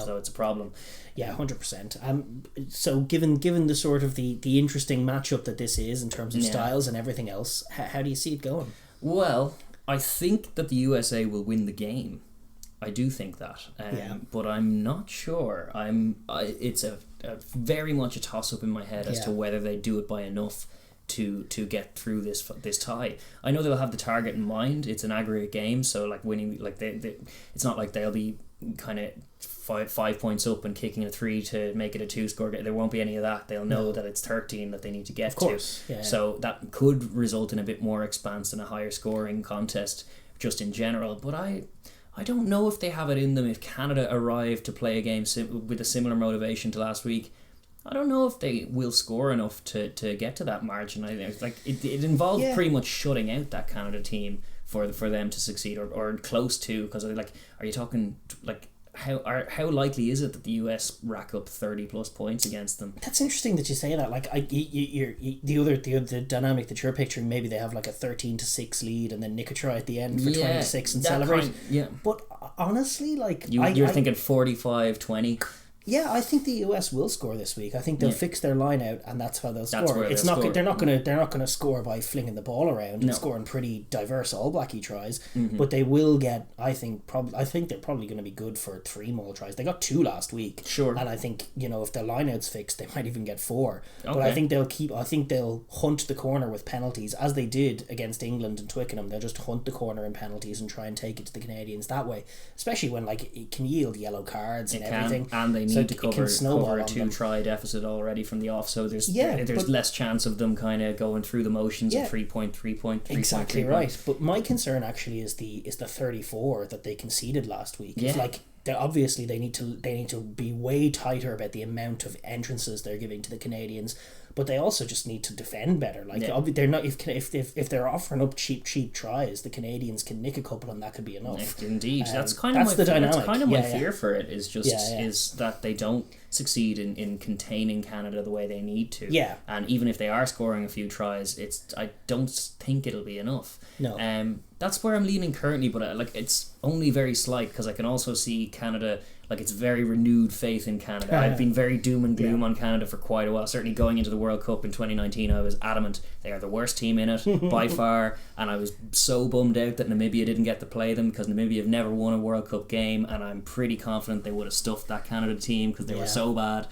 so it's a problem. Yeah, 100%. So given the sort of the interesting matchup that this is in terms of styles and everything else, how do you see it going? Well, I think that the USA will win the game. I do think that, but I'm not sure. It's a very much a toss-up in my head as to whether they do it by enough to get through this tie. I know they'll have the target in mind. It's an aggregate game, so like winning, like they it's not like they'll be kind of 5 points up and kicking a 3 to make it a 2-score game. There won't be any of that. They'll know that it's 13 that they need to get to. So that could result in a bit more expanse and a higher scoring contest just in general. But I don't know if they have it in them. If Canada arrive to play a game with a similar motivation to last week, I don't know if they will score enough to get to that margin. I think like it involved pretty much shutting out that Canada team for them to succeed, or close to, because like, are you talking like how likely is it that the US rack up 30 plus points against them? That's interesting that you say that. Like, the dynamic that you're picturing, maybe they have like a 13-6 lead and then nick a try at the end for 20-6 and celebrate. But honestly, like, you're thinking 45-20. Yeah, I think the US will score this week. I think they'll fix their line out, and that's how they'll score. They're not gonna score by flinging the ball around and scoring pretty diverse All Blackie tries, but they will get. I think they're probably going to be good for 3 more tries. They got 2 last week, and I think if their line out's fixed, they might even get 4. But I think they'll hunt the corner with penalties, as they did against England and Twickenham. They'll just hunt the corner in penalties and try and take it to the Canadians that way. Especially when it can yield yellow cards and everything, and they need to cover a 2-try deficit already from the off, so there's less chance of them kind of going through the motions of 3 point. Exactly right. But my concern actually is the 34 that they conceded last week. It's like obviously they need to be way tighter about the amount of entrances they're giving to the Canadians, but they also just need to defend better. Like they're not, if they're offering up cheap tries, the Canadians can nick a couple and that could be enough. Indeed, that's kind of my fear for it. Is that they don't succeed in containing Canada the way they need to. Yeah, and even if they are scoring a few tries, I don't think it'll be enough. No. That's where I'm leaning currently, but it's only very slight, because I can also see Canada. Like, it's very renewed faith in Canada. I've been very doom and gloom on Canada for quite a while. Certainly going into the World Cup in 2019, I was adamant they are the worst team in it by far, and I was so bummed out that Namibia didn't get to play them, because Namibia have never won a World Cup game, and I'm pretty confident they would have stuffed that Canada team because they were so bad.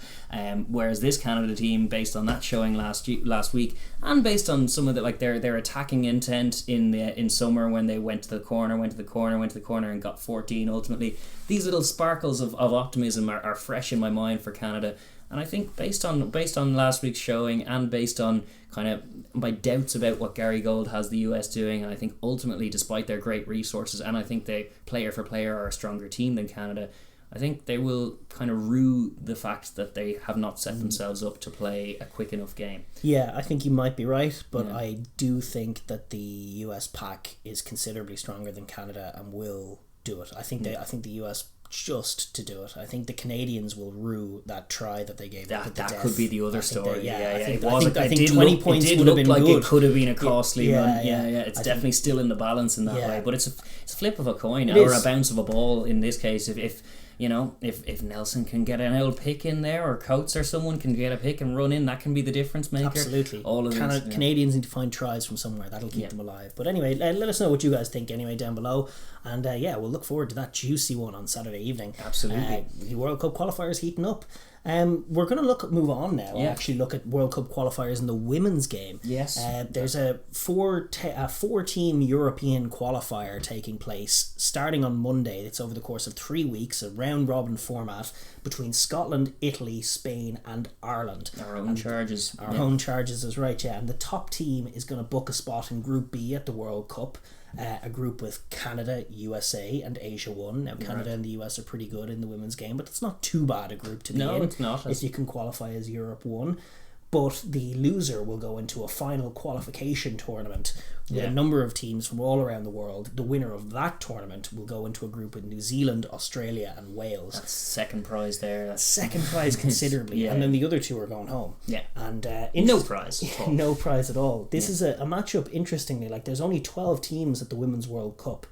Whereas this Canada team, based on that showing last week, and based on some of their attacking intent in summer, when they went to the corner and got 14 ultimately, these little sparkles of optimism are fresh in my mind for Canada. And I think based on last week's showing, and based on kind of my doubts about what Gary Gold has the US doing, and I think ultimately, despite their great resources, and I think they player for player are a stronger team than Canada, I think they will kind of rue the fact that they have not set themselves up to play a quick enough game. Yeah, I think you might be right, but I do think that the US pack is considerably stronger than Canada and will do it. I think the US just to do it. I think the Canadians will rue that try that they gave. That could be the other story. I think 20 points would have been like good. It could have been a costly run. It's definitely still in the balance in that way. But it's a flip of a coin or a bounce of a ball in this case. If you know, if Nelson can get an old pick in there, or Coates or someone can get a pick and run in, that can be the difference maker. Absolutely. All of these, Canadians need to find tries from somewhere. That'll keep them alive. But anyway, let us know what you guys think anyway down below. And we'll look forward to that juicy one on Saturday evening. Absolutely. The World Cup qualifiers heating up. We're going to move on now and actually look at World Cup qualifiers in the women's game. Yes. There's a four-team European qualifier taking place starting on Monday. It's over the course of 3 weeks, a round-robin format between Scotland, Italy, Spain and Ireland. Our own charges. Our own charges is right, yeah. And the top team is going to book a spot in Group B at the World Cup. A group with Canada, USA and Asia 1. Now Canada and the US are pretty good in the women's game, but it's not too bad a group to be in. No, it's not. If you can qualify as Europe 1. But the loser will go into a final qualification tournament with a number of teams from all around the world. The winner of that tournament will go into a group with New Zealand, Australia and Wales. That's second prize there. That's second prize considerably. And then the other two are going home. Yeah. And no prize at all. No prize at all. This is a matchup, interestingly, like there's only 12 teams at the Women's World Cup.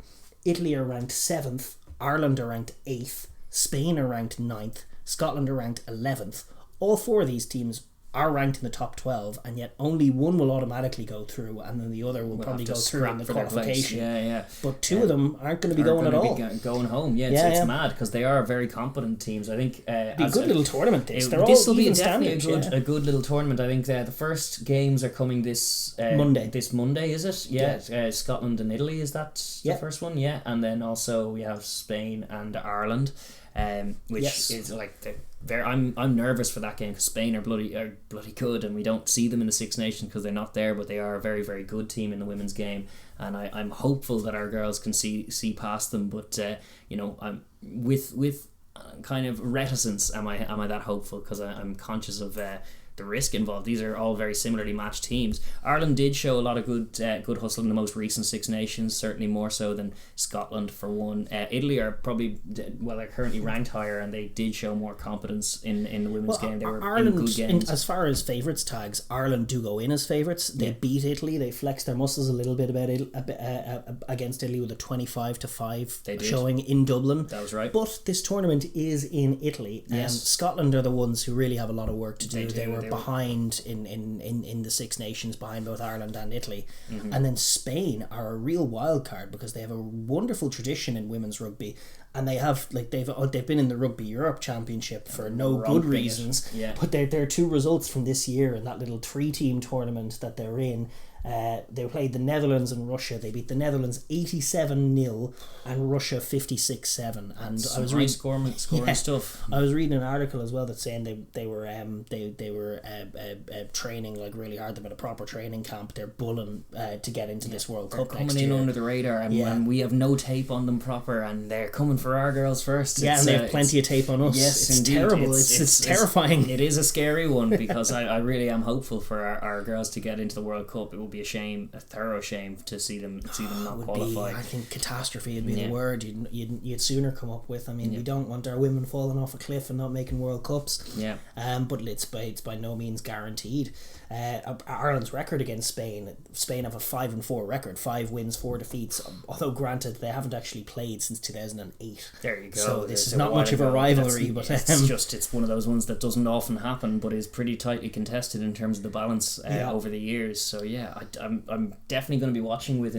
Italy are ranked 7th, Ireland are ranked 8th, Spain are ranked 9th, Scotland are ranked 11th. All four of these teams are ranked in the top 12, and yet only one will automatically go through, and then the other will probably go through in the qualification. But two of them aren't going to be going at all. Going home, it's mad because they are very competent teams. I think be a good little tournament. This will be definitely a good little tournament. I think the first games are coming this Monday. This Monday, is it? Yeah. Scotland and Italy, is that the first one? Yeah, and then also we have Spain and Ireland, which is like the. I'm nervous for that game because Spain are bloody good, and we don't see them in the Six Nations because they're not there, but they are a very, very good team in the women's game, and I'm hopeful that our girls can see past them. But I'm with kind of reticence. Am I that hopeful? Because I'm conscious of the risk involved. These are all very similarly matched teams. Ireland did show a lot of good hustle in the most recent Six Nations, certainly more so than Scotland for one. Italy are probably they're currently ranked higher, and they did show more competence in the women's game. They were Ireland, in good games. As far as favourites tags, Ireland do go in as favourites. They beat Italy. They flexed their muscles a little bit against Italy with a 25-5 showing in Dublin. That was right. But this tournament is in Italy. Scotland are the ones who really have a lot of work to do. They were behind in the Six Nations, behind both Ireland and Italy. And then Spain are a real wild card because they have a wonderful tradition in women's rugby, and they have they've been in the Rugby Europe Championship for no good reasons. But there are two results from this year in that little 3-team tournament that they're in. They played the Netherlands and Russia. They beat the Netherlands 87-0 and Russia 56-7. And I was reading scoring stuff. I was reading an article as well that's saying they were training like really hard. They've got a proper training camp. They're bulling to get into this World Cup next year. Coming in under the radar, and we have no tape on them proper, and they're coming for our girls first. And they have plenty of tape on us. Yes, it's indeed. Terrible. It's terrifying. It is a scary one because I really am hopeful for our girls to get into the World Cup. It will be a thorough shame to see them not qualify. I think catastrophe would be the word you'd sooner come up with. I mean, we don't want our women falling off a cliff and not making World Cups. But it's by no means guaranteed. Ireland's record against Spain have a 5-4 record, 5 wins, 4 defeats. Although granted, they haven't actually played since 2008. There you go. So this is not much of a rivalry, but it's one of those ones that doesn't often happen, but is pretty tightly contested in terms of the balance over the years. So I'm definitely going to be watching with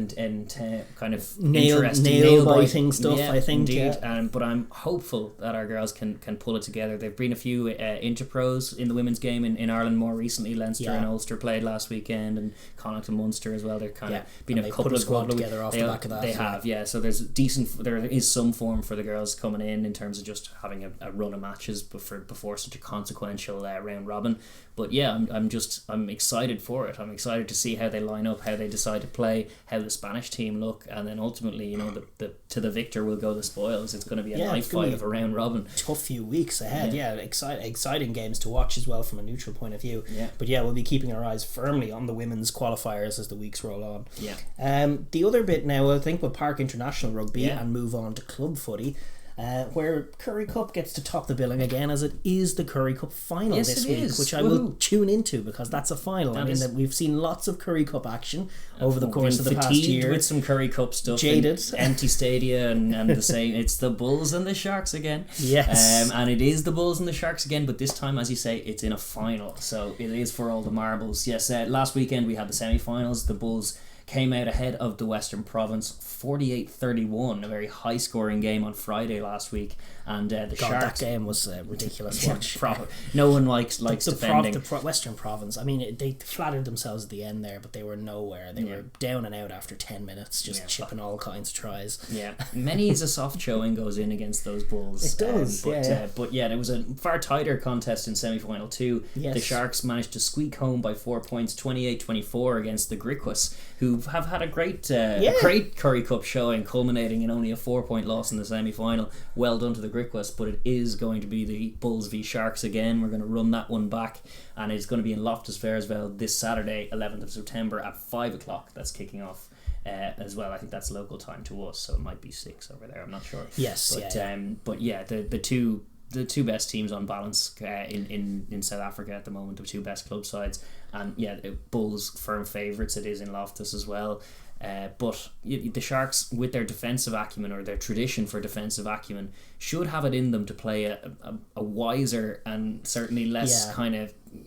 kind of nail biting stuff. I think indeed. But I'm hopeful that our girls can pull it together. There've been a few interpros in the women's game in Ireland more recently. Leinster and Ulster played last weekend, and Connacht and Munster as well. They're kind of been a couple of squad together off the back of that. They have, so there is some form for the girls coming in terms of just having a run of matches before such a consequential round robin. But I'm excited for it. I'm excited to see how they line up, how they decide to play, how the Spanish team look, and then ultimately, to the victor will go the spoils. It's going to be a knife fight of a round robin. Tough few weeks ahead. Exciting games to watch as well from a neutral point of view. But we'll be keeping our eyes firmly on the women's qualifiers as the weeks roll on. The other bit now, I think we'll park international rugby and move on to club footy. where Currie Cup gets to top the billing again, as it is the Currie Cup final this week, which I will tune into because that's a final. That we've seen lots of Currie Cup action over the course of the past year. With some Currie Cup stuff, jaded, empty stadia, and the same. It's the Bulls and the Sharks again. Yes, and it is the Bulls and the Sharks again, but this time, as you say, it's in a final, so it is for all the marbles. Yes, last weekend we had the semi-finals. The Bulls came out ahead of the Western Province 48-31, a very high scoring game on Friday last week, and the Sharks, that game was ridiculous watch. No one likes defending. The Western Province, I mean, they flattered themselves at the end there, but they were nowhere. They were down and out after 10 minutes, just chipping all kinds of tries. Many's a soft showing goes in against those Bulls. It does, but there was a far tighter contest in semi-final 2. The Sharks managed to squeak home by 4 points, 28-24 against the Griquas, who have had a great Currie Cup showing, culminating in only a 4-point loss in the semi-final. Well done to the Griquas, but it is going to be the Bulls v Sharks again. We're going to run that one back, and it's going to be in Loftus Versfeld this Saturday, 11th of September at 5 o'clock. That's kicking off as well. I think that's local time to us, so it might be 6 over there. I'm not sure. The two best teams on balance in South Africa at the moment, the two best club sides, and Bulls firm favourites. It is in Loftus as well. But the Sharks, with their defensive acumen, or their tradition for defensive acumen, should have it in them to play a wiser and certainly less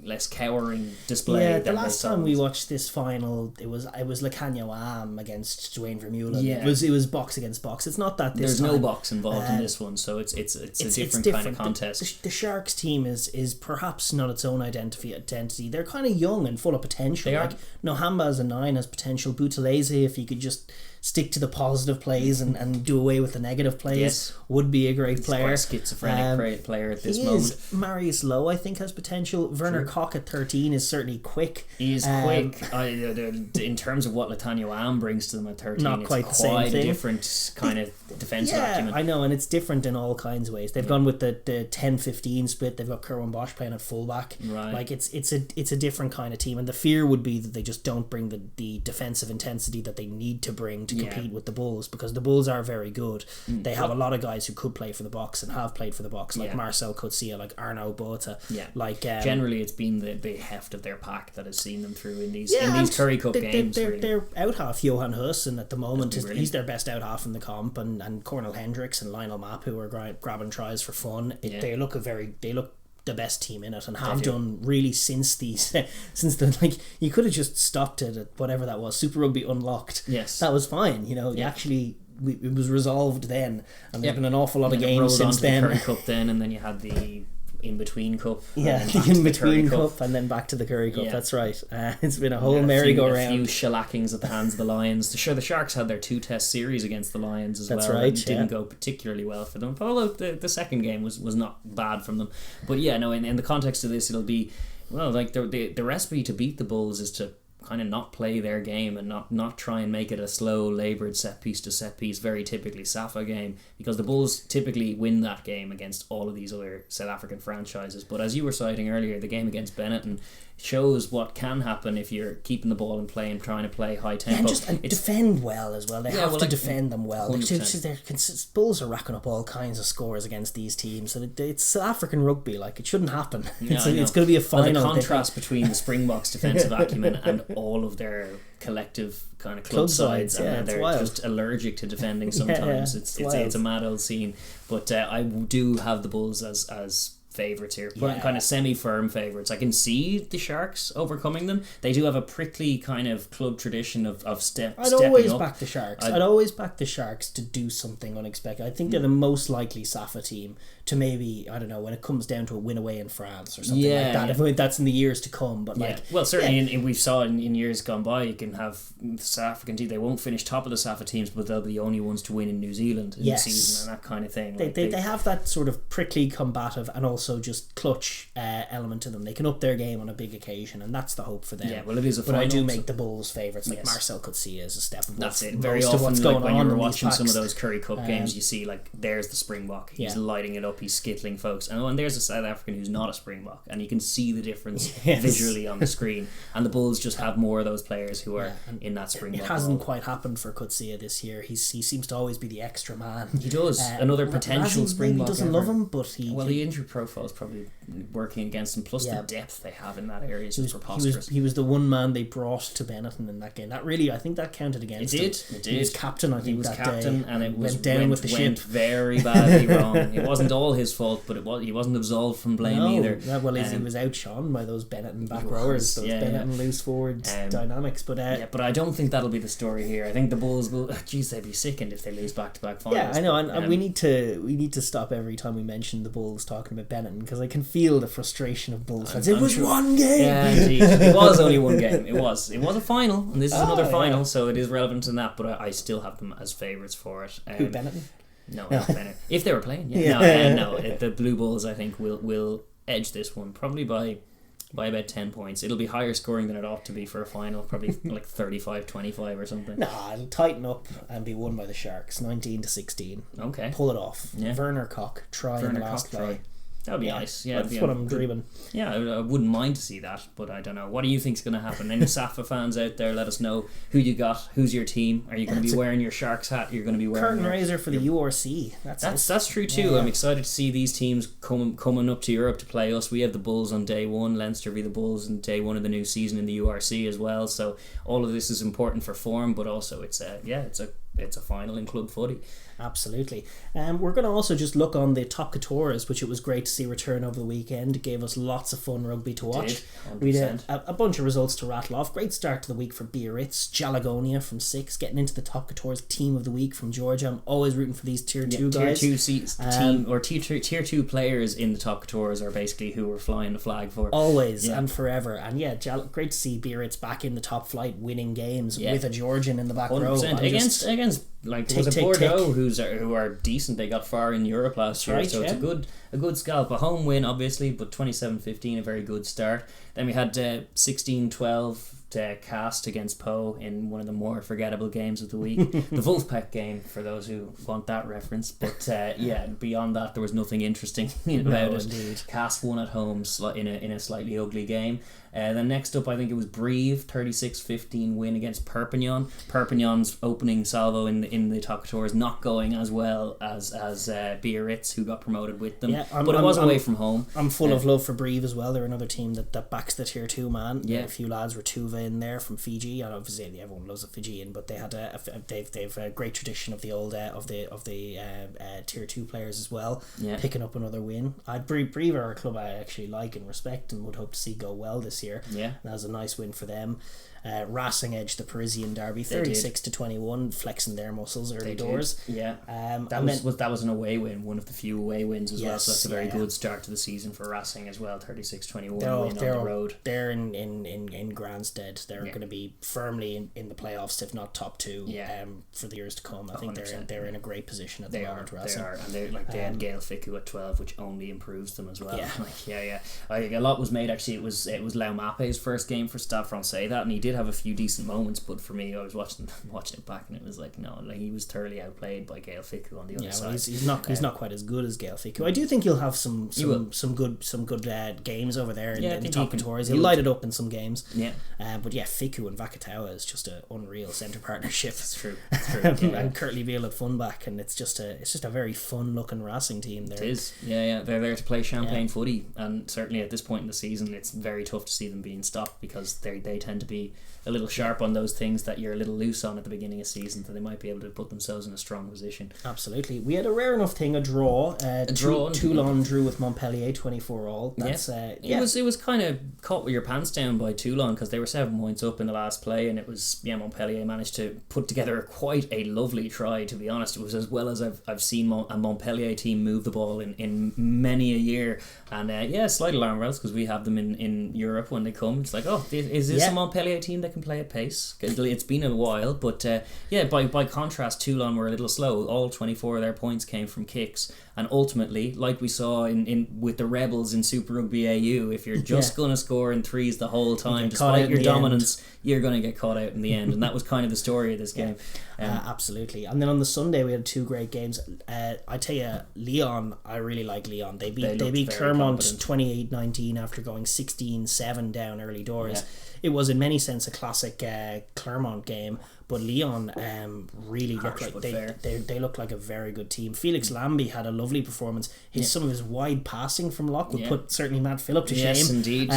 less cowering display. The last time we watched this final, it was Lacagna Am against Dwayne Vermeulen. It was box against box. It's not that there's no box involved in this one, so it's a different kind of contest. The Sharks team is perhaps not its own identity. They're kind of young and full of potential. They are. Nohamba as a 9 has potential. Boutelese, if he could just stick to the positive plays and do away with the negative plays, would be a great player. He's quite schizophrenic great player at this moment. Marius Lowe, I think, has potential. Werner Koch at 13 is certainly quick. He's quick. In terms of what Lacagna Am brings to them at 13, not quite it's the same quite thing. A different kind of defensive acumen. I know, and it's different in all kinds of ways. They've gone with the 10-15 split. They've got Kerwin Bosch playing at fullback. Right. Like it's a different kind of team, and the fear would be that they just don't bring the defensive intensity that they need to bring to compete with the Bulls, because the Bulls are very good. They have a lot of guys who could play for the box and have played for the box, like Marcel Coetzee, like Arnaud Botha. Like generally, it's been the heft of their pack that has seen them through in these Currie Cup games. They're out half Johan Hussen at the moment. He's their best out half in the comp, and Cornel Hendricks and Lionel Mapp, who are grabbing tries for fun. They look the best team in it, and have done really since the you could have just stopped it at whatever that was, Super Rugby Unlocked. Yes, that was fine. It was resolved then, and there's been an awful lot of games since then. The Currie Cup then, and then you had the in-between cup. The in-between cup, and then back to the Currie Cup. That's right. It's been a whole merry-go-round. A few shellackings at the hands of the Lions. The Sharks had their 2-test series against the Lions as well. That's right. It didn't go particularly well for them, although the second game was not bad from them. But in the context of this, it'll be, the recipe to beat the Bulls is to kind of not play their game and not try and make it a slow, laboured set piece to set piece, very typically Safa game, because the Bulls typically win that game against all of these other South African franchises. But as you were citing earlier, the game against Benetton shows what can happen if you're keeping the ball in play and trying to play high tempo. And defend well as well. They have to defend them well. Bulls are racking up all kinds of scores against these teams, and it's South African rugby. Like, it shouldn't happen. It's going to be a final. The contrast between the Springboks defensive acumen and all of their collective kind of club sides, and they're just allergic to defending sometimes. It's a mad old scene. But I do have the Bulls as favourites here, kind of semi-firm favourites. I can see the Sharks overcoming them. They do have a prickly kind of club tradition of stepping up. I'd always back the Sharks. I'd always back the Sharks to do something unexpected. I think they're the most likely Safa team to maybe, I don't know, when it comes down to a win away in France or something like that. If that's in the years to come. But certainly we saw in years gone by, you can have the South African team. They won't finish top of the Safa teams, but they'll be the only ones to win in New Zealand in the season and that kind of thing. They have that sort of prickly, combative, and also also just clutch element to them. They can up their game on a big occasion, and that's the hope for them. Yeah, well, it is a but final, I do make the Bulls favourites. Like, yes. Marcel could see as a step above. That's it. Very often, what's like, going when on you're in watching these some of packs. those Currie Cup games, you see, like, there's the Springbok. He's lighting it up. He's skittling folks. And there's a South African who's not a Springbok, and you can see the difference visually on the screen. And the Bulls just have more of those players who are in that Springbok. It hasn't quite happened for Coetzee this year. He seems to always be the extra man. He does. Another potential Springbok. He doesn't love him, but the injury profile is probably working against him. Plus the depth they have in that area is just preposterous. He was the one man they brought to Benetton in that game. That really, I think that counted against him. It did. He was captain. I think he was that captain, day, and it went down with the ship very badly wrong. It wasn't all his fault, but he wasn't absolved from blame either. Well, he was outshone by those Benetton back rowers, those Benetton loose forward dynamics. But but I don't think that'll be the story here. I think the Bulls will. Geez, they'd be sickened if they lose back-to-back finals. Yeah, I know, and we need to stop every time we mention the Bulls talking about Benetton, because I can feel the frustration of Bulls fans. It was one game. Yeah, indeed. It was only one game. It was a final, and this is another final, so it is relevant in that. But I still have them as favourites for it. Who, Benetton? No, not Benetton. If they were playing, no. The Blue Bulls, I think, will edge this one probably by about 10 points. It'll be higher scoring than it ought to be for a final, probably like 35-25 or something. Nah, it'll tighten up and be won by the Sharks, 19-16. Okay. Pull it off. Yeah. Werner Koch, try in the last play. That would be nice. Yeah, that's what I'm dreaming. Yeah, I wouldn't mind to see that, but I don't know. What do you think's going to happen? Any Safa fans out there, let us know who you got. Who's your team? Are you going to be wearing your Sharks hat? You're going to be wearing curtain raiser for the URC. That's true too. Yeah. I'm excited to see these teams coming up to Europe to play us. We have the Bulls on day one. Leinster v the Bulls on day one of the new season in the URC as well. So all of this is important for form, but also it's a final in club footy. Absolutely. We're going to also just look on the top couture, which it was great to see return over the weekend. It gave us lots of fun rugby to watch. We did a bunch of results to rattle off. Great start to the week for Biarritz. Jalagonia from 6 getting into the top couture team of the week from Georgia. I'm always rooting for these tier 2 guys. Tier 2 players in the top couture are basically who we're flying the flag for. Always and forever. And great to see Biarritz back in the top flight, winning games with a Georgian in the back 100%. Row. Against like was it Bordeaux who are decent. They got far in Europe last year, so it's a good scalp. A home win obviously, but 27-15, a very good start. Then we had 16-12 cast against Poe in one of the more forgettable games of the week. The Wolfpack game, for those who want that reference. But beyond that, there was nothing interesting about it. Indeed. Cast won at home in a slightly ugly game. Then next up, I think it was Brive, 36-15 win against Perpignan. Perpignan's opening salvo in the top couture is not going as well as Biarritz, who got promoted with them. Yeah, but it was away from home. I'm full of love for Brive as well. They're another team that backs the tier 2 man. Yeah, a few lads were Tuva in there from Fiji, and obviously everyone loves a Fijian, but they had they've a great tradition of the old of the tier 2 players as well. Yeah, picking up another win. Brive are a club I actually like and respect and would hope to see go well this year. Yeah, that was a nice win for them. Racing edged the Parisian derby 36-21, flexing their muscles early doors. Yeah, that was an away win, one of the few away wins as well. So that's a very good start to the season for Racing as well. 36-21 win on the road. They're in Grandstead. They're going to be firmly in the playoffs, if not top 2. For the years to come. I think they're in a great position at the moment. Racing. They are, and they had Gael Fickou at 12, which only improves them as well. Yeah, I think a lot was made. Actually, it was Lau Mape's first game for Stade Francais, and he did have a few decent moments, but for me, I was watching it back, and it was like he was thoroughly outplayed by Gael Fickou on the other side. He's not quite as good as Gael Fickou. I do think he'll have some good games over there in the top couture. He'll light it up in some games. Yeah, but Fickou and Vakatawa is just an unreal centre partnership. It's true. And Curtly Veal at fullback, and it's just a very fun looking Racing team there. It is. Yeah. They're there to play champagne footy, and certainly at this point in the season, it's very tough to see them being stopped because they tend to be a little sharp on those things that you're a little loose on at the beginning of season, so they might be able to put themselves in a strong position. Absolutely. We had a rare enough thing, a draw. Toulon drew with Montpellier 24-all. It was kind of caught with your pants down by Toulon because they were 7 points up in the last play, and it was Montpellier managed to put together quite a lovely try. To be honest, it was as well as I've seen a Montpellier team move the ball in many a year, and slight alarm bells because we have them in Europe Europe when they come. It's like, oh, is this a Montpellier team that can play at pace? It's been a while, but by contrast, Toulon were a little slow. All 24 of their points came from kicks, and ultimately, like we saw in with the Rebels in Super Rugby AU, if you're just going to score in threes the whole time, despite your dominance, you're going to get caught out in the end, and that was kind of the story of this game. Absolutely. And then on the Sunday we had two great games. I tell you, Lyon, I really like Lyon. They beat Clermont 28-19 after going 16-7 down early doors. It was in many sense a classic Clermont game, but Lyon really looked like they looked like a very good team. Felix Lambie had a lovely performance. Some of his wide passing from lock would put certainly Matt Phillip to shame. Yes, indeed.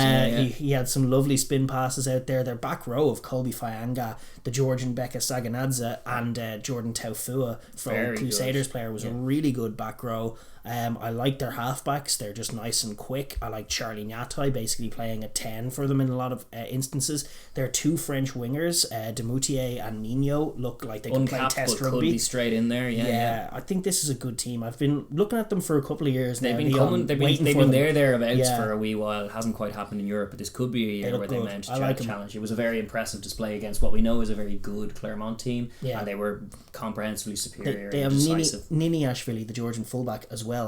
He had some lovely spin passes out there. Their back row of Colby Fayanga, the Georgian Becca Saganadze, and Jordan Taufua from Very Crusaders good. player was a really good back row. I like their halfbacks. They're just nice and quick. I like Charlie Nyatai basically playing a 10 for them in a lot of instances. There are two French wingers, Demoutier and Nino, look like they can play test rugby. Could be straight in there. Yeah. I think this is a good team. I've been looking at them for a couple of years now. They've been thereabouts for a wee while. It hasn't quite happened in Europe, but this could be a year where they mount a challenge. It was a very impressive display against what we know is a very good Clermont team, and they were comprehensively superior. They have Nini Ashvili, the Georgian fullback, as well.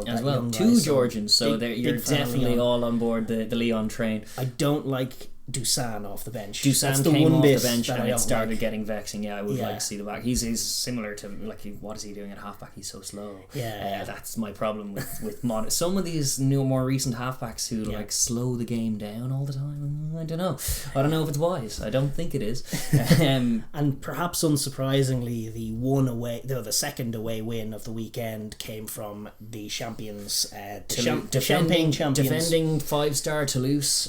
Two Georgians, so you're definitely all on board the Lyon train. I don't like Dusan off the bench. Dusan came off the bench and it started getting vexing. I would like to see the back. He's similar to what is he doing at halfback? He's so slow. That's my problem with some of these more recent halfbacks who slow the game down all the time. I don't know if it's wise. I don't think it is. And perhaps unsurprisingly, the second away win of the weekend came from the champions, Champagne champions, defending 5-star Toulouse.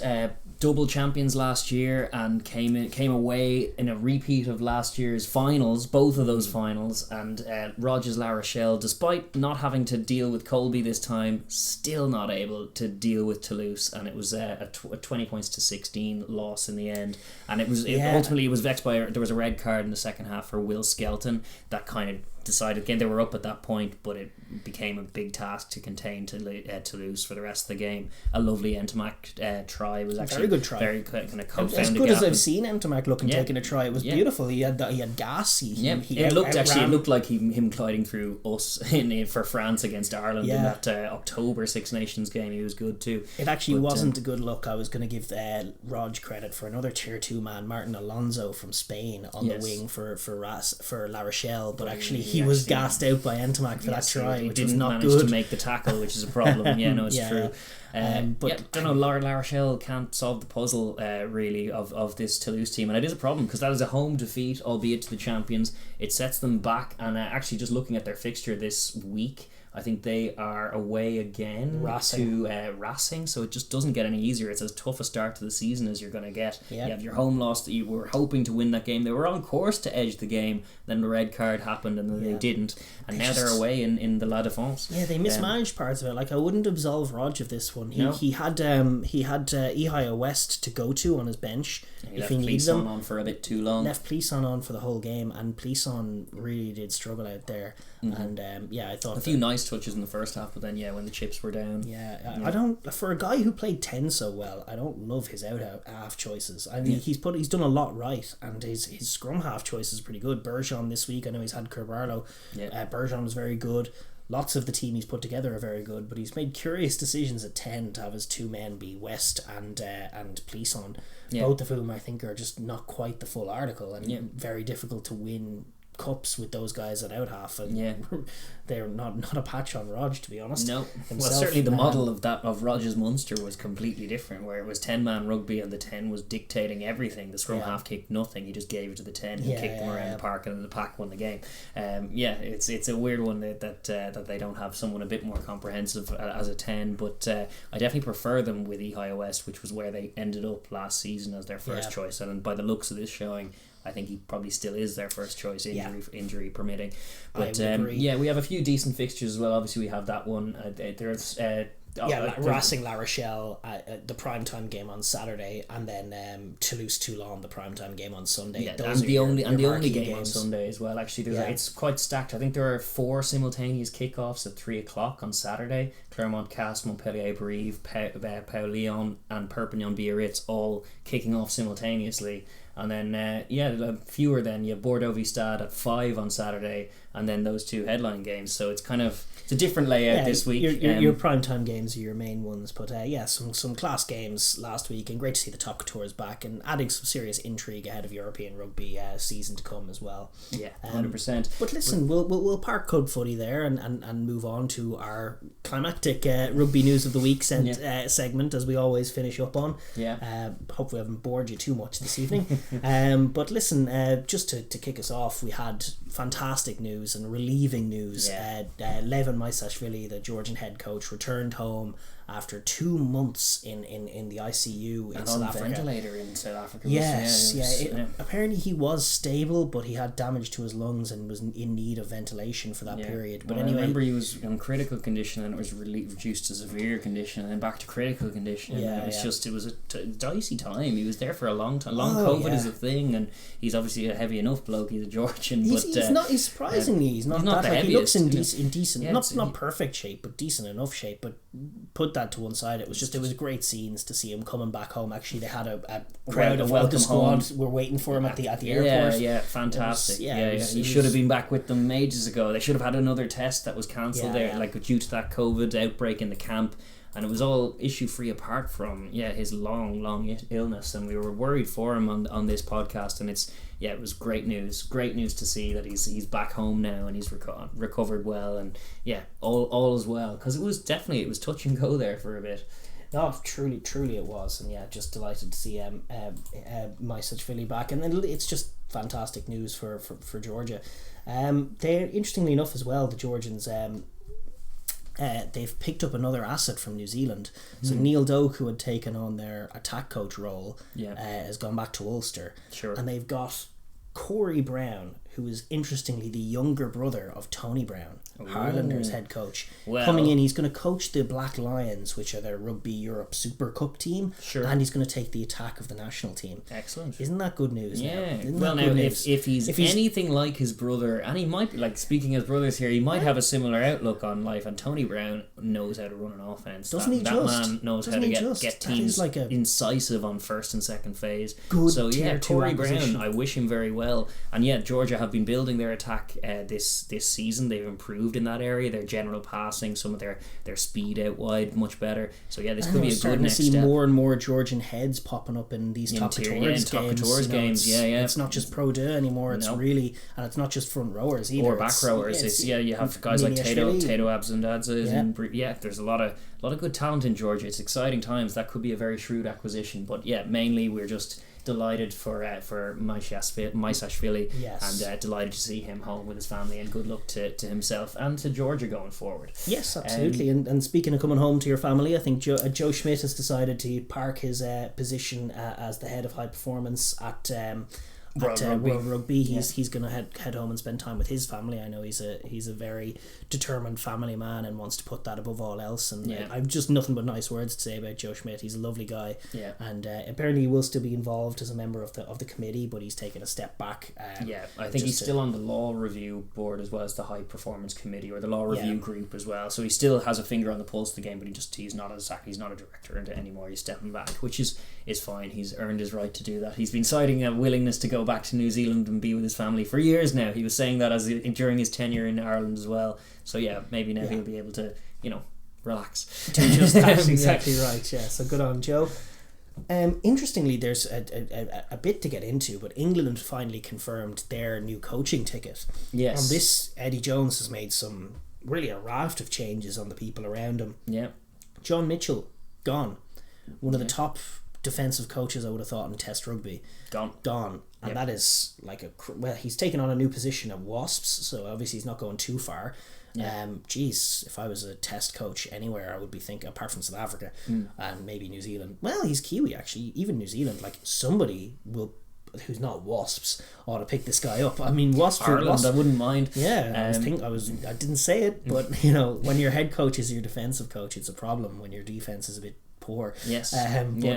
Double champions last year, and came away in a repeat of last year's finals, both of those finals, and Rogers La Rochelle, despite not having to deal with Colby this time, still not able to deal with Toulouse, and it was a 20 points to 16 loss in the end, and ultimately it was vexed by there was a red card in the second half for Will Skelton that kind of decided again. They were up at that point, but it became a big task to contain Toulouse for the rest of the game. A lovely Entomac try was actually very good try. Very kind of found as good as I've seen Entomac looking taking a try. It was beautiful. He had gas. It looked like him gliding through us for France against Ireland in that October Six Nations game. He was good too. It actually wasn't a good look. I was going to give Rog credit for another tier 2 man, Martin Alonso from Spain, on the wing for La Rochelle, but actually he was gassed out by Entomac for that try, which was not good. To make the tackle, which is a problem. It's true. But don't know, La Rochelle can't solve the puzzle really of this Toulouse team, and it is a problem because that is a home defeat, albeit to the champions. It sets them back, and actually just looking at their fixture this week, I think they are away again to Racing, so it just doesn't get any easier. It's as tough a start to the season as you're going to get. You have your home loss that you were hoping to win that game. They were on course to edge the game, then the red card happened and then they didn't, and now they're away in the La Défense. They mismanaged parts of it. Like, I wouldn't absolve Rog of this one. He had Ihio West to go to on his bench. He left Plisson on for a bit too long. Left Plisson on for the whole game, and Plisson really did struggle out there. And I thought a few nice touches in the first half, but then when the chips were down, I don't, for a guy who played 10 so well, I don't love his out half choices. I mean, he's done a lot right, and his scrum half choices are pretty good. Bergeron this week, I know he's had Carvalho. Bergeron was very good. Lots of the team he's put together are very good, but he's made curious decisions at 10 to have his two men be West and Plisson, both of whom I think are just not quite the full article, and very difficult to win cups with those guys at out half, and they're not a patch on Rog, to be honest. No, certainly the model of Rogers Munster was completely different, where it was 10-man rugby and the 10 was dictating everything. The scrum half kicked nothing; he just gave it to the 10 who kicked them around the park, and the pack won the game. It's a weird one that they don't have someone a bit more comprehensive as a 10, but I definitely prefer them with Ihio West, which was where they ended up last season as their first choice, and by the looks of this showing, I think he probably still is their first choice, injury permitting. But we have a few decent fixtures as well. Obviously, we have that one. There's Racing La Rochelle, the primetime game on Saturday, and then Toulouse-Toulon, the primetime game on Sunday. Yeah, and the only game on Sunday as well. Actually, it's quite stacked. I think there are 4 simultaneous kickoffs at 3:00 on Saturday. Clermont-Cast, Montpellier-Brive, Pau-Lyon, and Perpignan-Biarritz all kicking off simultaneously. And then, fewer then. You have Bordeaux-Stade at 5 on Saturday, and then those 2 headline games. So it's kind of... It's a different layout this week. Your primetime games are your main ones, but some class games last week, and great to see the top couture back and adding some serious intrigue ahead of European rugby season to come as well. Yeah, 100%. But listen, we'll park Cud Footy there and move on to our climactic rugby news of the week segment, as we always finish up on. Yeah. Hopefully I haven't bored you too much this evening. But listen, just to kick us off, we had fantastic news and relieving news. Levin Maisashvili, the Georgian head coach, returned home after 2 months in the ICU in South Africa. Ventilator in South Africa. Apparently he was stable, but he had damage to his lungs and was in need of ventilation for that period. But anyway, I remember he was in critical condition, and it was reduced to severe condition, and then back to critical condition. It was a dicey time. He was there for a long time. COVID is a thing, and he's obviously a heavy enough bloke. He's a Georgian, he's surprisingly he's not that the heaviest. He looks in decent, not perfect shape, but decent enough shape. But put that to one side, it was great scenes to see him coming back home. Actually, they had a crowd of the squad were waiting for him at the airport. Fantastic. He should have been back with them ages ago. They should have had another test that was cancelled due to that COVID outbreak in the camp, and it was all issue free apart from his long illness, and we were worried for him on this podcast, and it was great news to see that he's back home now and he's recovered well, and all is well, because it was touch and go there for a bit. No, truly it was, and just delighted to see Maisashvili back, and then it's just fantastic news for Georgia. They're, interestingly enough as well, the Georgians, they've picked up another asset from New Zealand. So Neil Doak, who had taken on their attack coach role, has gone back to Ulster. Sure. And they've got Corey Brown, who is interestingly the younger brother of Tony Brown, Highlanders head coach. Coming in, he's going to coach the Black Lions, which are their Rugby Europe Super Cup team, and he's going to take the attack of the national team. Excellent. Isn't that good news? If he's anything like his brother, and he might be, like, speaking as brothers here, he might have a similar outlook on life, and Tony Brown knows how to run an offense. That man knows how to get teams incisive on first and second phase. Corey Brown, I wish him very well. And Georgia have been building their attack this season. They've improved in that area. Their general passing, some of their speed out wide, much better. So this could be a good next step. See more and more Georgian heads popping up in these top couture games. It's not just Pro D anymore. It's really, and it's not just front rowers either, or back rowers. You have guys like Tato Abzandadze, and there's a lot of good talent in Georgia. It's exciting times. That could be a very shrewd acquisition. But mainly we're just delighted for Maisashvili, and delighted to see him home with his family, and good luck to himself and to Georgia going forward. Yes, absolutely. And speaking of coming home to your family, I think Joe Schmidt has decided to park his position as the head of high performance at World Rugby. He's going to head home and spend time with his family. I know he's a very determined family man and wants to put that above all else, and I've just nothing but nice words to say about Joe Schmidt. He's a lovely guy, and apparently he will still be involved as a member of the committee, but he's taken a step back. I think he's still on the law review board as well as the high performance committee, or the law review group as well, so he still has a finger on the pulse of the game, but he's not a director anymore. He's stepping back, which is fine. He's earned his right to do that. He's been citing a willingness to go back to New Zealand and be with his family for years now. He was saying that during his tenure in Ireland as well. So maybe now he'll be able to, relax. That's exactly right. Yeah. So good on Joe. Interestingly, there's a bit to get into, but England finally confirmed their new coaching ticket. Yes. On this, Eddie Jones has made a raft of changes on the people around him. Yeah. John Mitchell gone. One of the top defensive coaches I would have thought in Test rugby. Gone. And that is he's taken on a new position at Wasps, so obviously he's not going too far. If I was a Test coach anywhere, I would be thinking, apart from South Africa and maybe New Zealand. Well, he's Kiwi actually. Even New Zealand, somebody will who's not Wasps ought to pick this guy up. I mean, Ireland, I wouldn't mind. Yeah, I didn't say it, but you know, when your head coach is your defensive coach, it's a problem when your defense is a bit poor. Yes.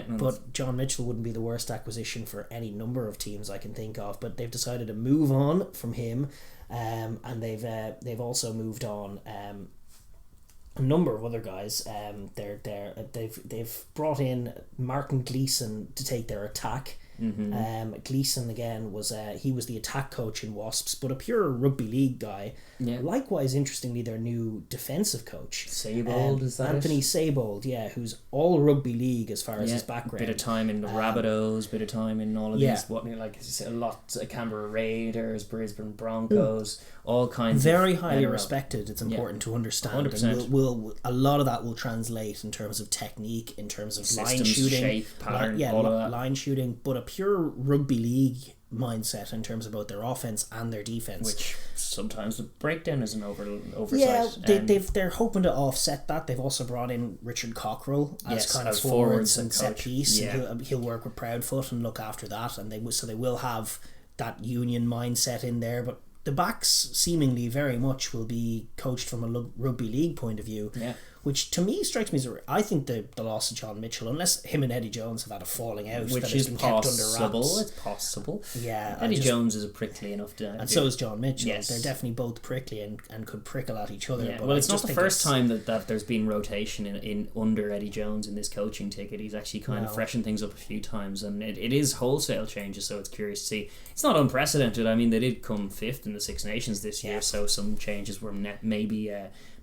But John Mitchell wouldn't be the worst acquisition for any number of teams I can think of. But they've decided to move on from him, and they've also moved on a number of other guys. They've brought in Martin Gleeson to take their attack. Gleeson again was he was the attack coach in Wasps, but a pure rugby league guy. Likewise, interestingly, their new defensive coach, Seibold, is that Anthony Seibold, who's all rugby league as far as his background. Bit of time in the Rabbitohs, bit of time in all of these a lot Canberra Raiders, Brisbane Broncos, all kinds. Very highly respected. It's important to understand. 100%. And we'll a lot of that will translate in terms of technique, in terms of systems, line shooting, shape, pattern, all of that. Line shooting, but a pure rugby league mindset in terms of both their offense and their defense, which sometimes the breakdown is an oversight. They're hoping to offset that. They've also brought in Richard Cockrell as kind of forwards and set piece. And he'll work with Proudfoot and look after that, and they will have that union mindset in there. But the backs seemingly very much will be coached from a rugby league point of view. Which to me strikes me as I think the loss of John Mitchell, unless him and Eddie Jones have had a falling out, which that is been possible. kept under wraps. It's possible. Yeah, Eddie Jones is a prickly enough to, and so is John Mitchell. Yes. They're definitely both prickly and could prickle at each other. Yeah. But well, it's not the first time that there's been rotation in under Eddie Jones in this coaching ticket. He's actually kind of freshened things up a few times, and it is wholesale changes. So it's curious to see. It's not unprecedented. I mean, they did come 5th in the Six Nations this year, so some changes were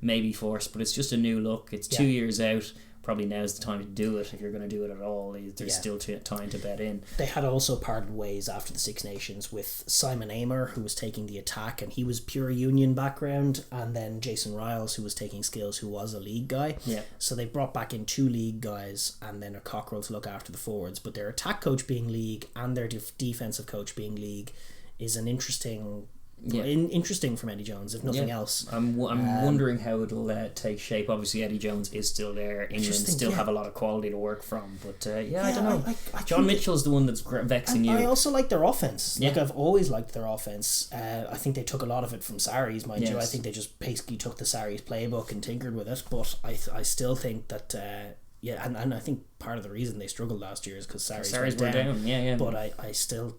maybe forced, but it's just a new look. It's 2 years out. Probably now's the time to do it if you're going to do it at all. There's still time to bet in. They had also parted ways after the Six Nations with Simon Amer, who was taking the attack, and he was pure union background, and then Jason Riles, who was taking skills, who was a league guy. So they brought back in 2 league guys and then a Cockrell to look after the forwards, but their attack coach being league and their defensive coach being league is an interesting from Eddie Jones, if nothing else. I'm wondering how it'll take shape. Obviously, Eddie Jones is still there. England still have a lot of quality to work from, but I don't know. John Mitchell's the one that's vexing you. I also like their offense. Like, I've always liked their offense. I think they took a lot of it from Sarries, mind you. I think they just basically took the Sarries playbook and tinkered with it, but I still think that and I think part of the reason they struggled last year is because Sarries were down. But I still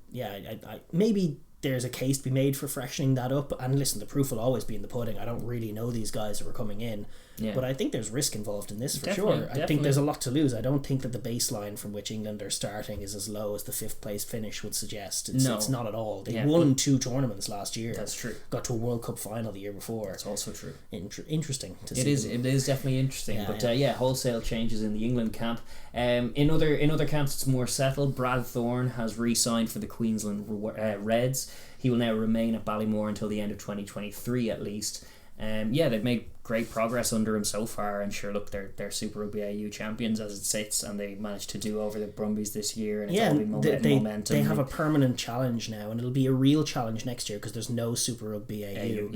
maybe there's a case to be made for freshening that up. And listen, the proof will always be in the pudding. I don't really know these guys that were coming in. But I think there's risk involved in this for sure. I think there's a lot to lose. I don't think that the baseline from which England are starting is as low as the 5th place finish would suggest. It's not at all. They won 2 tournaments last year. That's true. Got to a World Cup final the year before. That's also true. Interesting to see. It is definitely interesting. Wholesale changes in the England camp. In other camps it's more settled. Brad Thorne has re-signed for the Queensland Reds. He will now remain at Ballymore until the end of 2023 at least. They've made great progress under him so far, and sure, look, they're Super Rugby AU champions as it sits, and they managed to do over the Brumbies this year, and it's all been momentum. They have a permanent challenge now, and it'll be a real challenge next year because there's no Super Rugby AU.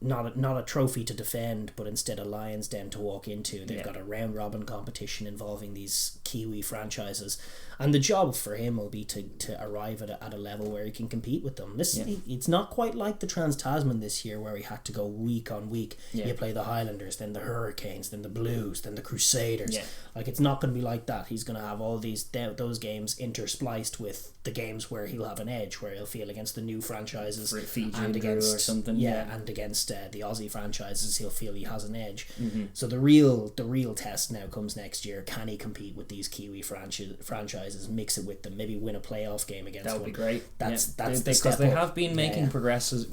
Not a trophy to defend, but instead a Lions Den to walk into. They've got a round robin competition involving these Kiwi franchises, and the job for him will be to arrive at a level where he can compete with them. It's not quite like the Trans-Tasman this year where he had to go week on week. You play the Highlanders, then the Hurricanes, then the Blues, then the Crusaders. Like, it's not going to be like that. He's going to have all those games interspliced with the games where he'll have an edge, where he'll feel against the new franchises and against or something. And against the Aussie franchises, he'll feel he has an edge. So the real test now comes next year. Can he compete with these Kiwi franchises? Mix it with them. Maybe win a playoff game against them. That would be great. That's because they have been making progressions,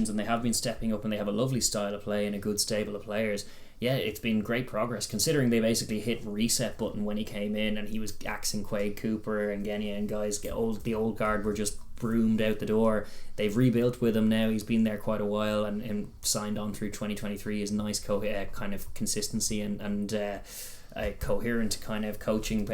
and they have been stepping up, and they have a lovely style of play and a good stable of players. It's been great progress considering they basically hit reset button when he came in, and he was axing Quade Cooper and Genia and guys. The old guard were just broomed out the door. They've rebuilt with him now. He's been there quite a while and signed on through 2023. Is nice kind of consistency and a coherent kind of coaching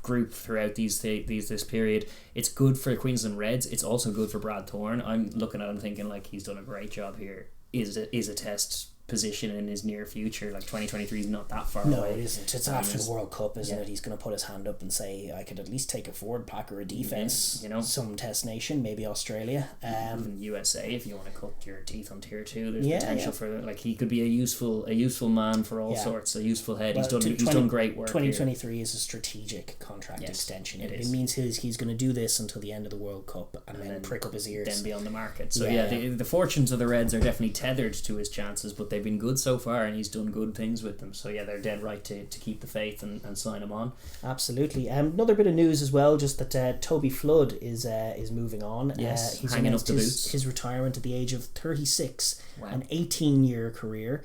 group throughout this period. It's good for Queensland Reds. It's also good for Brad Thorne. I'm looking at him thinking like he's done a great job here. Is a test position in his near future. Like 2023 is not that far No, away. it isn't. It's after the World Cup, isn't it? He's going to put his hand up and say, I could at least take a forward pack or a defence. You know, some test nation, maybe Australia. Even USA, if you want to cut your teeth on tier 2, there's potential for, like, he could be a useful man for all sorts, a useful head. Well, he's done great work. 2023 here. Is a strategic contract extension. It means he's going to do this until the end of the World Cup and then prick up his ears. Then be on the market. So the fortunes of the Reds are definitely tethered to his chances, but they've been good so far and he's done good things with them. So they're dead right to keep the faith and sign him on. Absolutely. Another bit of news as well, just that Toby Flood is moving on. Yes, he's hanging up the boots. His retirement at the age of 36. Wow. An 18-year career.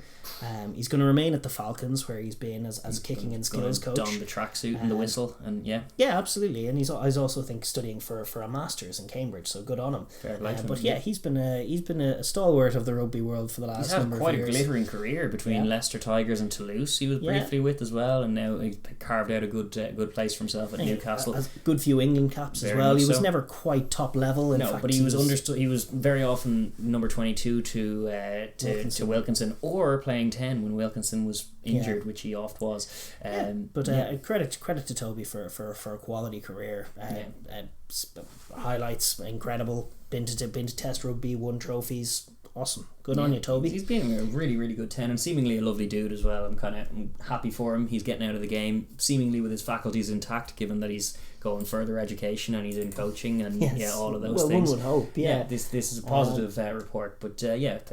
He's going to remain at the Falcons, where he's been as kicking and skills coach. Don the tracksuit and the whistle, and yeah, absolutely. And he's also studying for a masters in Cambridge. So good on him. But he's been a stalwart of the rugby world for the last number of years. He's had quite a glittering career between Leicester Tigers and Toulouse. He was briefly with as well, and now he carved out a good place for himself at Newcastle. A good few England caps as well. He was never quite top level. In fact, but he was understood. He was very often number 22 to Wilkinson, or playing 10 when Wilkinson was injured, which he oft was. Credit to Toby for a quality career. Highlights incredible. Been to Test rugby, won trophies. Awesome. Good on you, Toby. He's been a really, really good 10 and seemingly a lovely dude as well. I'm happy for him. He's getting out of the game seemingly with his faculties intact, given that he's going further education and he's in coaching and all of those things. One would hope. This is a positive report, but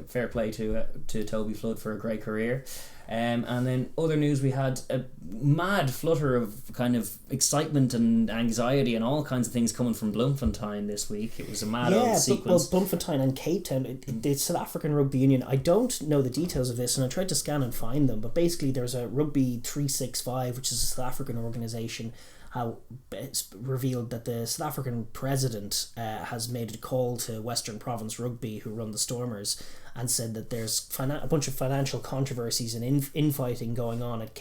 fair play to Toby Flood for a great career. And then other news, we had a mad flutter of kind of excitement and anxiety and all kinds of things coming from Bloemfontein this week. It was a mad old sequence. Bloemfontein and Cape Town, the South African Rugby Union, I don't know the details of this and I tried to scan and find them, but basically there's a Rugby 365, which is a South African organisation, revealed that the South African president has made a call to Western Province Rugby, who run the Stormers, and said that there's a bunch of financial controversies and infighting going on at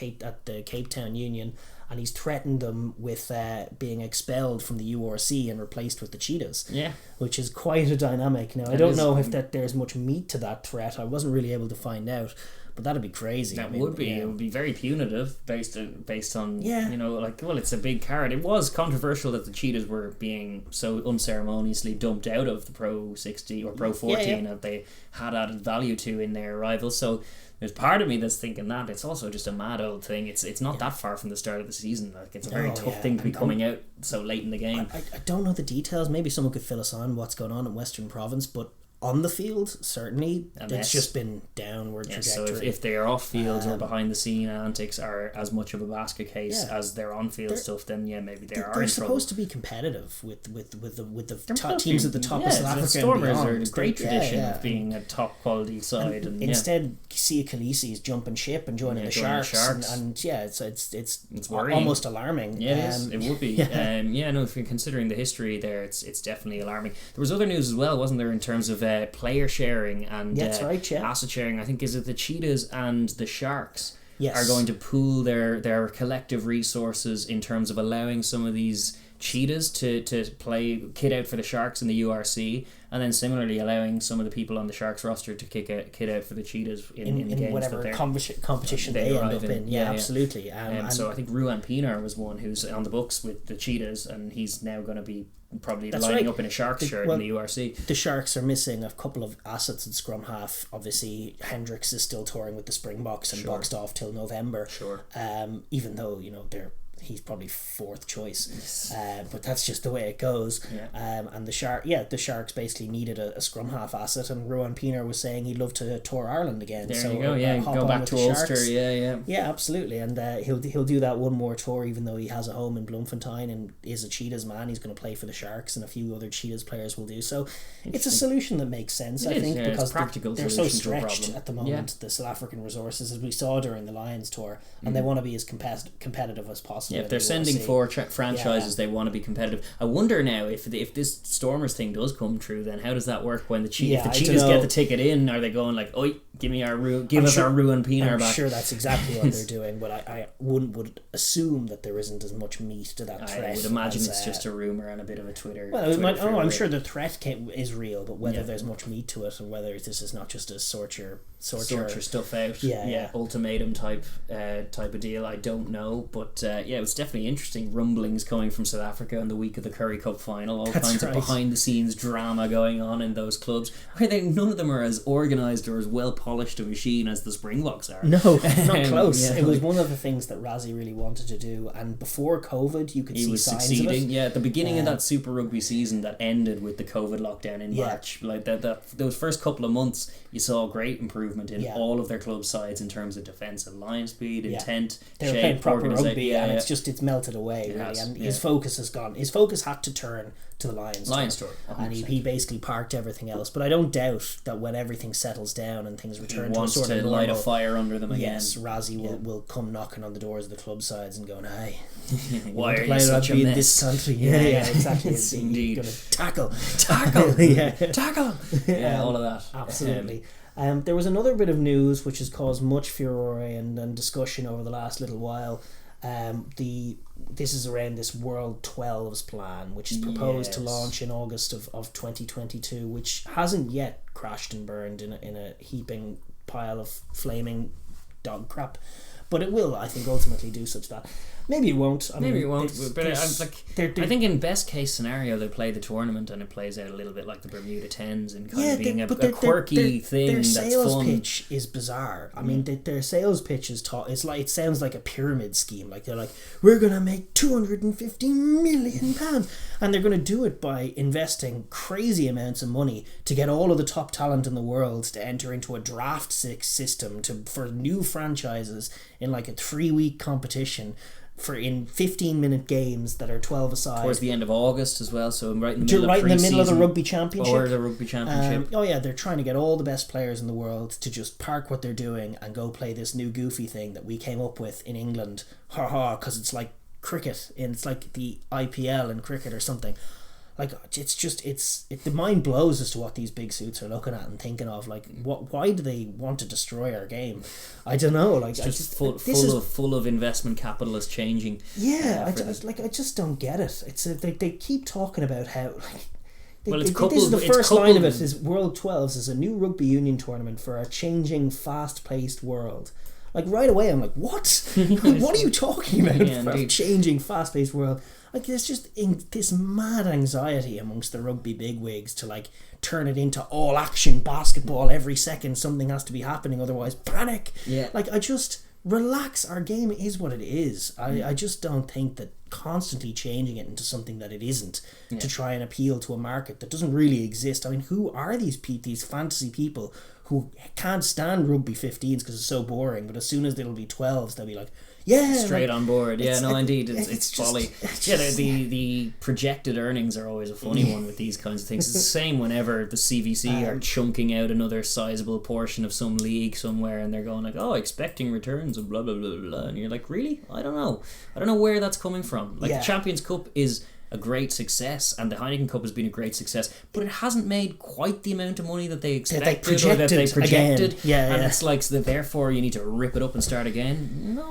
the Cape Town Union, and he's threatened them with being expelled from the URC and replaced with the Cheetahs. Yeah, which is quite a dynamic. Now, I don't know if there's much meat to that threat. I wasn't really able to find out. But that'd be crazy. It would be. It would be very punitive based on it's a big card. It was controversial that the Cheetahs were being so unceremoniously dumped out of the Pro 60 or Pro 14 that they had added value to in their arrival. So there's part of me that's thinking that it's also just a mad old thing. It's not that far from the start of the season. Like, it's a very tough thing to be coming out so late in the game. I don't know the details. Maybe someone could fill us on what's going on in Western Province, but on the field, certainly, it's just been downward trajectory. So if they are off field or behind the scene antics are as much of a basket case as their on field stuff, then maybe they're in trouble. They're supposed to be competitive with the top teams at the top of South Africa. The Stormers are a great tradition of being a top quality side, and instead Sia Khaleesi is jumping ship and joining the Sharks. It's almost alarming. Yeah, it would be. If you're considering the history there, it's definitely alarming. There was other news as well, wasn't there, in terms of player sharing and asset sharing. I think is it the Cheetahs and the Sharks are going to pool their collective resources in terms of allowing some of these Cheetahs to play kid out for the Sharks in the URC, and then similarly allowing some of the people on the Sharks roster to kick a kid out for the Cheetahs in games whatever competition they end up in. Absolutely. So I think Ruan Pinar was one who's on the books with the Cheetahs, and he's now going to be probably lining up in a Sharks shirt in the URC. The Sharks are missing a couple of assets in scrum half. Obviously, Hendricks is still touring with the Springboks and boxed off till November. Even though he's probably fourth choice, but that's just the way it goes. And the Sharks basically needed a scrum half asset, and Ruan Pinar was saying he'd love to tour Ireland again. There you go. Go back to Ulster. Yeah, absolutely. And he'll do that one more tour, even though he has a home in Bloemfontein and is a Cheetahs man. He's going to play for the Sharks, and a few other Cheetahs players will do so. It's a solution that makes sense, I think, because they're so stretched at the moment. The South African resources, as we saw during the Lions tour, and they want to be as competitive as possible. Yeah, if they're sending four franchises, they want to be competitive. I wonder now if this Stormers thing does come true, then how does that work when the Cheetahs get the ticket in? Are they going like, "Oi, Give us our ruined peanut back. I'm sure that's exactly what they're doing, but I would assume that there isn't as much meat to that threat. I would imagine it's just a rumour and a bit of a Twitter. Well, I'm sure the threat is real, but whether there's much meat to it and whether this is not just a sort your stuff out, ultimatum type of deal, I don't know, but it was definitely interesting rumblings coming from South Africa in the week of the Currie Cup final, kinds of behind the scenes drama going on in those clubs. I think none of them are as organised or as well polished a machine as the Springboks are. No, not close. It was one of the things that Razzie really wanted to do, and before COVID you could see signs succeeding of it. Yeah, at the beginning of that Super Rugby season that ended with the COVID lockdown in March, like those first couple of months you saw great improvement in all of their club sides in terms of defensive line speed, intent, they were playing proper rugby, and it's melted away really, and his focus has gone. His focus had to turn to the Lions tour, and he basically parked everything else. But I don't doubt that when everything settles down and things return to a sort of normal, light a fire under them again. Yes, Razzie will come knocking on the doors of the club sides and going, "Hey, why are you such a mess?" In this country? Yeah, exactly. Indeed. Going to tackle, tackle. Yeah, all of that. Absolutely. There was another bit of news which has caused much furore and discussion over the last little while. This is around this World 12s plan, which is proposed to launch in August of 2022, which hasn't yet crashed and burned in a heaping pile of flaming dog crap, but it will, I think, ultimately do such that. Maybe it won't. I think in best case scenario they play the tournament and it plays out a little bit like the Bermuda Tens and kind of being a quirky thing their that's sales fun. Pitch is bizarre. I mean, their sales pitch is it sounds like a pyramid scheme. Like they're like, we're gonna make £250 million, and they're gonna do it by investing crazy amounts of money to get all of the top talent in the world to enter into a draft system for new franchises in like a 3-week competition. In 15-minute games that are 12 aside. Towards the end of August as well, so right in the middle of the Rugby Championship. Or the Rugby Championship. They're trying to get all the best players in the world to just park what they're doing and go play this new goofy thing that we came up with in England. Because it's like cricket, and it's like the IPL in cricket or something. Like, the mind blows as to what these big suits are looking at and thinking of. Like, why do they want to destroy our game? I don't know. Like, it's just full of investment capitalists changing. Yeah, I just don't get it. It's they keep talking about how. Like, this is the first line of it is World 12s is a new rugby union tournament for a changing, fast-paced world. Like, right away, I'm like, what? What are you talking about? For a changing, fast-paced world. Like, there's just this mad anxiety amongst the rugby bigwigs to like turn it into all action basketball. Every second something has to be happening, otherwise panic. Yeah. Like, I just relax. Our game is what it is. I just don't think that constantly changing it into something that it isn't to try and appeal to a market that doesn't really exist. I mean, who are these fantasy people who can't stand rugby 15s because it's so boring, but as soon as it'll be 12s they'll be like, straight on board. Indeed, it's folly. The projected earnings are always a funny one with these kinds of things. It's the same whenever the CVC are chunking out another sizable portion of some league somewhere, and they're going like, expecting returns and blah blah blah blah, and you're like, really? I don't know where that's coming from. Like, the Champions Cup is a great success, and the Heineken Cup has been a great success, but it hasn't made quite the amount of money that they expected or that they projected. And it's like, so therefore you need to rip it up and start again. No,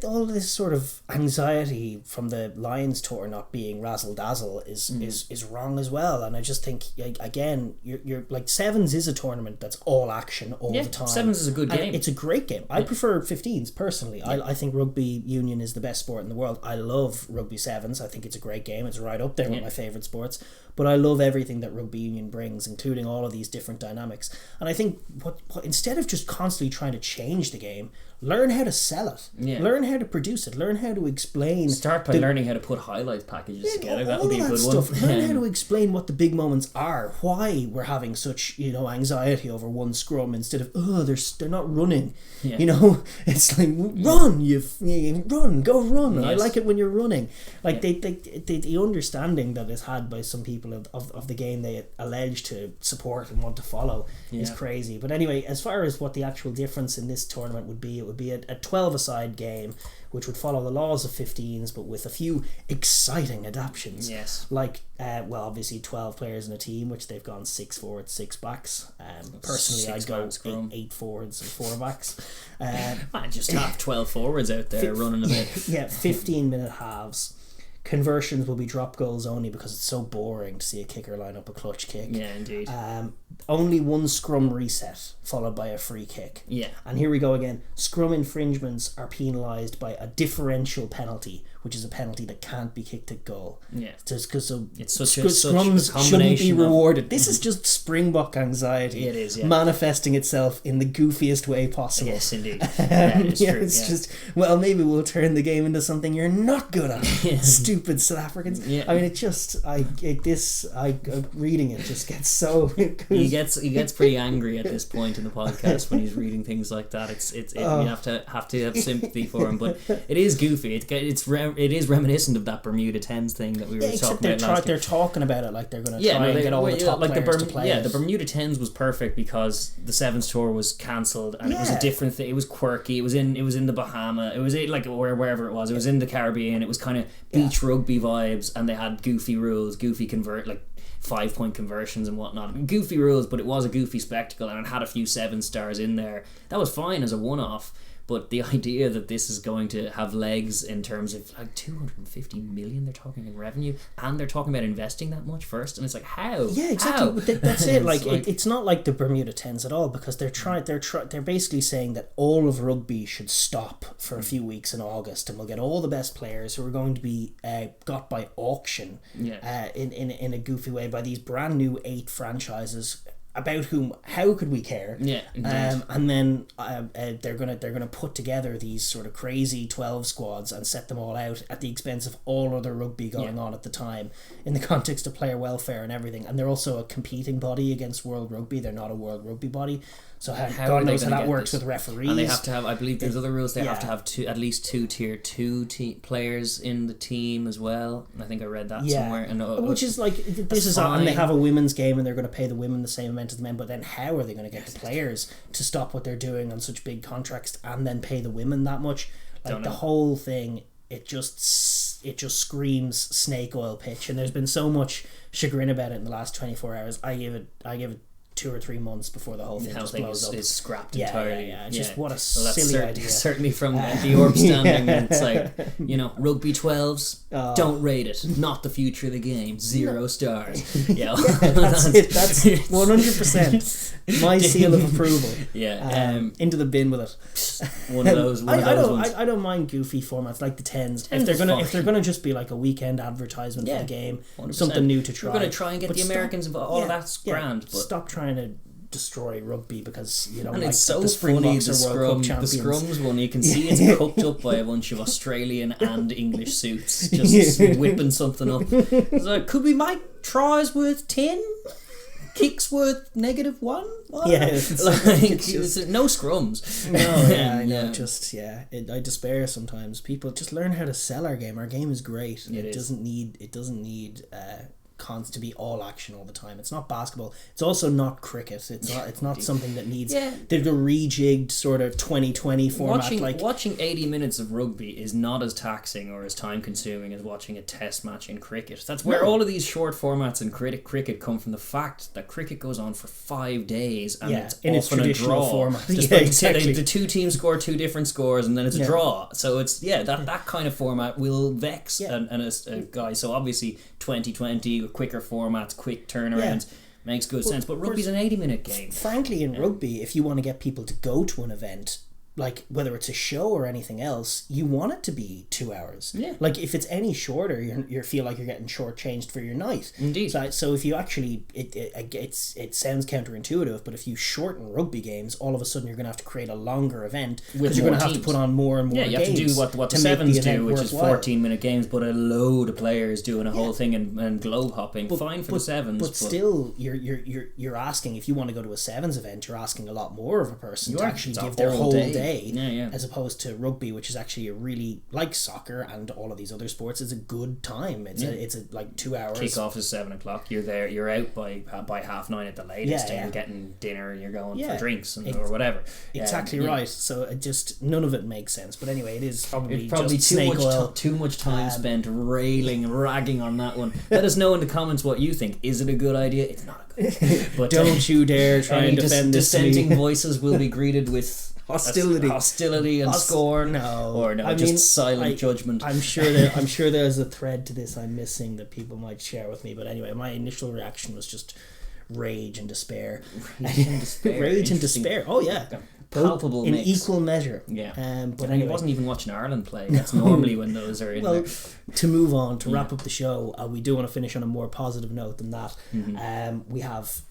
all this sort of anxiety from the Lions tour not being razzle dazzle is wrong as well. And I just think, again, you're like, Sevens is a tournament that's all action all the time. Sevens is a good game. It's a great game. I prefer 15s personally. I think rugby union is the best sport in the world. I love rugby sevens. I think it's a great game. It's right up there with my favourite sports. But I love everything that rugby union brings, including all of these different dynamics. And I think what instead of just constantly trying to change the game, learn how to sell it. Learn how to produce it. Learn how to explain. Start by learning how to put highlights packages together. That'll be a good one. Learn how to explain what the big moments are. Why we're having such anxiety over one scrum instead of they're not running. It's like, run, go run. Yes. I like it when you're running. Like the understanding that is had by some people of the game they allege to support and want to follow is crazy. But anyway, as far as what the actual difference in this tournament would be, it would be a 12-a-side game, which would follow the laws of 15s, but with a few exciting adaptations. Yes. Like, obviously 12 players in a team, which they've gone 6 forwards, 6 backs. Personally, I'd go 8 forwards and 4 backs. I just have 12 forwards out there running a bit. 15-minute halves. Conversions will be drop goals only because it's so boring to see a kicker line up a clutch kick. Yeah, indeed. Only one scrum reset followed by a free kick. Yeah. And here we go again. Scrum infringements are penalised by a differential penalty, which is a penalty that can't be kicked at goal. Yeah. Just because it's such scrums shouldn't be rewarded. This is just Springbok anxiety. It is, yeah. Manifesting itself in the goofiest way possible. Yes, indeed. It's true. It's just, well, maybe we'll turn the game into something you're not good at. Stupid South Africans. Yeah. I mean, reading it just gets so... He gets pretty angry at this point in the podcast when he's reading things like that. You have to have sympathy for him, but it is goofy. It is reminiscent of that Bermuda Tens thing that we were talking about last they're talking about it like they're going to try and get all the top players to play. Yeah, the Bermuda Tens was perfect because the Sevens tour was cancelled and it was a different thing. It was quirky. It was in the Bahama. It was like wherever it was. It was in the Caribbean. It was kind of beach rugby vibes, and they had goofy rules, goofy 5-point conversions and whatnot. Goofy rules, but it was a goofy spectacle, and it had a few 7-stars in there. That was fine as a one-off. But the idea that this is going to have legs in terms of like 250 million they're talking in revenue, and they're talking about investing that much first, and it's like, how? Yeah, exactly. How? But that's it. It's not like the Bermuda Tens at all, because they're basically saying that all of rugby should stop for a few weeks in August, and we'll get all the best players who are going to be got by auction in a goofy way by these brand new 8 franchises. About whom, how could we care? Yeah, and then they're gonna put together these sort of crazy 12 squads and set them all out at the expense of all other rugby going on at the time, in the context of player welfare and everything. And they're also a competing body against World Rugby. They're not a World Rugby body. So God knows how that works with referees. And they have to have, I believe there's other rules, they have to have at least 2 tier 2 players in the team as well. I think I read that somewhere. And, which is like, this is on, and they have a women's game and they're going to pay the women the same amount as the men, but then how are they going to get the players to stop what they're doing on such big contracts and then pay the women that much? Like, the whole thing, it just screams snake oil pitch, and there's been so much chagrin about it in the last 24 hours. I give it 2 or 3 months before the whole thing just blows up. Is scrapped entirely. Yeah. Just what a silly idea. Certainly from the Orb standing, it's like, rugby 12s, don't rate it. Not the future of the game. 0 stars. Yeah, that's it. That's 100% my seal of approval. Yeah, into the bin with it. One of those ones. I don't mind goofy formats like the Tens. If they're gonna just be like a weekend advertisement for the game, 100%. Something new to try. We're gonna try and get the Americans involved. All that's grand. But stop trying to destroy rugby because and like it's so the Springboks funny the scrums one, you can see it's cooked up by a bunch of Australian and English suits just whipping something up. It's like, could we make tries worth 10, kicks worth -1? What? Yeah, no scrums. I despair sometimes. People just learn how to sell our game. Our game is great. It doesn't need to be all action all the time. It's not basketball. It's also not cricket. It's not something that needs the rejigged sort of 2020 format. Watching 80 minutes of rugby is not as taxing or as time consuming as watching a test match in cricket. That's where all of these short formats in cricket come from, the fact that cricket goes on for 5 days and it's in its traditional a draw format. Exactly. The 2 teams score 2 different scores and then it's a draw. So it's that kind of format will vex a guy. So obviously 2020, quicker formats, quick turnarounds, makes good sense. But rugby's an 80-minute game. Frankly, in rugby, if you want to get people to go to an event, like whether it's a show or anything else, you want it to be 2 hours. Yeah. Like if it's any shorter, you feel like you're getting shortchanged for your night. Indeed. So if you actually, it sounds counterintuitive, but if you shorten rugby games, all of a sudden you're going to have to create a longer event because you're going to have to put on more and more games. Yeah, you have to do what the Sevens do, which is 14-minute games, but a load of players doing a whole thing and globe hopping. Fine for the Sevens, but still, you're asking, if you want to go to a Sevens event, you're asking a lot more of a person to actually give their whole day day, as opposed to rugby, which is actually a really, like soccer and all of these other sports, it's a good time. It's like 2 hours. Kick off is 7 o'clock. You're there. You're out by 9:30 at the latest, and you're getting dinner and you're going for drinks or whatever. Exactly right. So it just none of it makes sense. But anyway, it is probably just too much time spent ragging on that one. Let us know in the comments what you think. Is it a good idea? It's not a good idea. But don't you dare try and defend this. Dissenting voices will be greeted with hostility and scorn. Silent judgment. I'm sure there's a thread to this I'm missing that people might share with me. But anyway, my initial reaction was just rage and despair. Rage and despair. Oh yeah. Palpable in mix. Equal measure. But anyway, I wasn't even watching Ireland play. That's normally when those are in there. To move on, to wrap up the show, we do want to finish on a more positive note than that. We have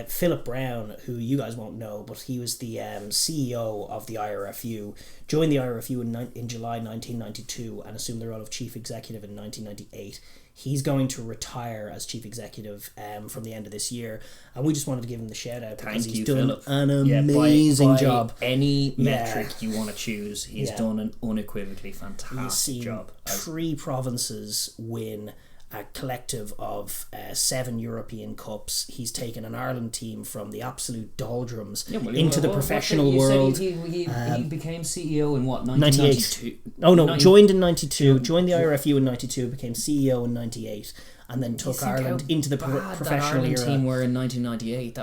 Philip Brown, who you guys won't know, but he was the CEO of the IRFU, joined the IRFU in July 1992 and assumed the role of chief executive in 1998. He's going to retire as chief executive from the end of this year, and we just wanted to give him the shout out because he's done Philip. an amazing job. Any metric you want to choose, he's done an unequivocally fantastic job. 3 provinces win a collective of 7 European Cups. He's taken an Ireland team from the absolute doldrums into the professional world. He became CEO in what, 1992? Oh no, joined in 92, joined the IRFU in 92, became CEO in 98, and then took Ireland into the professional era. That Ireland team were in 1998.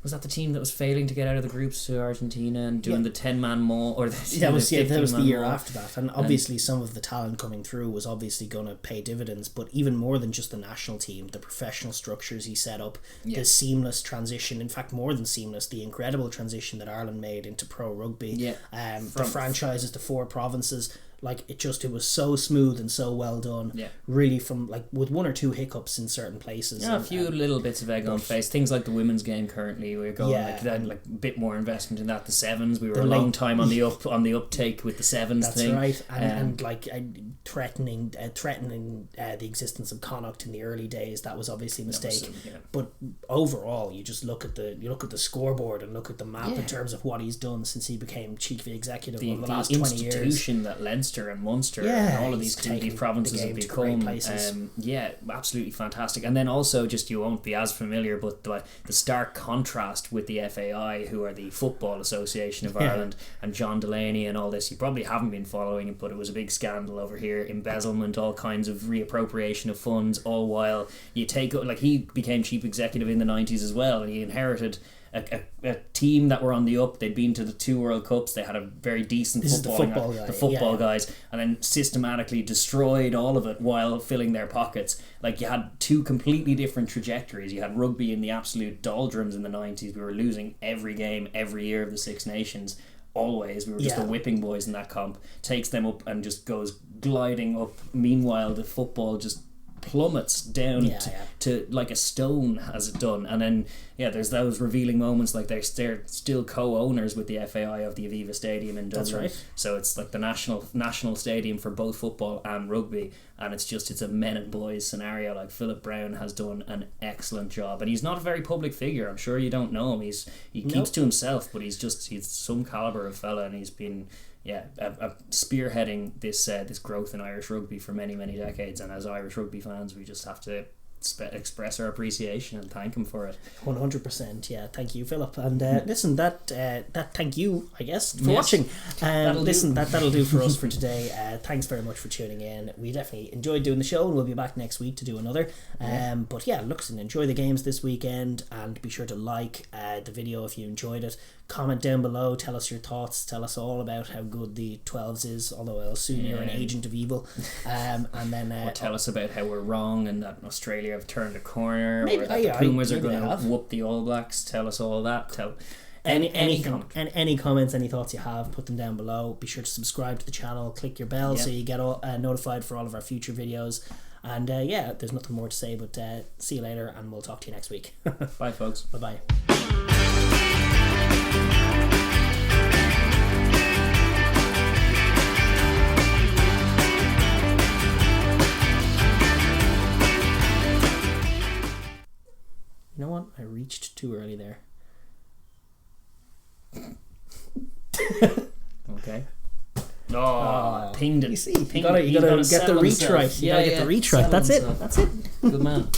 Was that the team that was failing to get out of the groups to Argentina and doing the 10-man maul? Or that was the year after that. And obviously some of the talent coming through was obviously going to pay dividends, but even more than just the national team, the professional structures he set up, the seamless transition, in fact more than seamless, the incredible transition that Ireland made into pro rugby, the franchises, the 4 provinces, like it was so smooth and so well done. Really, from like with 1 or 2 hiccups in certain places. A few little bits of egg on face. Things like the women's game currently, we're going like a bit more investment in that. The sevens, we were a long time on the uptake with the sevens. That's thing. Right, and threatening the existence of Connacht in the early days. That was obviously a mistake. But overall, you just look at the scoreboard and look at the map in terms of what he's done since he became chief executive over the last 20 years. The institution that Leinster and Munster and all of these provinces have become absolutely fantastic. And then also, just you won't be as familiar, but the stark contrast with the FAI, who are the Football Association of Ireland, and John Delaney and all this. You probably haven't been following it, but it was a big scandal over here, embezzlement, all kinds of reappropriation of funds, all while you take, like, he became chief executive in the 90s as well, and he inherited a team that were on the up. They'd been to the 2 World Cups. They had a very decent football guys, and then systematically destroyed all of it while filling their pockets. Like, you had 2 completely different trajectories. You had rugby in the absolute doldrums in the 90s. We were losing every game every year of the Six Nations. Always, we were just the whipping boys in that comp. Takes them up and just goes gliding up. Meanwhile, the football just plummets down to like a stone, has it done. And then there's those revealing moments, like they're still co-owners with the FAI of the Aviva Stadium in Dublin. That's right. So it's like the national stadium for both football and rugby, and it's a men and boys scenario. Like, Philip Brown has done an excellent job, and he's not a very public figure. I'm sure you don't know him. He keeps to himself, but he's some caliber of fella, and he's been spearheading this growth in Irish rugby for many, many decades. And as Irish rugby fans, we just have to express our appreciation and thank him for it. 100%. Thank you, Philip. And listen, that thank you, I guess, for watching. That'll do for us for today. Thanks very much for tuning in. We definitely enjoyed doing the show, and we'll be back next week to do another. But enjoy the games this weekend, and be sure to like the video if you enjoyed it. Comment down below, tell us your thoughts, tell us all about how good the 12s is, although I'll assume you're an agent of evil. And then or tell us about how we're wrong and that Australia have turned a corner, or that the Pumas are going to whoop the All Blacks. Tell us all that. Any comments, any thoughts you have, put them down below. Be sure to subscribe to the channel, click your bell so you get notified for all of our future videos. And there's nothing more to say, but see you later, and we'll talk to you next week. Bye, folks. Bye-bye. You know what? I reached too early there. Okay. Oh, pinged it. You see, you gotta get the reach right. You gotta get the reach right. That's it. Good man.